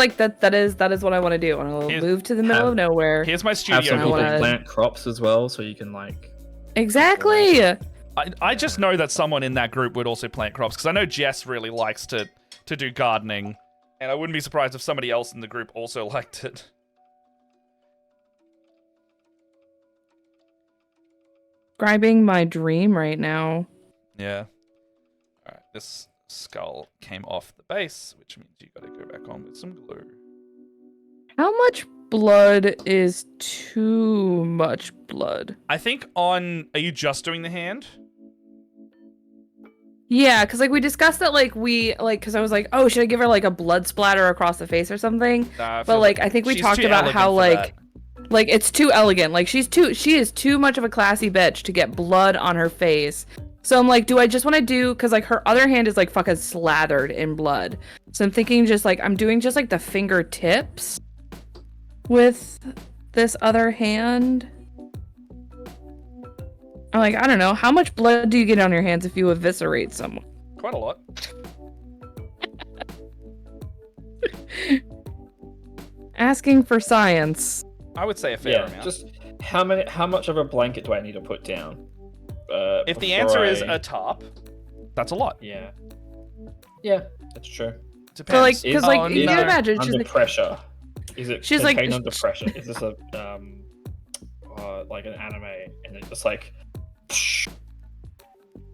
is what I want to do. I want to move to the middle of nowhere. Here's my studio. Have some people wanna- plant crops as well, so you can like. Exactly. I just know that someone in that group would also plant crops because I know Jess really likes to do gardening, and I wouldn't be surprised if somebody else in the group also liked it. Describing my dream right now. Yeah. All right, this skull came off the base, which means you got to go back on with some glue. How much blood is too much blood? I think on. Are you just doing the hand? Yeah, because like we discussed that because I was like, oh, should I give her like a blood splatter across the face or something? Nah, But like I think we she's talked too about elegant how for like that. it's too elegant. Like she is too much of a classy bitch to get blood on her face. So I'm like, do I just want to do, because like her other hand is like fucking slathered in blood. So I'm thinking just like I'm doing just like the fingertips with this other hand. I'm like, I don't know, how much blood do you get on your hands if you eviscerate someone? Quite a lot. Asking for science. I would say a fair amount. Just how much of a blanket do I need to put down? If the before answer is I- a top, that's a lot. Yeah, that's true. Depends. So like, because like you no. can imagine, she's Under like, pressure. Is it She's like- contained under pressure? Is this a like an anime and it's just like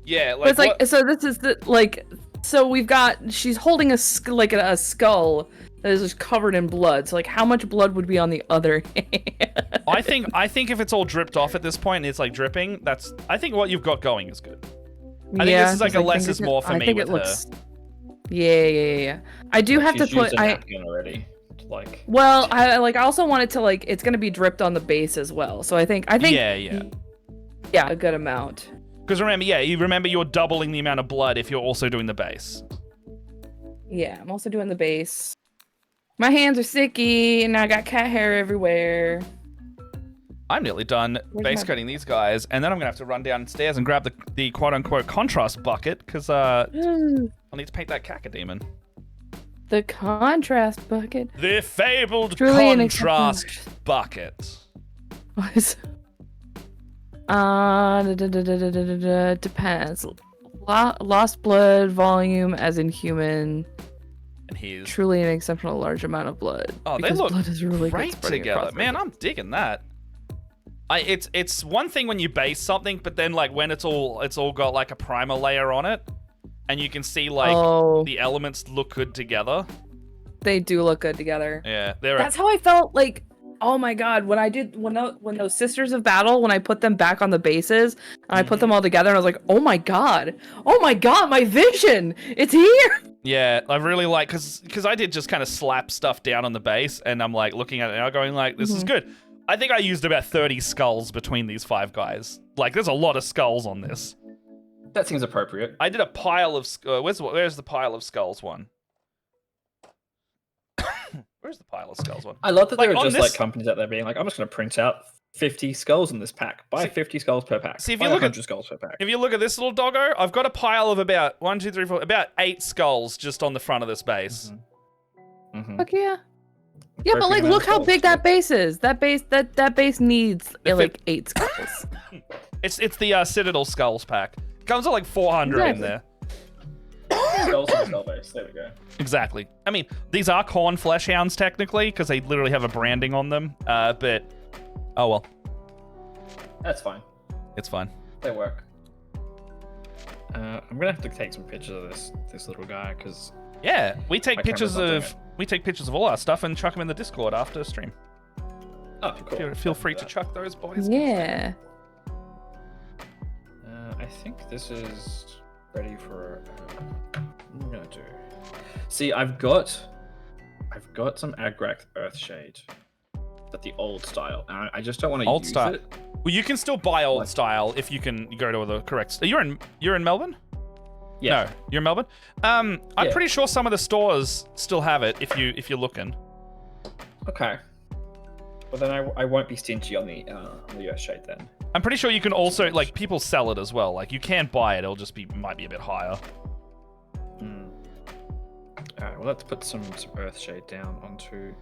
yeah, but like, it's like what- so this is the like so we've got she's holding a skull that is just covered in blood. So like, how much blood would be on the other hand? I think if it's all dripped off at this point and it's like dripping, I think what you've got going is good. I think this is like a less is more for me with her. Yeah. I do have to she's used put a napkin already. Like well, I also wanted to like it's gonna be dripped on the base as well. So I think yeah, a good amount. Because remember you're doubling the amount of blood if you're also doing the base. Yeah, I'm also doing the base. My hands are sticky and I got cat hair everywhere. I'm nearly done base coating these guys, and then I'm gonna have to run downstairs and grab the quote unquote contrast bucket because I'll need to paint that cacodemon. The contrast bucket. The fabled Truly an contrast bucket. Depends. Lost blood volume, as in human. And here's Truly an exceptional large amount of blood. Oh, they because look blood is really good great spreading together, across man. I'm digging that. It's one thing when you base something, but then like when it's all got like a primer layer on it, and you can see like the elements look good together. They do look good together. Yeah, that's how I felt like. Oh my god, when those Sisters of Battle, when I put them back on the bases and I put them all together, and I was like, oh my god, my vision, it's here. Yeah, I really like because I did just kind of slap stuff down on the base, and I'm like looking at it now, going like, this is good. I think I used about 30 skulls between these 5 guys. Like, there's a lot of skulls on this. that seems appropriate. I did a pile of where's the pile of skulls one? Where's the pile of skulls one? I love that there Like, are on just this- like companies out there being like, I'm just going to print out 50 skulls in this pack. Buy 50 skulls per pack. See, if Buy you look at 100 skulls per pack. If you look at this little doggo, I've got a pile of about 8 skulls just on the front of this base. Fuck yeah. Yeah, but like, look how big that base is. That base needs like 8 skulls. It's the Citadel Skulls pack. Comes with like 400 in there. Skulls on the skull base. There we go. Exactly. I mean, these are corn flesh hounds technically because they literally have a branding on them. But oh well. That's fine. It's fine. They work. I'm gonna have to take some pictures of this little guy because Yeah, we take My pictures camera's not of all our stuff and chuck them in the Discord after stream. oh cool. Feel free to chuck those boys. Yeah. I think this is ready for no dude. See, I've got some Agrak Earthshade, but the old style. And I just don't want to Old use style. it. Well, you can still buy old Like- style if you can go to the correct. You're in Melbourne? Yeah. No, you're in Melbourne. I'm Yeah. pretty sure some of the stores still have it if you're looking. Okay. Well, then I won't be stingy on the Earth Shade then. I'm pretty sure you can also, like, people sell it as well. Like, you can buy it, it'll just might be a bit higher. Alright, well, let's put some Earth Shade down onto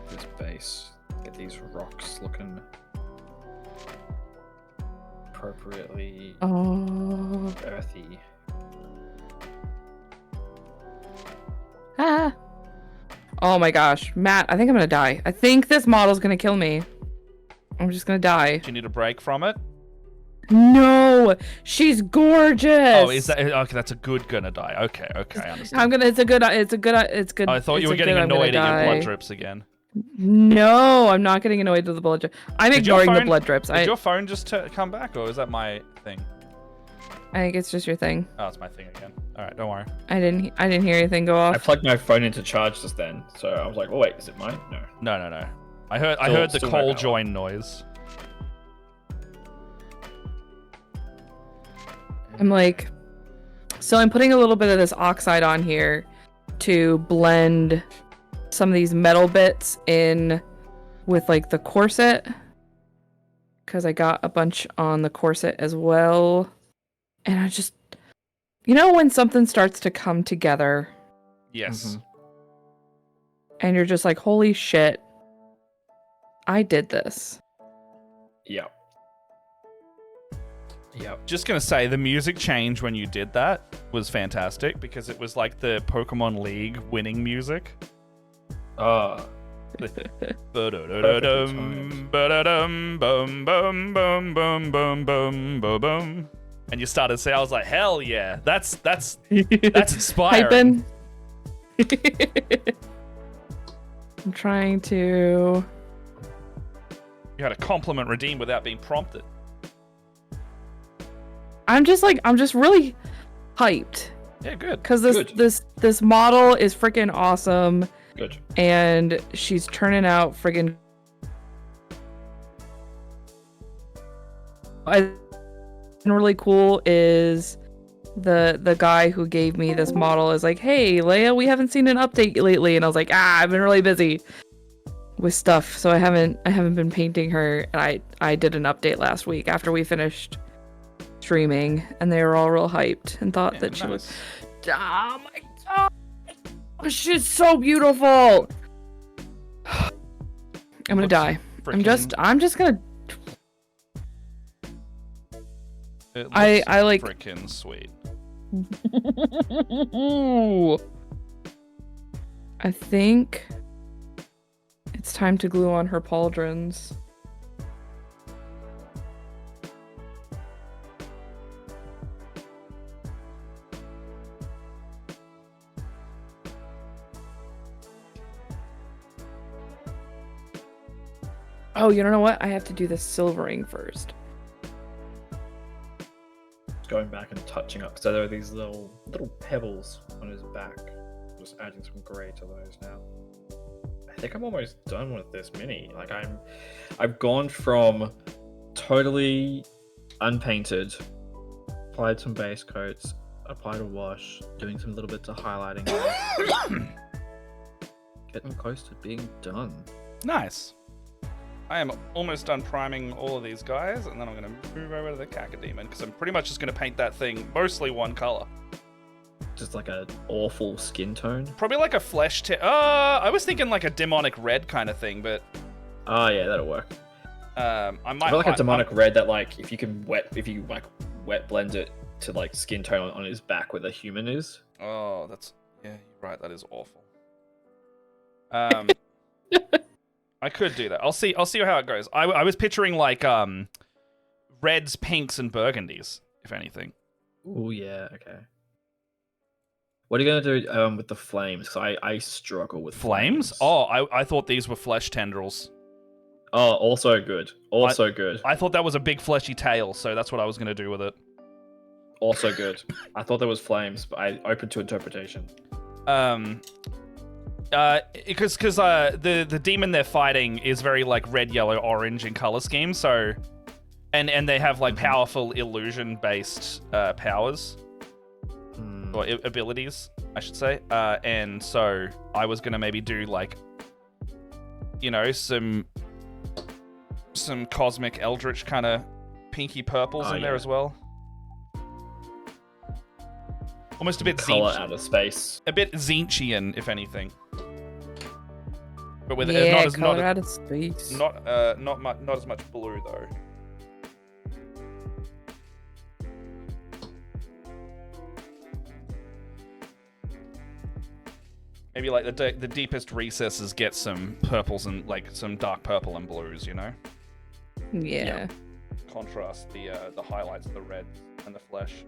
this base. Get these rocks looking appropriately earthy. Ah. Oh my gosh, Matt, I think I'm gonna die. I think this model's gonna kill me. I'm just gonna die. Do you need a break from it? No, she's gorgeous. Oh, is that okay? That's a good gonna die. Okay, I understand. I'm gonna. It's good. Oh, I thought you were getting annoyed at your blood drips again. No, I'm not getting annoyed with the blood drips. I'm ignoring the blood drips. Did your phone just come back, or is that my thing? I think it's just your thing. Oh, it's my thing again. All right, don't worry. I didn't hear anything go off. I plugged my phone into charge just then, so I was like, "Oh wait, is it mine?" No. No. I heard the coal join noise. I'm like, so I'm putting a little bit of this oxide on here to blend some of these metal bits in with like the corset, because I got a bunch on the corset as well. And I just, you know, when something starts to come together. Yes. And you're just like, holy shit, I did this. Yep. Just gonna say, the music change when you did that was fantastic, because it was like the Pokemon League winning music. And you started to say, I was like, hell yeah, that's inspiring. I'm trying to. You had a compliment redeemed without being prompted. I'm just really hyped. Yeah, good. Because this model is freaking awesome. Good. And she's turning out friggin'. Really cool is the guy who gave me this model is like, hey Leia, we haven't seen an update lately, and I was like, I've been really busy with stuff, so I haven't been painting her. And I did an update last week after we finished streaming, and they were all real hyped and thought that she was, oh my god, she's so beautiful. I'm gonna die. I'm just gonna. I like freaking sweet. I think it's time to glue on her pauldrons. Oh, you don't know what? I have to do the silvering first. Going back and touching up, so there are these little pebbles on his back. Just adding some grey to those now. I think I'm almost done with this mini. Like I've gone from totally unpainted, applied some base coats, applied a wash, doing some little bits of highlighting, getting close to being done. Nice. I am almost done priming all of these guys, and then I'm going to move over to the Cacodemon, because I'm pretty much just going to paint that thing mostly one color. Just like an awful skin tone? Probably like a flesh I was thinking like a demonic red kind of thing, but... Oh yeah, that'll work. I might... like a demonic red that, like, if you wet blend it to like skin tone on his back where the human is. Oh, that's... Yeah, you're right, that is awful. I could do that. I'll see how it goes. I was picturing like reds, pinks, and burgundies, if anything. Oh yeah, okay. What are you gonna do with the flames? Because I struggle with flames. Oh, I thought these were flesh tendrils. Oh, also good. Also good. I thought that was a big fleshy tail, so that's what I was gonna do with it. Also good. I thought there was flames, but I open to interpretation. Because the demon they're fighting is very like red, yellow, orange in color scheme, so and they have like powerful illusion based powers or abilities, I should say. And so I was gonna maybe do like you know, some cosmic eldritch kind of pinky purples in there as well. Almost a bit Color out of space. A bit Zinchian, if anything. But with color out of space. Not as much blue though. Maybe like the deepest recesses get some purples and like some dark purple and blues, you know? Yeah. Contrast the highlights, the red and the flesh.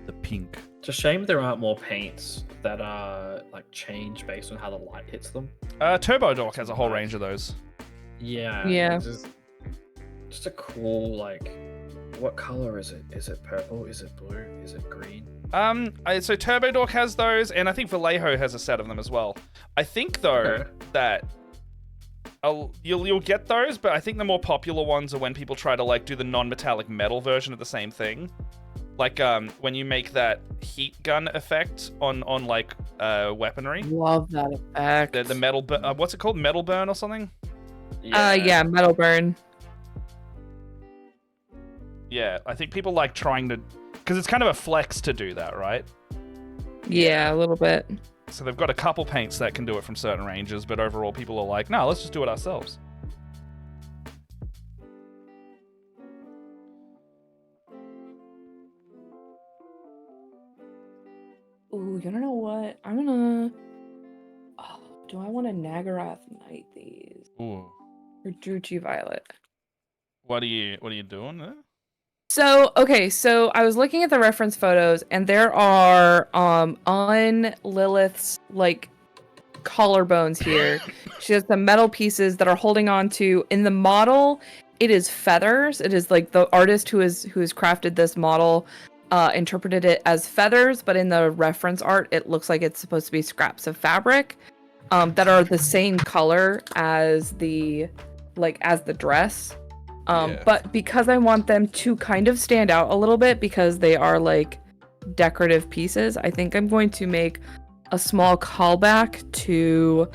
The pink. It's a shame there aren't more paints that like change based on how the light hits them. Turbo Dork has a whole range of those. Yeah. Yeah. Just a cool, like, what color is it? Is it purple? Is it blue? Is it green? So Turbo Dork has those, and I think Vallejo has a set of them as well. I think though that you'll get those, but I think the more popular ones are when people try to like do the non-metallic metal version of the same thing. Like when you make that heat gun effect on like weaponry. Love that effect. The metal what's it called? Metal burn or something? Yeah, metal burn. Yeah, I think people like trying to, because it's kind of a flex to do that, right? Yeah, a little bit. So they've got a couple paints that can do it from certain ranges, but overall people are like, no, let's just do it ourselves. Ooh, you don't know what? I'm gonna... Oh, do I want to Nagaroth Knight these? Ooh. Or Druchii Violet? What are you doing there? So, okay, so I was looking at the reference photos, and there are, on Lilith's, like, collarbones here. She has some metal pieces that are holding on to, in the model, it is feathers. It is, like, the artist who has crafted this model interpreted it as feathers, but in the reference art, it looks like it's supposed to be scraps of fabric that are the same color as the dress. But because I want them to kind of stand out a little bit because they are like decorative pieces, I think I'm going to make a small callback to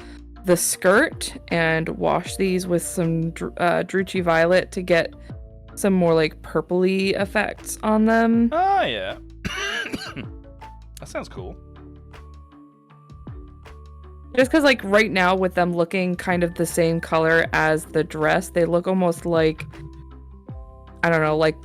the skirt and wash these with some Druchii Violet to get some more like purpley effects on them. Oh yeah. That sounds cool. Just because, like, right now with them looking kind of the same color as the dress, they look almost like, I don't know, like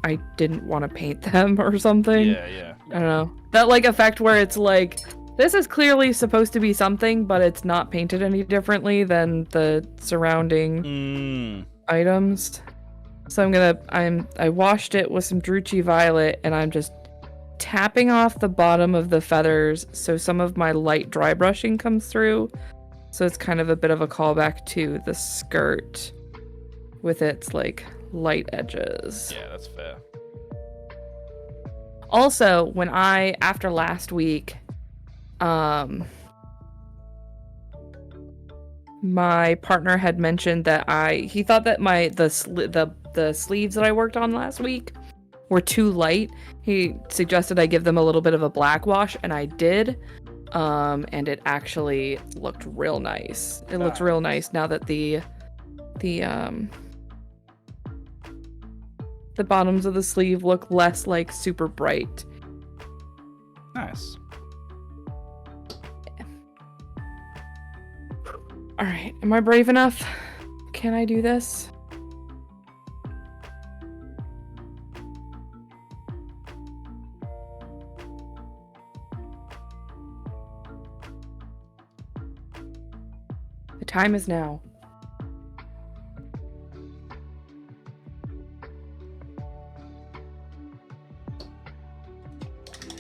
I didn't want to paint them or something. Yeah. I don't know. That, like, effect where it's like, this is clearly supposed to be something, but it's not painted any differently than the surrounding items. So I washed it with some Druchii Violet, and I'm just tapping off the bottom of the feathers so some of my light dry brushing comes through. So it's kind of a bit of a callback to the skirt with its like light edges. Yeah, that's fair. Also, when after last week, my partner had mentioned that he thought that the sleeves that I worked on last week were too light. He suggested I give them a little bit of a black wash, and I did. And it actually looked real nice. It looks real nice now that the bottoms of the sleeve look less like super bright. Nice. Yeah. All right, am I brave enough? Can I do this? The time is now.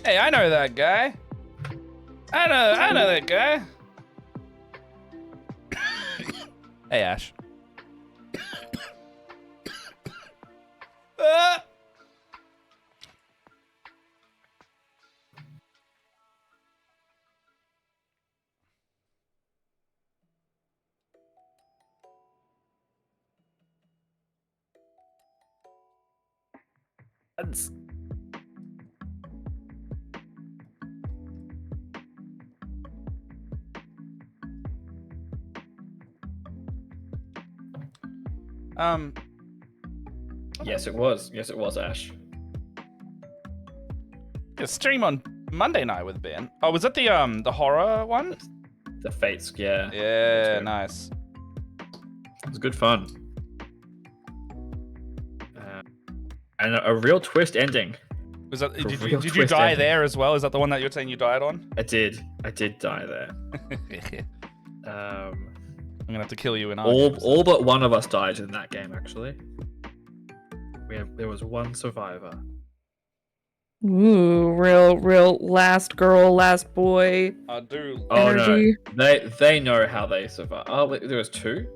Hey, I know that guy. I know that guy. Hey, Ash. Yes, it was. Yes, it was, Ash. Yeah, stream on Monday night with Ben. Oh, was that the horror one? The Fates, yeah. Yeah, nice. It was good fun. And a real twist ending. Was that? Did real you twist die ending. there as well? Is that the one that you're saying you died on? I did die there. I'm gonna have to kill you in all but one of us died in that game. Actually, there was one survivor. Ooh, real last girl, last boy. I do. Oh energy. no, they know how they survive. Oh, wait, there was two.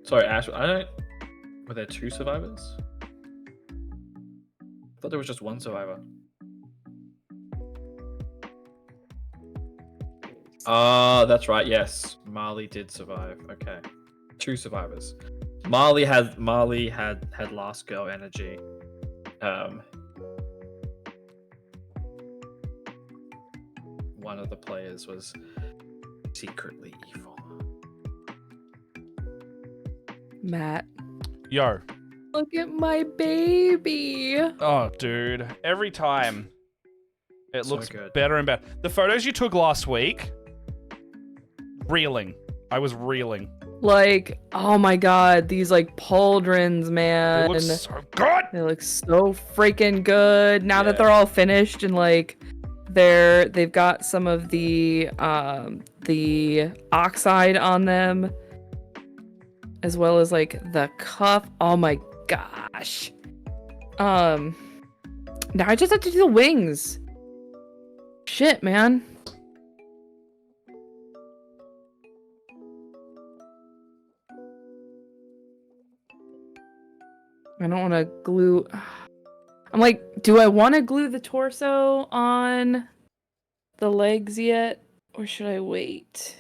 Sorry, Ash. I don't. Were there two survivors? I thought there was just one survivor. That's right. Yes, Marley did survive. Okay, two survivors. Marley had last girl energy. One of the players was secretly evil. Matt. Yo. Look at my baby. Oh, dude. Every time it So looks good. better and better. The photos you took last week, reeling. I was reeling. Like, oh my god, these like pauldrons, man. It looks so good. They look so freaking good. Now that Yeah. they're all finished and like they've got some of the oxide on them, as well as like the cuff. Oh my gosh. Now I just have to do the wings. Shit, man. I don't want to glue. I'm like, do I want to glue the torso on the legs yet? Or should I wait?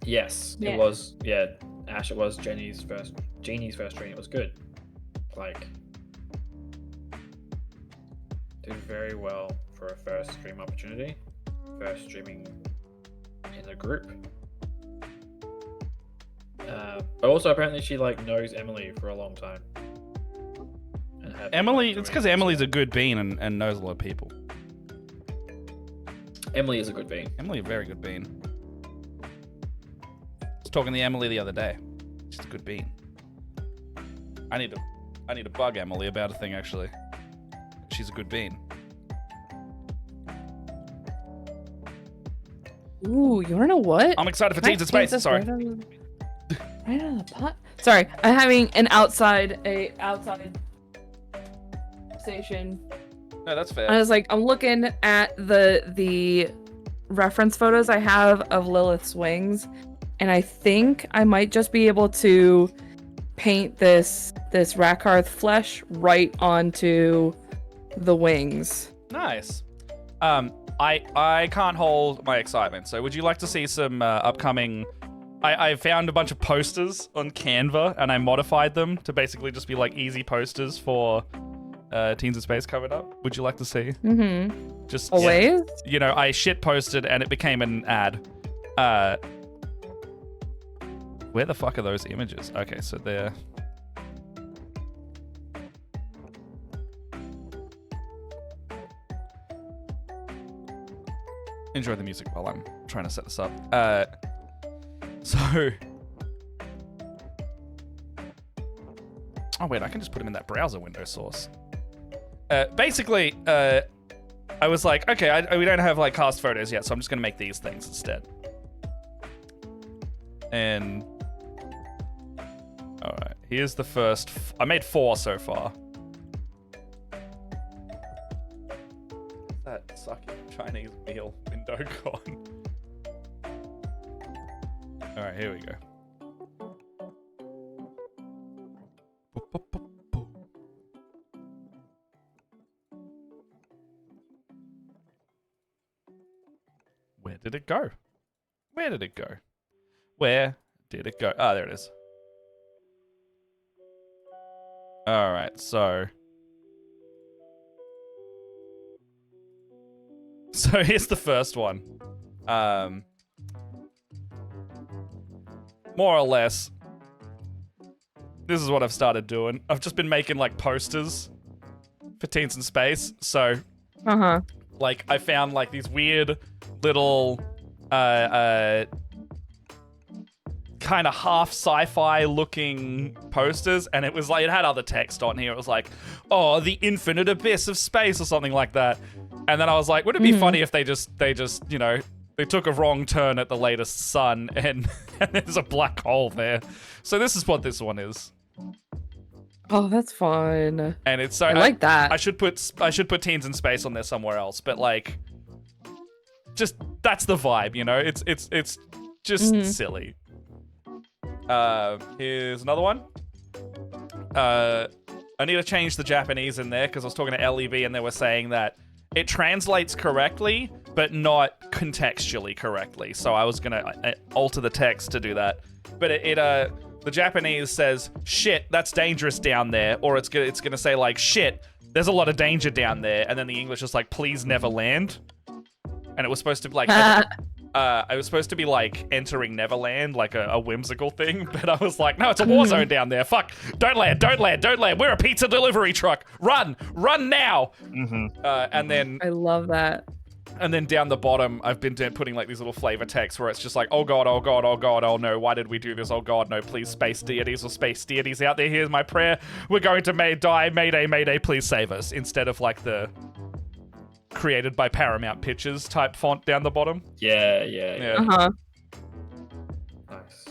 Yes, Yeah. it was. Yeah, Ash. It was Jeannie's first stream. It was good. Like, did very well for a first stream opportunity. First streaming in a group. But also apparently she like knows Emily for a long time. And had been, Emily, like, it's doing because it Emily's a together. good bean and knows a lot of people. Emily is a good bean. Emily, a very good bean. I was talking to Emily the other day. She's a good bean. I need to bug Emily about a thing actually. She's a good bean. Ooh, you wanna know what? I'm excited for Can I Teens in take Space. this Sorry. Right out of the pot. Sorry, I'm having an outside station. No, that's fair. I was like, I'm looking at the reference photos I have of Lilith's wings, and I think I might just be able to paint this Rakarth flesh right onto the wings. Nice. I can't hold my excitement. So would you like to see some upcoming... I found a bunch of posters on Canva, and I modified them to basically just be like easy posters for Teens in Space coming up. Would you like to see? Mm-hmm. Just Always? You know, I shit posted and it became an ad. Where the fuck are those images? Okay, so they're... Enjoy the music while I'm trying to set this up. So... Oh wait, I can just put them in that browser window source. Basically, I was like, okay, we don't have like cast photos yet, so I'm just gonna make these things instead. And... Alright, here's the first... I made 4 so far. That sucky Chinese meal window gone. Alright, here we go. Where did it go? Where did it go? Where did it go? Ah, there it is. Alright, so... So here's the first one. More or less, this is what I've started doing. I've just been making like posters for Teens in Space. So, like, I found like these weird little, kind of half sci-fi looking posters, and it was like it had other text on here. It was like, "Oh, the infinite abyss of space" or something like that. And then I was like, "Would it be funny if they just you know, they took a wrong turn at the latest sun and there's a black hole there." So this is what this one is. Oh, that's fun. And it's so I like that. I should put Teens in Space on there somewhere else, but like, just that's the vibe, you know. It's just silly. Here's another one. I need to change the Japanese in there because I was talking to LEB and they were saying that it translates correctly, but not contextually correctly. So I was gonna alter the text to do that. But the Japanese says, "Shit, that's dangerous down there," or it's gonna say like, "Shit, there's a lot of danger down there," and then the English is like, "Please never land." And it was supposed to be like, I was supposed to be like entering Neverland, like a whimsical thing, but I was like, no, it's a war zone down there. Fuck, don't land. We're a pizza delivery truck. Run now. And then I love that. And then down the bottom, I've been putting like these little flavor texts where it's just like, oh god, oh god, oh god, oh no, why did we do this? Oh god, no, please, space deities or space deities out there, here's my prayer. We're going to die, mayday, please save us. Instead of like the created by Paramount Pictures type font down the bottom. Yeah. Nice.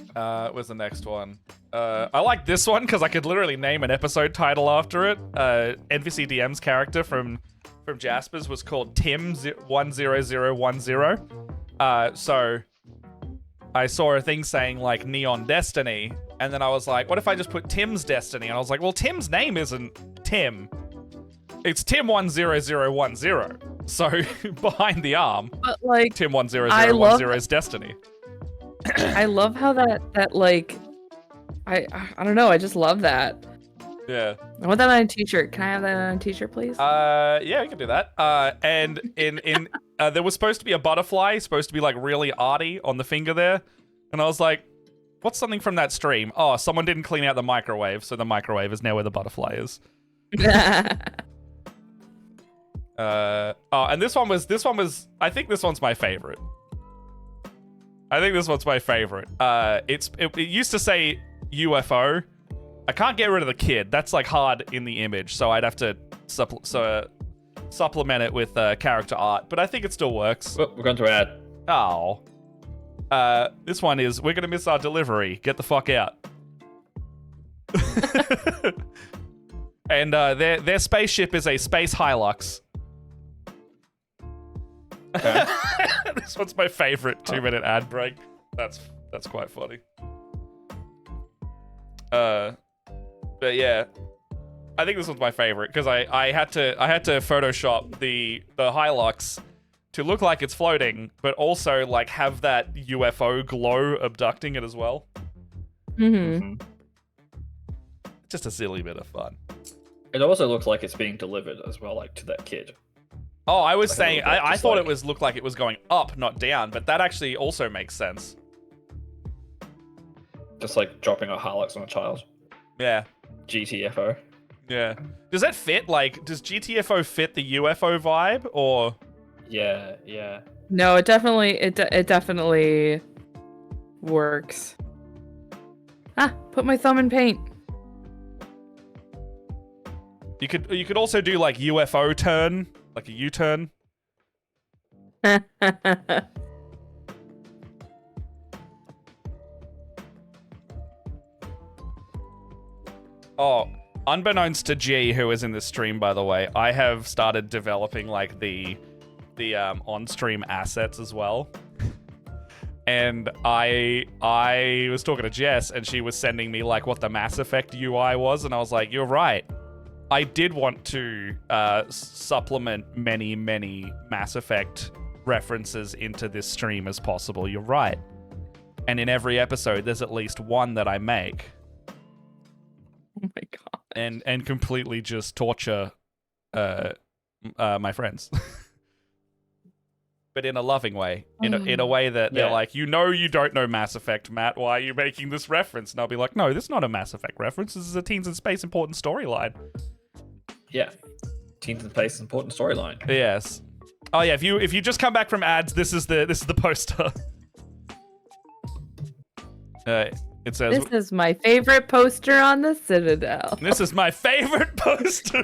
Where's the next one? I like this one because I could literally name an episode title after it. NVCDM's character from Jaspers was called Tim 10010. So I saw a thing saying like Neon Destiny, and then I was like, what if I just put Tim's Destiny? And I was like, well, Tim's name isn't Tim. It's Tim 10010. So behind the arm, but like Tim 10010's Destiny. I love how that like I don't know, I just love that. Yeah. I want that on a t-shirt. Can I have that on a t-shirt, please? Yeah, we can do that. And in there was supposed to be a butterfly, supposed to be like really arty on the finger there. And I was like, what's something from that stream? Oh, someone didn't clean out the microwave, so the microwave is now where the butterfly is. And this one was I think this one's my favorite. It used to say UFO. I can't get rid of the kid. That's like hard in the image, so I'd have to supplement it with character art. But I think it still works. Well, we're going to add. Oh. This one is, we're gonna miss our delivery. Get the fuck out. And their spaceship is a space Hilux. Okay. This one's my favorite 2-minute ad break. That's quite funny. But yeah, I think this was my favorite because I had to Photoshop the Hilux to look like it's floating, but also like have that UFO glow abducting it as well. Just a silly bit of fun. It also looks like it's being delivered as well, like to that kid. Oh, I was like saying, I thought like... it looked like it was going up, not down, but that actually also makes sense. Just like dropping a Hilux on a child. Yeah. GTFO. Yeah. Does that fit? Like, does GTFO fit the UFO vibe, or? Yeah. No, it definitely works. Put my thumb in paint. You could also do like UFO turn, like a U-turn. Oh, unbeknownst to G, who is in this stream, by the way, I have started developing like the on-stream assets as well. And I was talking to Jess, and she was sending me like what the Mass Effect UI was, and I was like, you're right. I did want to supplement many Mass Effect references into this stream as possible. You're right. And in every episode, there's at least one that I make. Oh my god. And completely just torture my friends. but in a loving way. In a way that they're like, you don't know Mass Effect, Matt. Why are you making this reference? And I'll be like, no, this is not a Mass Effect reference. This is a Teens in Space important storyline. Yeah. Teens in Space important storyline. Yes. Oh yeah, if you just come back from ads, this is the poster. It says, "This is my favorite poster on the Citadel." This is my favorite poster.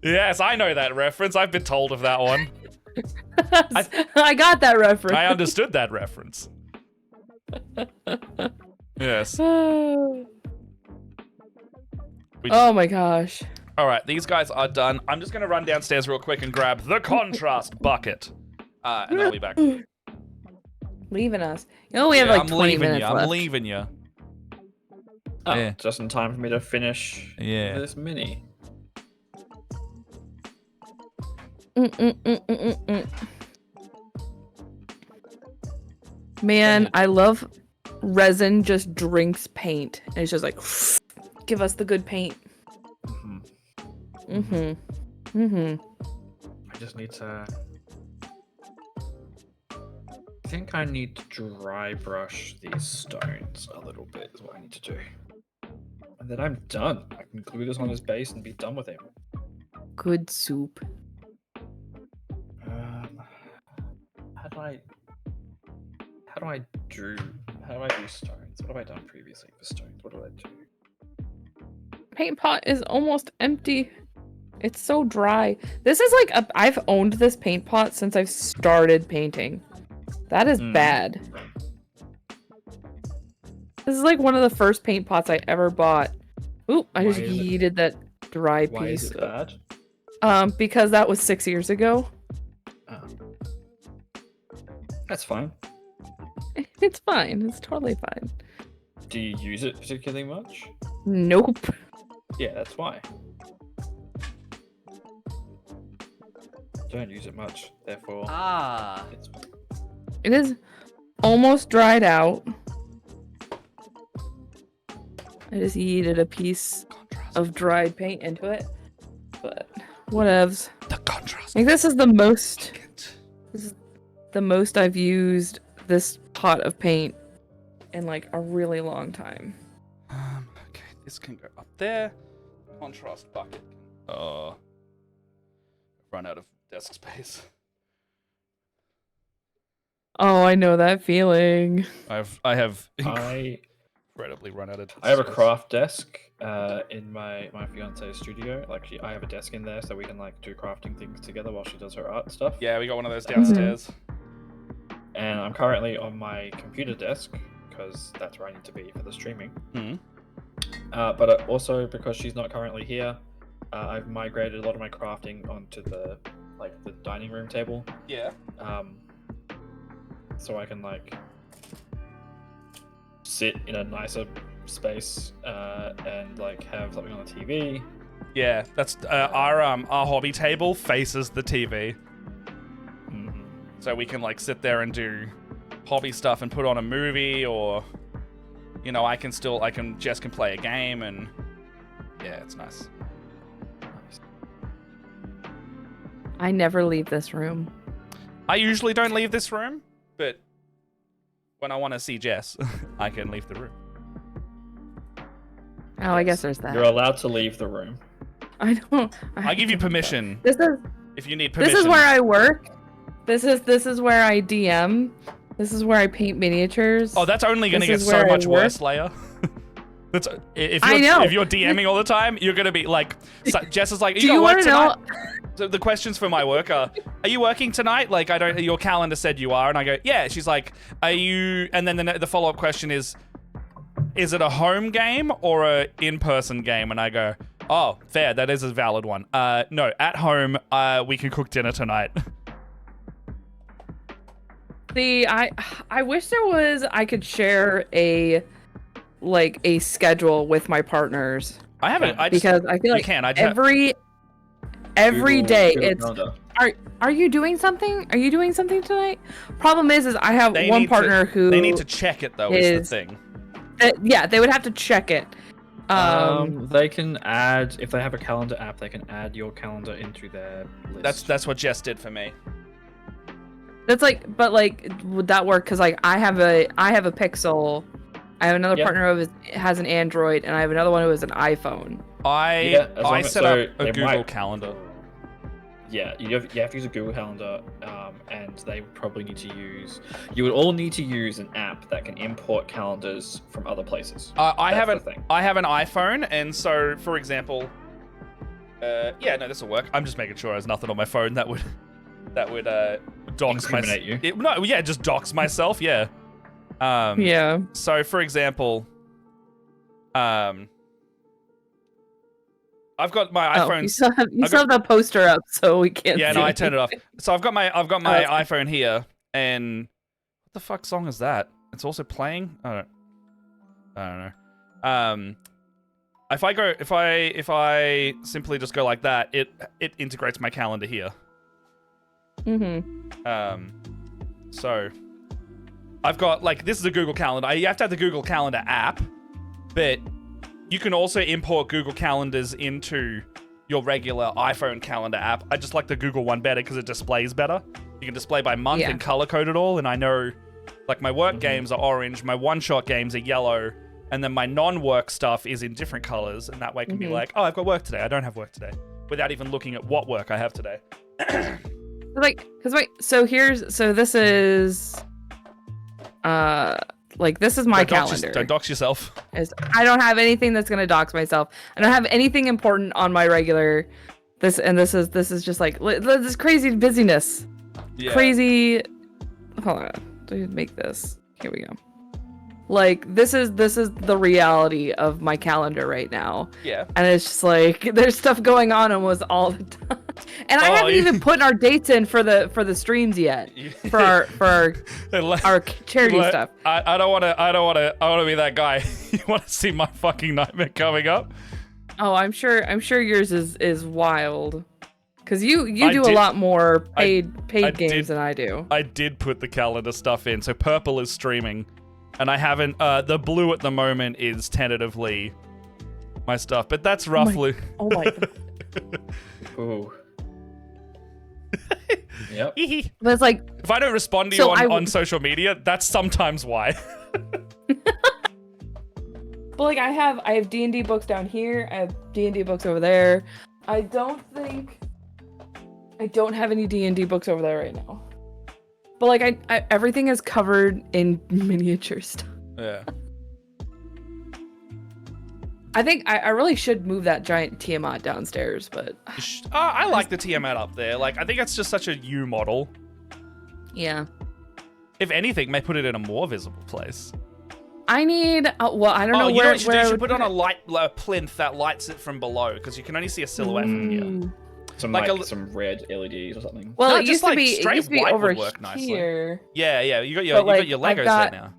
Yes, I know that reference. I've been told of that one. I got that reference. I understood that reference. Yes. Oh my gosh. All right, these guys are done. I'm just going to run downstairs real quick and grab the contrast bucket. And I'll be back. Leaving us. You know, we have like 20 minutes left. I'm leaving you. Oh, Yeah. just in time for me to finish this mini. Man, I love resin just drinks paint. And it's just like, give us the good paint. I just need to... I think I need to dry brush these stones a little bit is what I need to do. And then I'm done. I can glue this on his base and be done with him. Good soup. How do I do stones? What have I done previously for stones? What do I do? Paint pot is almost empty. It's so dry. This is like I've owned this paint pot since I've started painting. That is bad. This is like one of the first paint pots I ever bought. Oop, I just yeeted that dry piece. Why is it bad? Because that was 6 years ago. Oh. That's fine. It's fine. It's totally fine. Do you use it particularly much? Nope. Yeah, that's why. Don't use it much, therefore. It is almost dried out. I just yeeted a piece of dried paint into it, but whatevs. The contrast. Like this is the most. This is the most I've used this pot of paint in like a really long time. Okay, this can go up there. Contrast bucket. Run out of desk space. Oh, I know that feeling. I have incredibly run out of I have a craft desk in my fiance's studio. Like I have a desk in there so we can like do crafting things together while she does her art stuff. Yeah, we got one of those downstairs. And I'm currently on my computer desk because that's where I need to be for the streaming. But also because she's not currently here, I've migrated a lot of my crafting onto the dining room table. Yeah. So I can like sit in a nicer space and like have something on the TV. Yeah, that's our hobby table faces the TV. So we can like sit there and do hobby stuff and put on a movie, or Jess can play a game, and yeah, it's nice. I never leave this room. I usually don't leave this room, but when I want to see Jess, I can leave the room. Oh, I guess there's that. You're allowed to leave the room. I don't. I give you permission. This is. If you need permission. This is where I work. This is where I DM. This is where I paint miniatures. Oh, that's only going to get so much worse, Leia. That's if you're DMing all the time, you're going to be like, Jess is like, Do you want to know? So the questions for my work are you working tonight? Like, your calendar said you are. And I go, yeah. She's like, are you? And then the follow-up question is it a home game or a in-person game? And I go, oh, fair. That is a valid one. No, at home, we can cook dinner tonight. See, I wish I could share a schedule with my partners. I haven't. Because I feel like every day it's. Are you doing something? Are you doing something tonight? Problem is I have one partner who they need to check it though. Is the thing. Yeah, they would have to check it, They can add, if they have a calendar app, they can add your calendar into their list. That's what Jess did for me. That's like, but like, would that work? Because like, I have a Pixel. I have another partner who has an Android, and I have another one who has an iPhone. I set up a Google Calendar. Yeah, you have to use a Google Calendar, and they would probably need to use. You would all need to use an app that can import calendars from other places. I have an iPhone, and so for example, yeah, no, this will work. I'm just making sure there's nothing on my phone that would dox incriminate you. Just dox myself. Yeah. Yeah. So for example, I've got my iPhone. You still have the poster up, so we can't. Yeah, see no, I turned it off. So I've got my iPhone here, and what the fuck song is that? It's also playing. I don't know. If I simply just go like that, it integrates my calendar here. So I've got like this is a Google Calendar. You have to have the Google Calendar app, but you can also import Google Calendars into your regular iPhone calendar app. I just like the Google one better because it displays better. You can display by month and color code it all. And I know, like, my work games are orange, my one-shot games are yellow, and then my non-work stuff is in different colors. And that way it can be like, oh, I've got work today. I don't have work today, without even looking at what work I have today. So this is, like, this is my calendar. Don't dox yourself. I don't have anything that's gonna dox myself. I don't have anything important on my regular. This is just like this crazy busyness. Yeah. Crazy. Hold on. Do you make this? Here we go. Like this is the reality of my calendar right now. Yeah. And it's just like there's stuff going on almost all the time. And I haven't even put our dates in for the streams yet. For our charity stuff. I don't wanna be that guy. You wanna see my fucking nightmare coming up? Oh, I'm sure yours is wild. Cause you do a lot more paid games than I do. I did put the calendar stuff in, so purple is streaming. And I haven't, the blue at the moment is tentatively my stuff, but that's roughly. Oh my god. Ooh. Yep. But it's like, if I don't respond to you on social media, that's sometimes why. But like I have D&D books down here, I have D&D books over there. I don't have any D&D books over there right now. But like I everything is covered in miniature stuff. Yeah. I think I really should move that giant Tiamat downstairs, but I like the Tiamat up there. Like, I think it's just such a you model. Yeah. If anything, may put it in a more visible place. I need. Well, I don't know you where. Know what you should put it on a plinth that lights it from below, because you can only see a silhouette from here. Some red LEDs or something. Well, no, it used to be over work nicely. here. Yeah, you got your Legos there now.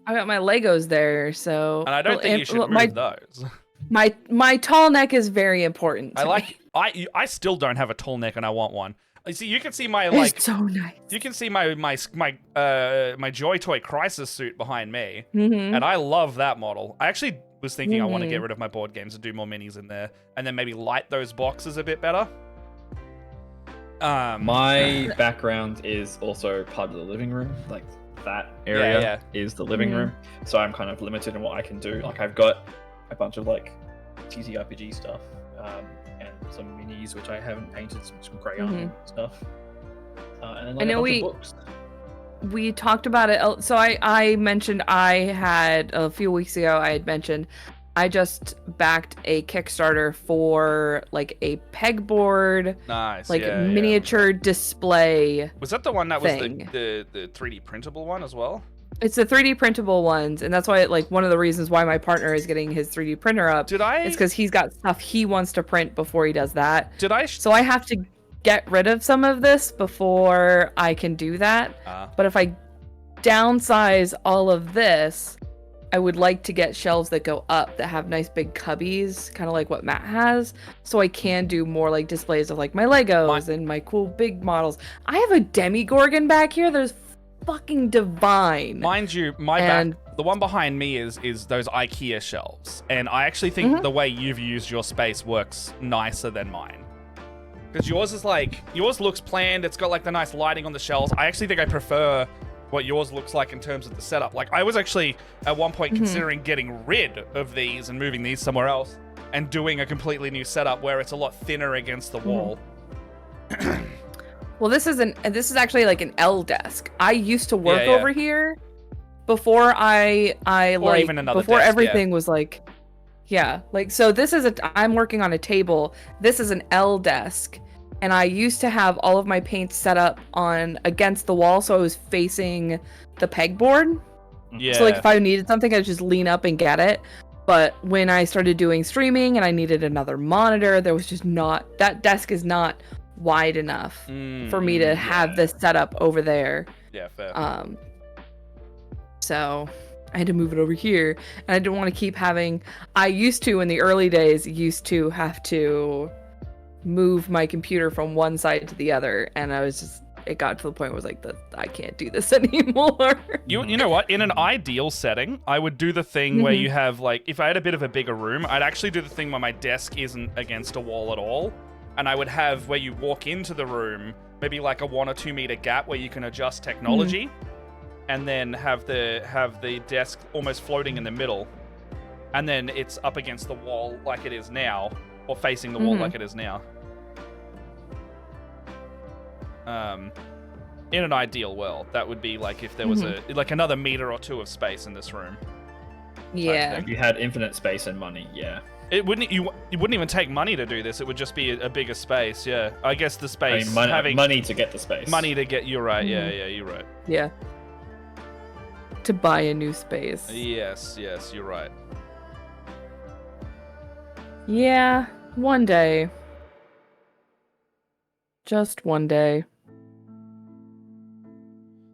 I got my Legos there, so. And I don't think you should move those. My tall neck is very important. I still don't have a tall neck, and I want one. You see, you can see my It's so nice. You can see my Joy Toy Crisis suit behind me, Mm-hmm. and I love that model. I actually was thinking I want to get rid of my board games and do more minis in there, and then maybe light those boxes a bit better. My background is also part of the living room, like that area is the living room, so I'm kind of limited in what I can do. Like I've got a bunch of like TTRPG stuff, and some minis which I haven't painted, some crayon stuff, and then like, I know we talked about it. So I mentioned I had a few weeks ago. I had mentioned I just backed a Kickstarter for like a pegboard, nice, miniature display. Was that the one that was the 3D printable one as well? It's the 3D printable ones, and that's why like one of the reasons why my partner is getting his 3D printer up. It's because he's got stuff he wants to print before he does that. So I have to get rid of some of this before I can do that. But if I downsize all of this, I would like to get shelves that go up that have nice big cubbies, kind of like what Matt has, so I can do more like displays of like my Legos and my cool big models. I have a Demigorgon back here. There's fucking divine. Mind you, the one behind me is those IKEA shelves, and I actually think the way you've used your space works nicer than mine. Because yours looks planned. It's got like the nice lighting on the shelves. I actually think I prefer what yours looks like in terms of the setup. Like I was actually at one point considering getting rid of these and moving these somewhere else and doing a completely new setup where it's a lot thinner against the wall. Well, this is actually like an L desk. I used to work over here before everything was like, so this is I'm working on a table. This is an L desk, and I used to have all of my paints set up against the wall, so I was facing the pegboard. Yeah. So like if I needed something, I'd just lean up and get it. But when I started doing streaming and I needed another monitor, there was just that desk is not wide enough for me to have this set up over there. Yeah, fair. So I had to move it over here, and I didn't want to keep having. I used to in the early days have to move my computer from one side to the other, and it got to the point where I was like, I can't do this anymore. You know what? In an ideal setting, I would do the thing where you have like, if I had a bit of a bigger room, I'd actually do the thing where my desk isn't against a wall at all. And I would have where you walk into the room, maybe like a 1 or 2 meter gap where you can adjust technology, and then have the desk almost floating in the middle, and then it's up against the wall like it is now, or facing the wall like it is now. In an ideal world, that would be like if there was another meter or 2 of space in this room. Yeah. If you had infinite space and money, yeah. It wouldn't even take money to do this. It would just be a bigger space. Yeah, I guess the space money to get the space. Money to get. You're right. Yeah, you're right. Yeah. To buy a new space. Yes, you're right. Yeah, one day. Just one day.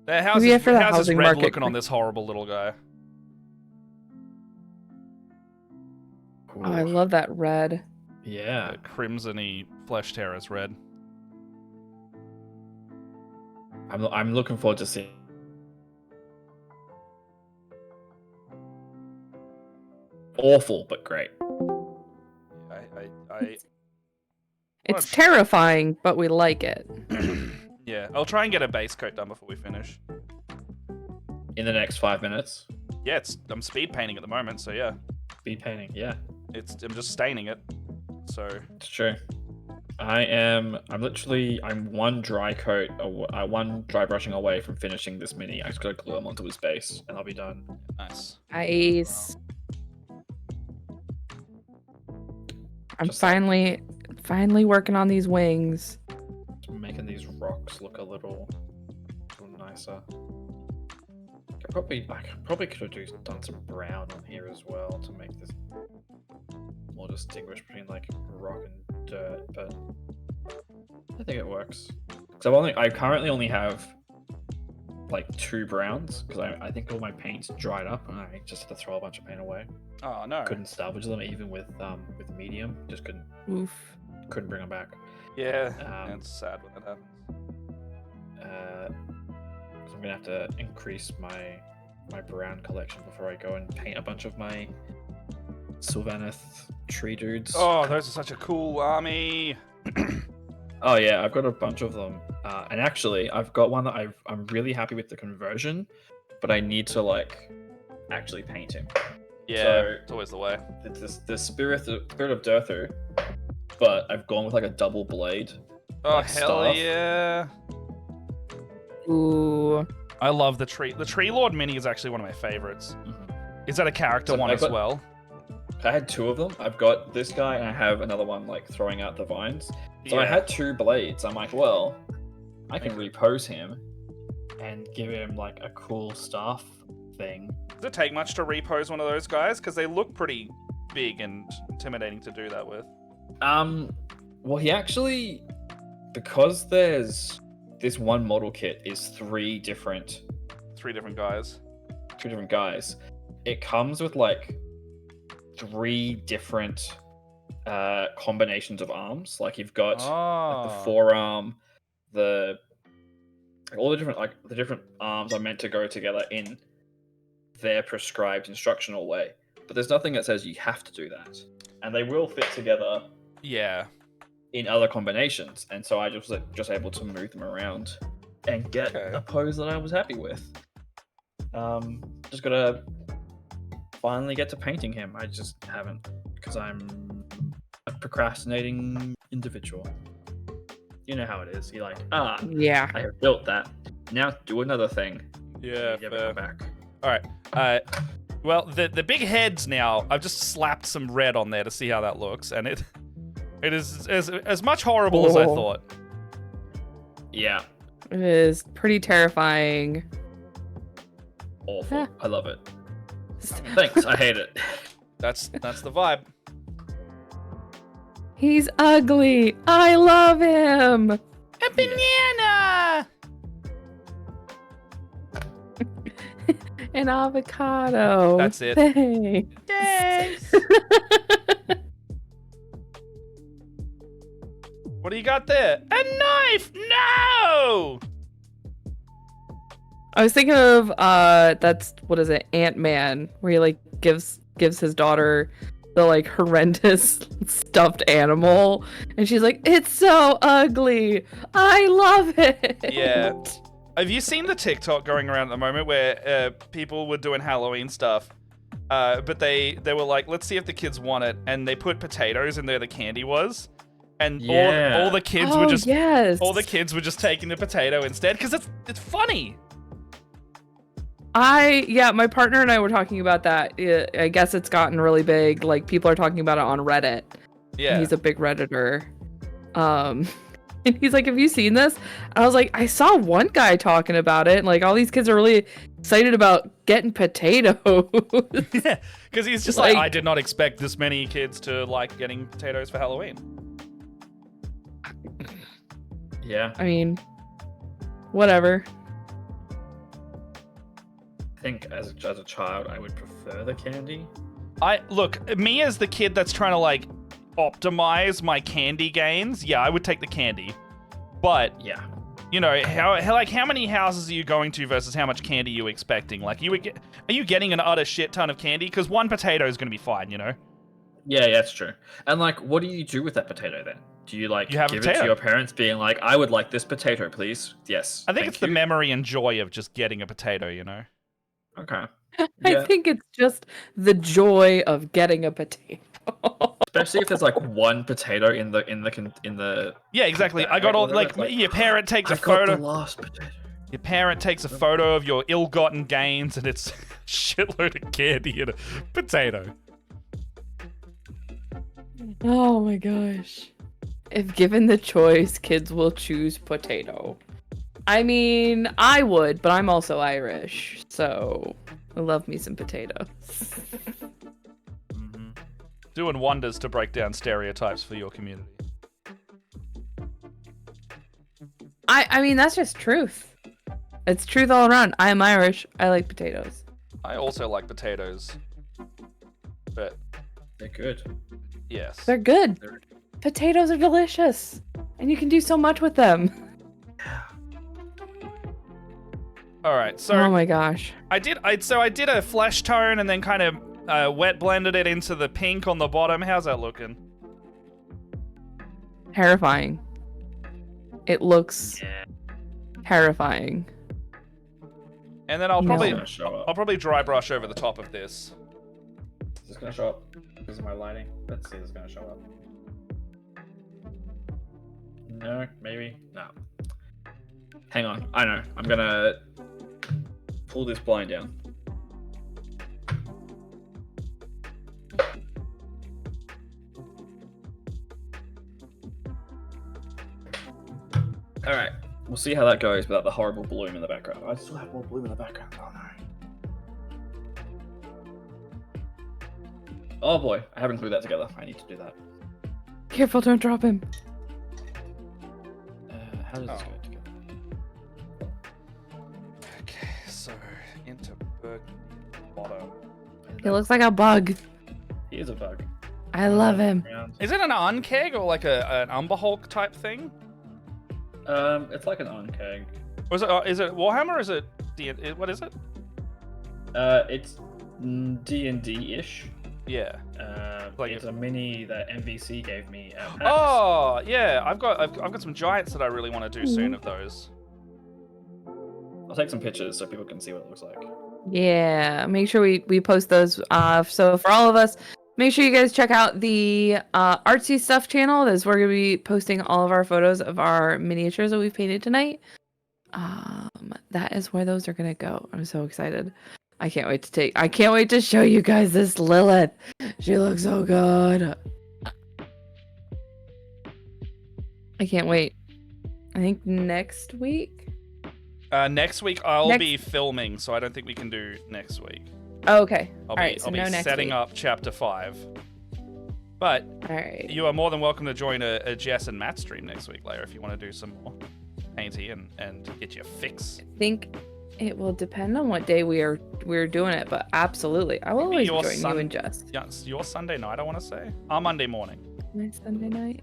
How's this red market looking on this horrible little guy? Oh, I love that red. Yeah. The crimson-y flesh terror's red. I'm looking forward to seeing. Awful, but great. It's terrifying, but we like it. Yeah, I'll try and get a base coat done before we finish. In the next 5 minutes? Yeah, I'm speed painting at the moment, so yeah. Speed painting, yeah. I'm just staining it, so. It's true. I'm one dry coat, one dry brushing away from finishing this mini. I just gotta glue him onto his base, and I'll be done. Nice. Nice. I'm finally working on these wings. Making these rocks look a little nicer. I probably could have done some brown on here as well to make this more distinguished between like rock and dirt, but I think it works. Because I currently only have like 2 browns because I think all my paint's dried up and I just had to throw a bunch of paint away. Oh no! Couldn't salvage them even with medium. Just couldn't. Oof. Couldn't bring them back. Yeah, it's sad when that happens. So I'm gonna have to increase my brown collection before I go and paint a bunch of my Sylvaneth tree dudes. Oh, those are such a cool army. Oh yeah, I've got a bunch of them, and actually I've got one that I'm really happy with the conversion, but I need to like actually paint him. Yeah, so it's always the way. It's the spirit of Durthu, but I've gone with like a double blade. Oh like, hell staff. Yeah! Ooh. I love the tree. The Tree Lord mini is actually one of my favorites. Mm-hmm. Is that a character one as well? I had 2 of them. I've got this guy and I have another one like throwing out the vines. So Yeah. I had 2 blades. I'm like, well, I can repose him and give him like a cool staff thing. Does it take much to repose one of those guys? Because they look pretty big and intimidating to do that with. Well, he actually, because there's this one model kit is 3 different guys. 3 different guys. It comes with like 3 different combinations of arms. Like you've got like, the forearm, the all the different arms are meant to go together in their prescribed instructional way. But there's nothing that says you have to do that, and they will fit together. Yeah. In other combinations, and so I was just able to move them around and get a pose that I was happy with. Just gotta finally get to painting him. I just haven't, because I'm a procrastinating individual. You know how it is. You're like, Yeah. I have built that. Now do another thing. Yeah. Fair. Back. All right. Well, the big heads now. I've just slapped some red on there to see how that looks, and it is as much horrible as I thought. Yeah. It is pretty terrifying. Awful. I love it. Thanks. I hate it. That's the vibe. He's ugly. I love him. A banana. An avocado. That's it. Thanks. What do you got there? A knife! No! I was thinking of that's what is it, Ant-Man, where he like gives his daughter the like horrendous stuffed animal, and she's like, "It's so ugly. I love it." Yeah. Have you seen the TikTok going around at the moment where people were doing Halloween stuff, but they were like, "Let's see if the kids want it," and they put potatoes in there. The candy was. And all the kids were just all the kids were just taking the potato instead because it's funny. My partner and I were talking about that. I guess it's gotten really big. Like people are talking about it on Reddit. Yeah, he's a big Redditor. And he's like, "Have you seen this?" And I was like, "I saw one guy talking about it. And like all these kids are really excited about getting potatoes." Yeah, because he's just like, I did not expect this many kids to like getting potatoes for Halloween. Yeah. I mean, whatever. I think as a child, I would prefer the candy. Look, me as the kid that's trying to like optimize my candy gains, yeah, I would take the candy. But yeah, you know, how many houses are you going to versus how much candy you expecting? Like, are you getting an utter shit ton of candy? Because one potato is going to be fine, you know? Yeah, that's true. And like, what do you do with that potato then? Do you like give it to your parents, being like, "I would like this potato, please"? Yes. I think it's the memory and joy of just getting a potato, you know? Okay. I think it's just the joy of getting a potato. Especially if there's like one potato in the. Yeah, exactly. I got all like your parent takes a photo. The last potato. Your parent takes a photo of your ill-gotten gains, and it's a shitload of candy and a potato. Oh my gosh. If given the choice, kids will choose potato. I mean, I would, but I'm also Irish, so I love me some potatoes. Mm-hmm. Doing wonders to break down stereotypes for your community. I mean, that's just truth. It's truth all around. I am Irish. I like potatoes. I also like potatoes, but they're good. Yes. They're good. Potatoes are delicious, and you can do so much with them. All right, so oh my gosh, I did a flesh tone and then kind of wet blended it into the pink on the bottom. How's that looking? Terrifying. It looks terrifying. And then I'll probably dry brush over the top of this. Is this gonna show up because of my lighting? Let's see if it's gonna show up. No, maybe no. Hang on, I know. I'm gonna pull this blind down. All right, we'll see how that goes without the horrible bloom in the background. I still have more bloom in the background. Oh no. Oh boy, I haven't glued that together. I need to do that. Careful, don't drop him. How does this go together? Okay, so into burgundy bottom. He looks like a bug. He is a bug. I love him. Is it an unkeg or like an Umber Hulk type thing? It's like an unkeg. Was it? Is it Warhammer or is it what is it? It's D&D-ish. Yeah. It's a mini that MVC gave me at PAX. Oh yeah, I've got some giants that I really want to do soon of those. I'll take some pictures so people can see what it looks like. Yeah, make sure we post those. So for all of us, make sure you guys check out the artsy stuff channel. That's where we're gonna be posting all of our photos of our miniatures that we've painted tonight. That is where those are gonna go. I'm so excited. I can't wait to show you guys this Lilith. She looks so good. I can't wait. I think next week. Next week I'll be filming, so I don't think we can do next week. Oh, okay. I'll be next setting week. up chapter 5. But all right. You are more than welcome to join a Jess and Matt stream next week, later, if you want to do some more painting and get your fix. I think it will depend on what day we're doing it, but absolutely, I will always join you and Jess. Yeah, it's your Sunday night, I want to say. Our Monday morning. My Sunday night.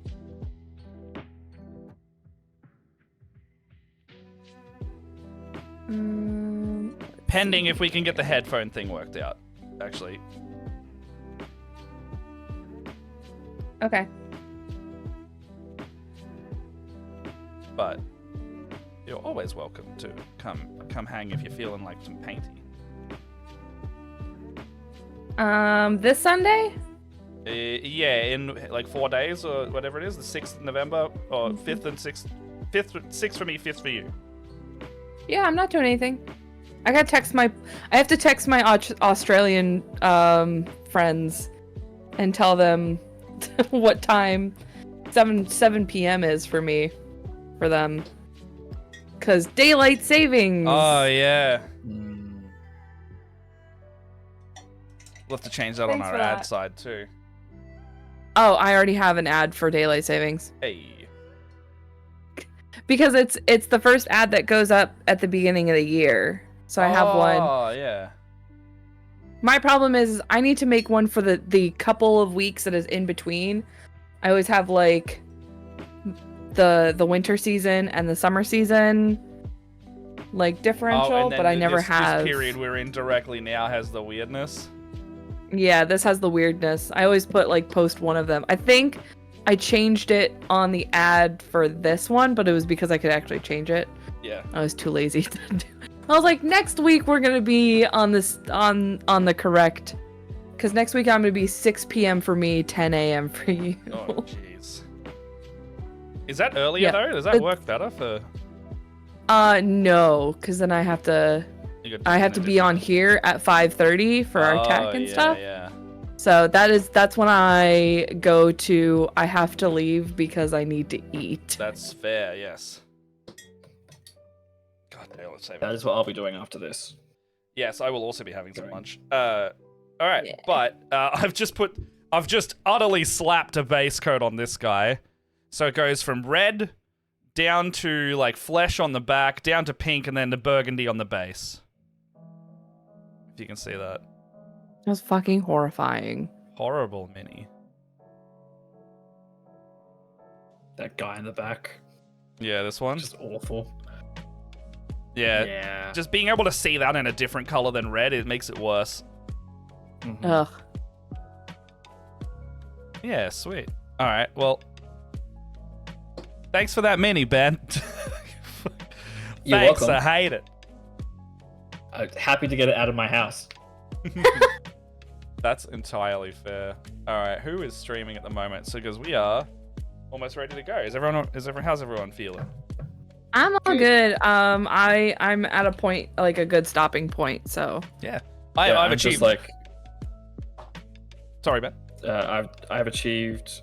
Pending if we can get the headphone thing worked out, actually. Okay. But you're always welcome to come hang if you're feeling like some painting. This Sunday? Yeah, in like 4 days or whatever it is, the 6th of November, or 5th and 6th. 6th for me, 5th for you. Yeah, I'm not doing anything. I have to text my Australian friends and tell them what time 7 p.m. is for me, for them. Cause daylight savings. Oh yeah. We'll have to change that on our ad side too. Oh, I already have an ad for daylight savings. Hey. Because it's the first ad that goes up at the beginning of the year. So I have one. Oh, yeah. My problem is I need to make one for the couple of weeks that is in between. I always have like the winter season and the summer season like differential, but I never have. This period we're in directly now has the weirdness. Yeah, this has the weirdness. I always put like post one of them. I think I changed it on the ad for this one, but it was because I could actually change it. Yeah. I was too lazy to do it. I was like, next week we're gonna be on this on the correct, because next week I'm gonna be 6 p.m. for me, 10 a.m. for you. Oh jeez. Is that earlier though? Does that work better for? No, because then I have to be on here at 5:30 for our tech and stuff. Yeah. So that's when I go to. I have to leave because I need to eat. That's fair. Yes. God damn, let's save it. That is what I'll be doing after this. Yes, I will also be having some lunch. All right, yeah. But I've just utterly slapped a base coat on this guy, so it goes from red down to like flesh on the back, down to pink, and then to burgundy on the base. If you can see that. That was fucking horrifying. Horrible, Minnie. That guy in the back. Yeah, this one. Just awful. Yeah. Just being able to see that in a different color than red, it makes it worse. Mm-hmm. Ugh. Yeah, sweet. All right, well, thanks for that mini, Ben. You're Thanks, welcome. I hate it. I'm happy to get it out of my house. That's entirely fair. All right, who is streaming at the moment? So, because we are almost ready to go. How's everyone feeling? I'm all good. I'm at a point, like a good stopping point. So yeah, I've achieved. Just like, sorry, Ben. I've achieved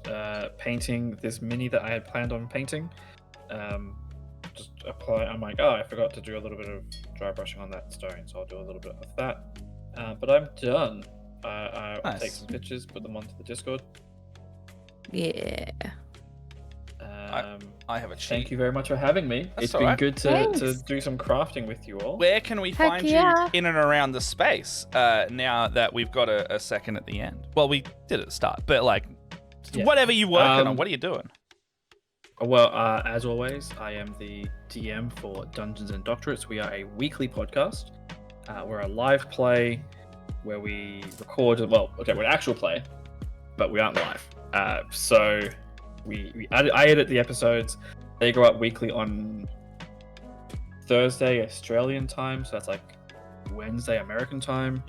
painting this mini that I had planned on painting. Just apply. I'm like, oh, I forgot to do a little bit of dry brushing on that stone, so I'll do a little bit of that. But I'm done. I'll take some pictures, put them onto the Discord. Yeah. I have achieved. Thank you very much for having me. It's been good to do some crafting with you all. Where can we find you in and around the space now that we've got a second at the end? Well, we did at the start, but like, whatever you're working on, what are you doing? Well, as always, I am the DM for Dungeons and Doctorates. We are a weekly podcast. We're a live play where we record. Well, okay, we're an actual play, but we aren't live. So I edit the episodes. They go up weekly on Thursday Australian time, so that's like Wednesday American time.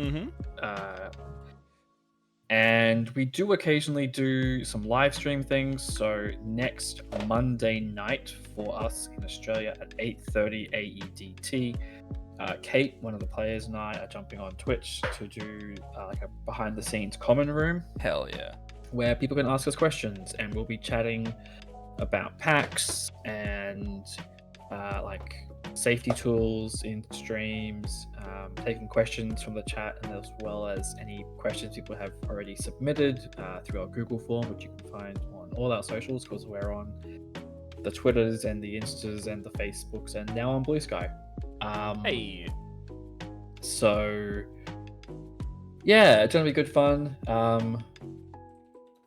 And we do occasionally do some live stream things. So next Monday night for us in Australia at 8:30 AEDT, Kate, one of the players, and I are jumping on Twitch to do like a behind-the-scenes common room. Hell yeah! Where people can ask us questions, and we'll be chatting about packs and like safety tools in streams, taking questions from the chat, and as well as any questions people have already submitted through our Google form, which you can find on all our socials, because we're on the Twitters and the Instas and the Facebooks and now on Blue Sky. Hey. So yeah, it's gonna be good fun.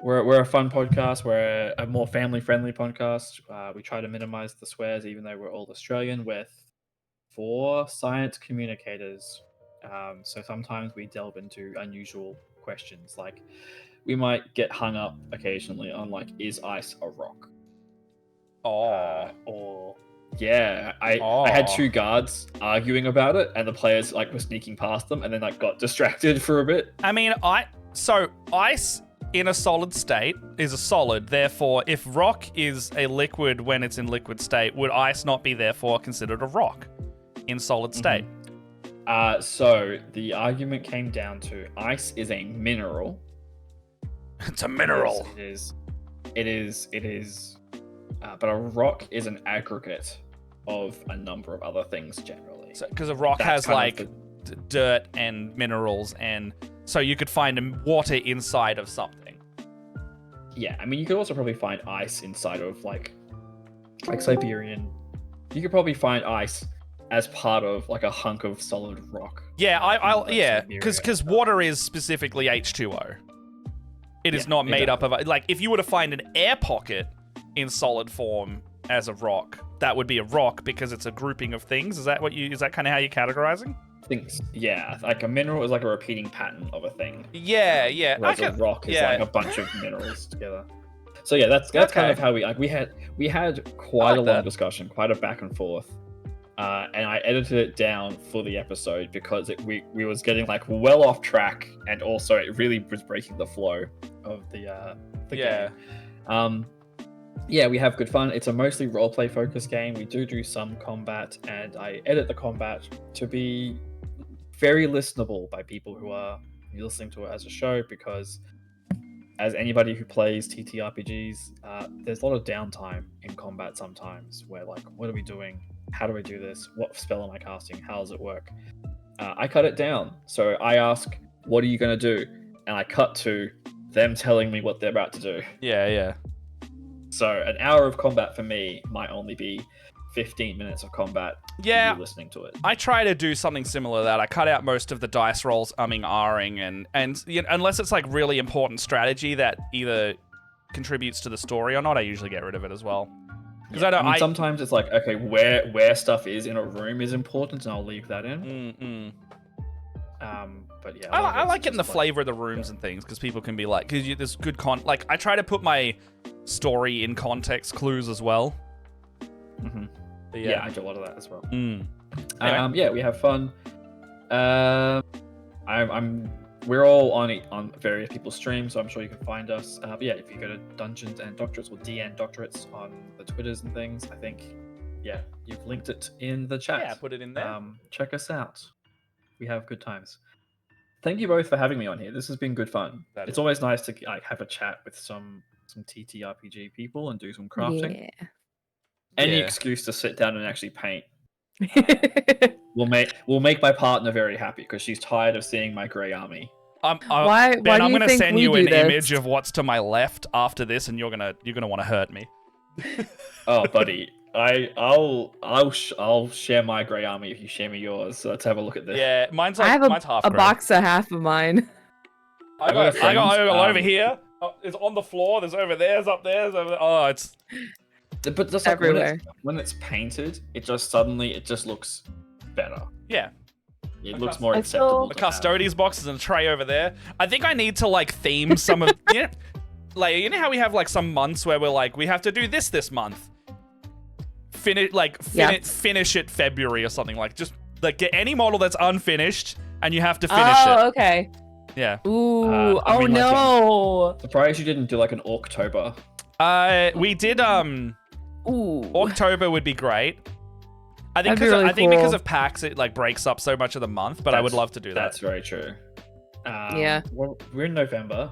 We're a fun podcast. We're a more family-friendly podcast. We try to minimize the swears, even though we're all Australian, with 4 science communicators. So sometimes we delve into unusual questions. Like, we might get hung up occasionally on, like, is ice a rock? Or yeah, I had 2 guards arguing about it, and the players like were sneaking past them, and then like got distracted for a bit. I mean, ice in a solid state is a solid. Therefore, if rock is a liquid when it's in liquid state, would ice not be therefore considered a rock in solid state? So the argument came down to ice is a mineral. It's a mineral. It is. But a rock is an aggregate of a number of other things generally. So, because a rock has like dirt and minerals, and so you could find water inside of something. Yeah, I mean, you could also probably find ice inside of like Siberian. You could probably find ice as part of like a hunk of solid rock. Yeah, because water is specifically H2O. It is not made up of, like, if you were to find an air pocket in solid form as a rock, that would be a rock because it's a grouping of things. Is that kind of how you're categorizing things? Yeah, like a mineral is like a repeating pattern of a thing. Yeah. Whereas a rock is like a bunch of minerals together. So yeah, that's kind of how we had quite a long discussion, quite a back and forth. And I edited it down for the episode because we was getting like well off track, and also it really was breaking the flow of the game. Yeah, we have good fun. It's a mostly roleplay focused game. We do some combat, and I edit the combat to be very listenable by people who are listening to it as a show, because as anybody who plays TTRPGs, there's a lot of downtime in combat sometimes where like, what are we doing? How do I do this? What spell am I casting? How does it work? I cut it down. So I ask, what are you going to do? And I cut to them telling me what they're about to do. Yeah. So an hour of combat for me might only be 15 minutes of combat. Yeah, listening to it. I try to do something similar to that. I cut out most of the dice rolls, ahhing, and you know, unless it's like really important strategy that either contributes to the story or not, I usually get rid of it as well. Because I mean, sometimes it's like, okay, where stuff is in a room is important, and I'll leave that in. But yeah, I like getting the flavor of the rooms and things, because people can be like, because there's good like I try to put my story in context clues as well. Yeah, I do a lot of that as well. Anyway. Yeah, we have fun. We're all on various people's streams, so I'm sure you can find us. But yeah, if you go to Dungeons and Doctorates or DN Doctorates on the Twitters and things, I think, yeah, you've linked it in the chat. Yeah, put it in there. Check us out. We have good times. Thank you both for having me on here. This has been good fun. It's always nice to like have a chat with some TTRPG people and do some crafting. Yeah. Any excuse to sit down and actually paint will make my partner very happy, because she's tired of seeing my grey army. Why Ben, do I'm you gonna think send we you do an this? image of what's to my left after this, and you're gonna want to hurt me. Oh, buddy, I'll share my grey army if you share me yours. So let's have a look at this. Yeah, mine's I have half a grey. box of half of mine. I got over here. Oh, it's on the floor. There's over there. There's up there. There's over there. Oh, it's. But just like everywhere. when it's painted, it just looks better. Yeah. It looks more I acceptable. The to have. custodian's boxes and a tray over there. I think I need to like theme some of like you know how we have like some months where we're like we have to do this month. Finish it February or something, like just like get any model that's unfinished and you have to finish it. Oh, okay. Yeah. Ooh. I mean, like, no. Surprised you didn't do like an October. We did Ooh. October would be great. I think That'd be really because cool. of PAX it like breaks up so much of the month, but I would love to do that. That's very true. Yeah. We're in November.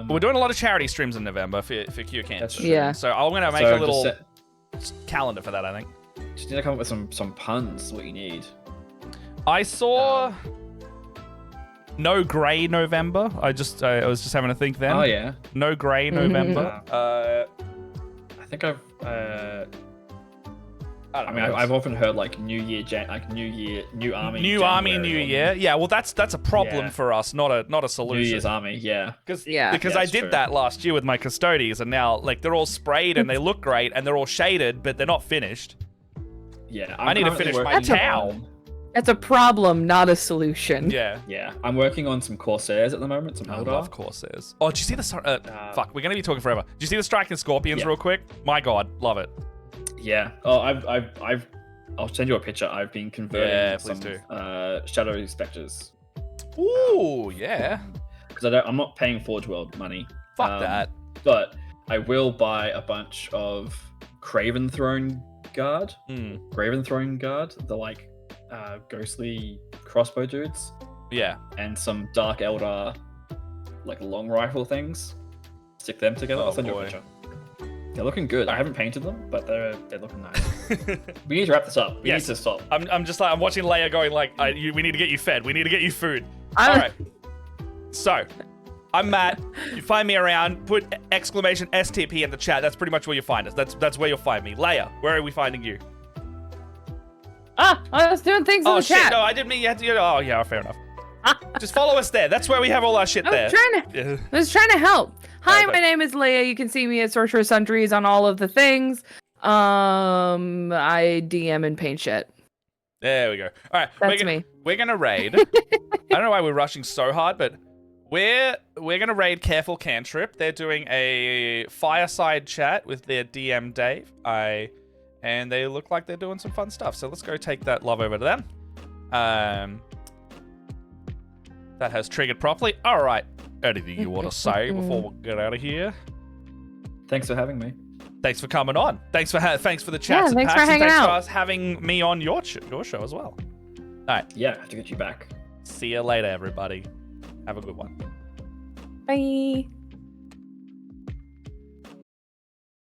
We're doing a lot of charity streams in November for Kiernan. That's true. Yeah. So I'm gonna make So a little just calendar for that, I think. Just need to come up with some puns. Is what you need. I saw no grey November. I was just having a think then. Oh yeah. No grey November. I think I've. I don't know. I've often heard like New Army. New January Army, New or Year. Yeah, well, that's a problem Yeah. for us, not a New solution. Year's Army. Yeah. Because Yeah. I that's did true. that last year with my custodians, and now like they're all sprayed and they look great and they're all shaded, but they're not finished. Yeah. I need to currently finish my working towel. on- That's a problem, not a solution. Yeah. Yeah, I'm working on some Corsairs at the moment. Some I Eldar. love Corsairs. Oh, did you see the fuck? We're gonna be talking forever. Did you see the Striking Scorpions Yeah. real quick? My God, love it. Yeah. Oh, I'll send you a picture. I've been converting Yeah, please some do. Shadow Spectres Ooh, yeah. because I'm not paying Forge World money. Fuck that. But I will buy a bunch of Craven Throne Guard. Graven Throne Guard, the like ghostly crossbow dudes, Yeah. and some Dark Eldar like long rifle things. Stick them together. Oh, I'll send you boy. a picture. They're looking good. I haven't painted them, but they're looking nice. We need to wrap this up. We Yes. need to stop. I'm just like I'm watching Leia going like, we need to get you fed. We need to get you food. I'm- All right. So, I'm Matt. You find me around. Put exclamation STP in the chat. That's pretty much where you find us. That's where you'll find me. Leia, where are we finding you? I was doing things in Oh the shit! chat. No, I didn't mean you had to. Oh yeah, fair enough. Just follow us there. That's where we have all our shit there. I was trying to help. Hi, Okay. my name is Leia. You can see me at Sorcerer Sundries on all of the things. I DM and paint shit. There we go. All right, That's me. We're gonna raid. I don't know why we're rushing so hard, but we're gonna raid Careful Cantrip. They're doing a fireside chat with their DM Dave. And they look like they're doing some fun stuff. So let's go take that love over to them. That has triggered properly. All right. Anything you want to say before we get out of here? Thanks for having me. Thanks for coming on. Thanks for the chats and thanks packs, for and hanging thanks for out. us having me on your show as well. All right. Yeah, I have to get you back. See you later, everybody. Have a good one. Bye.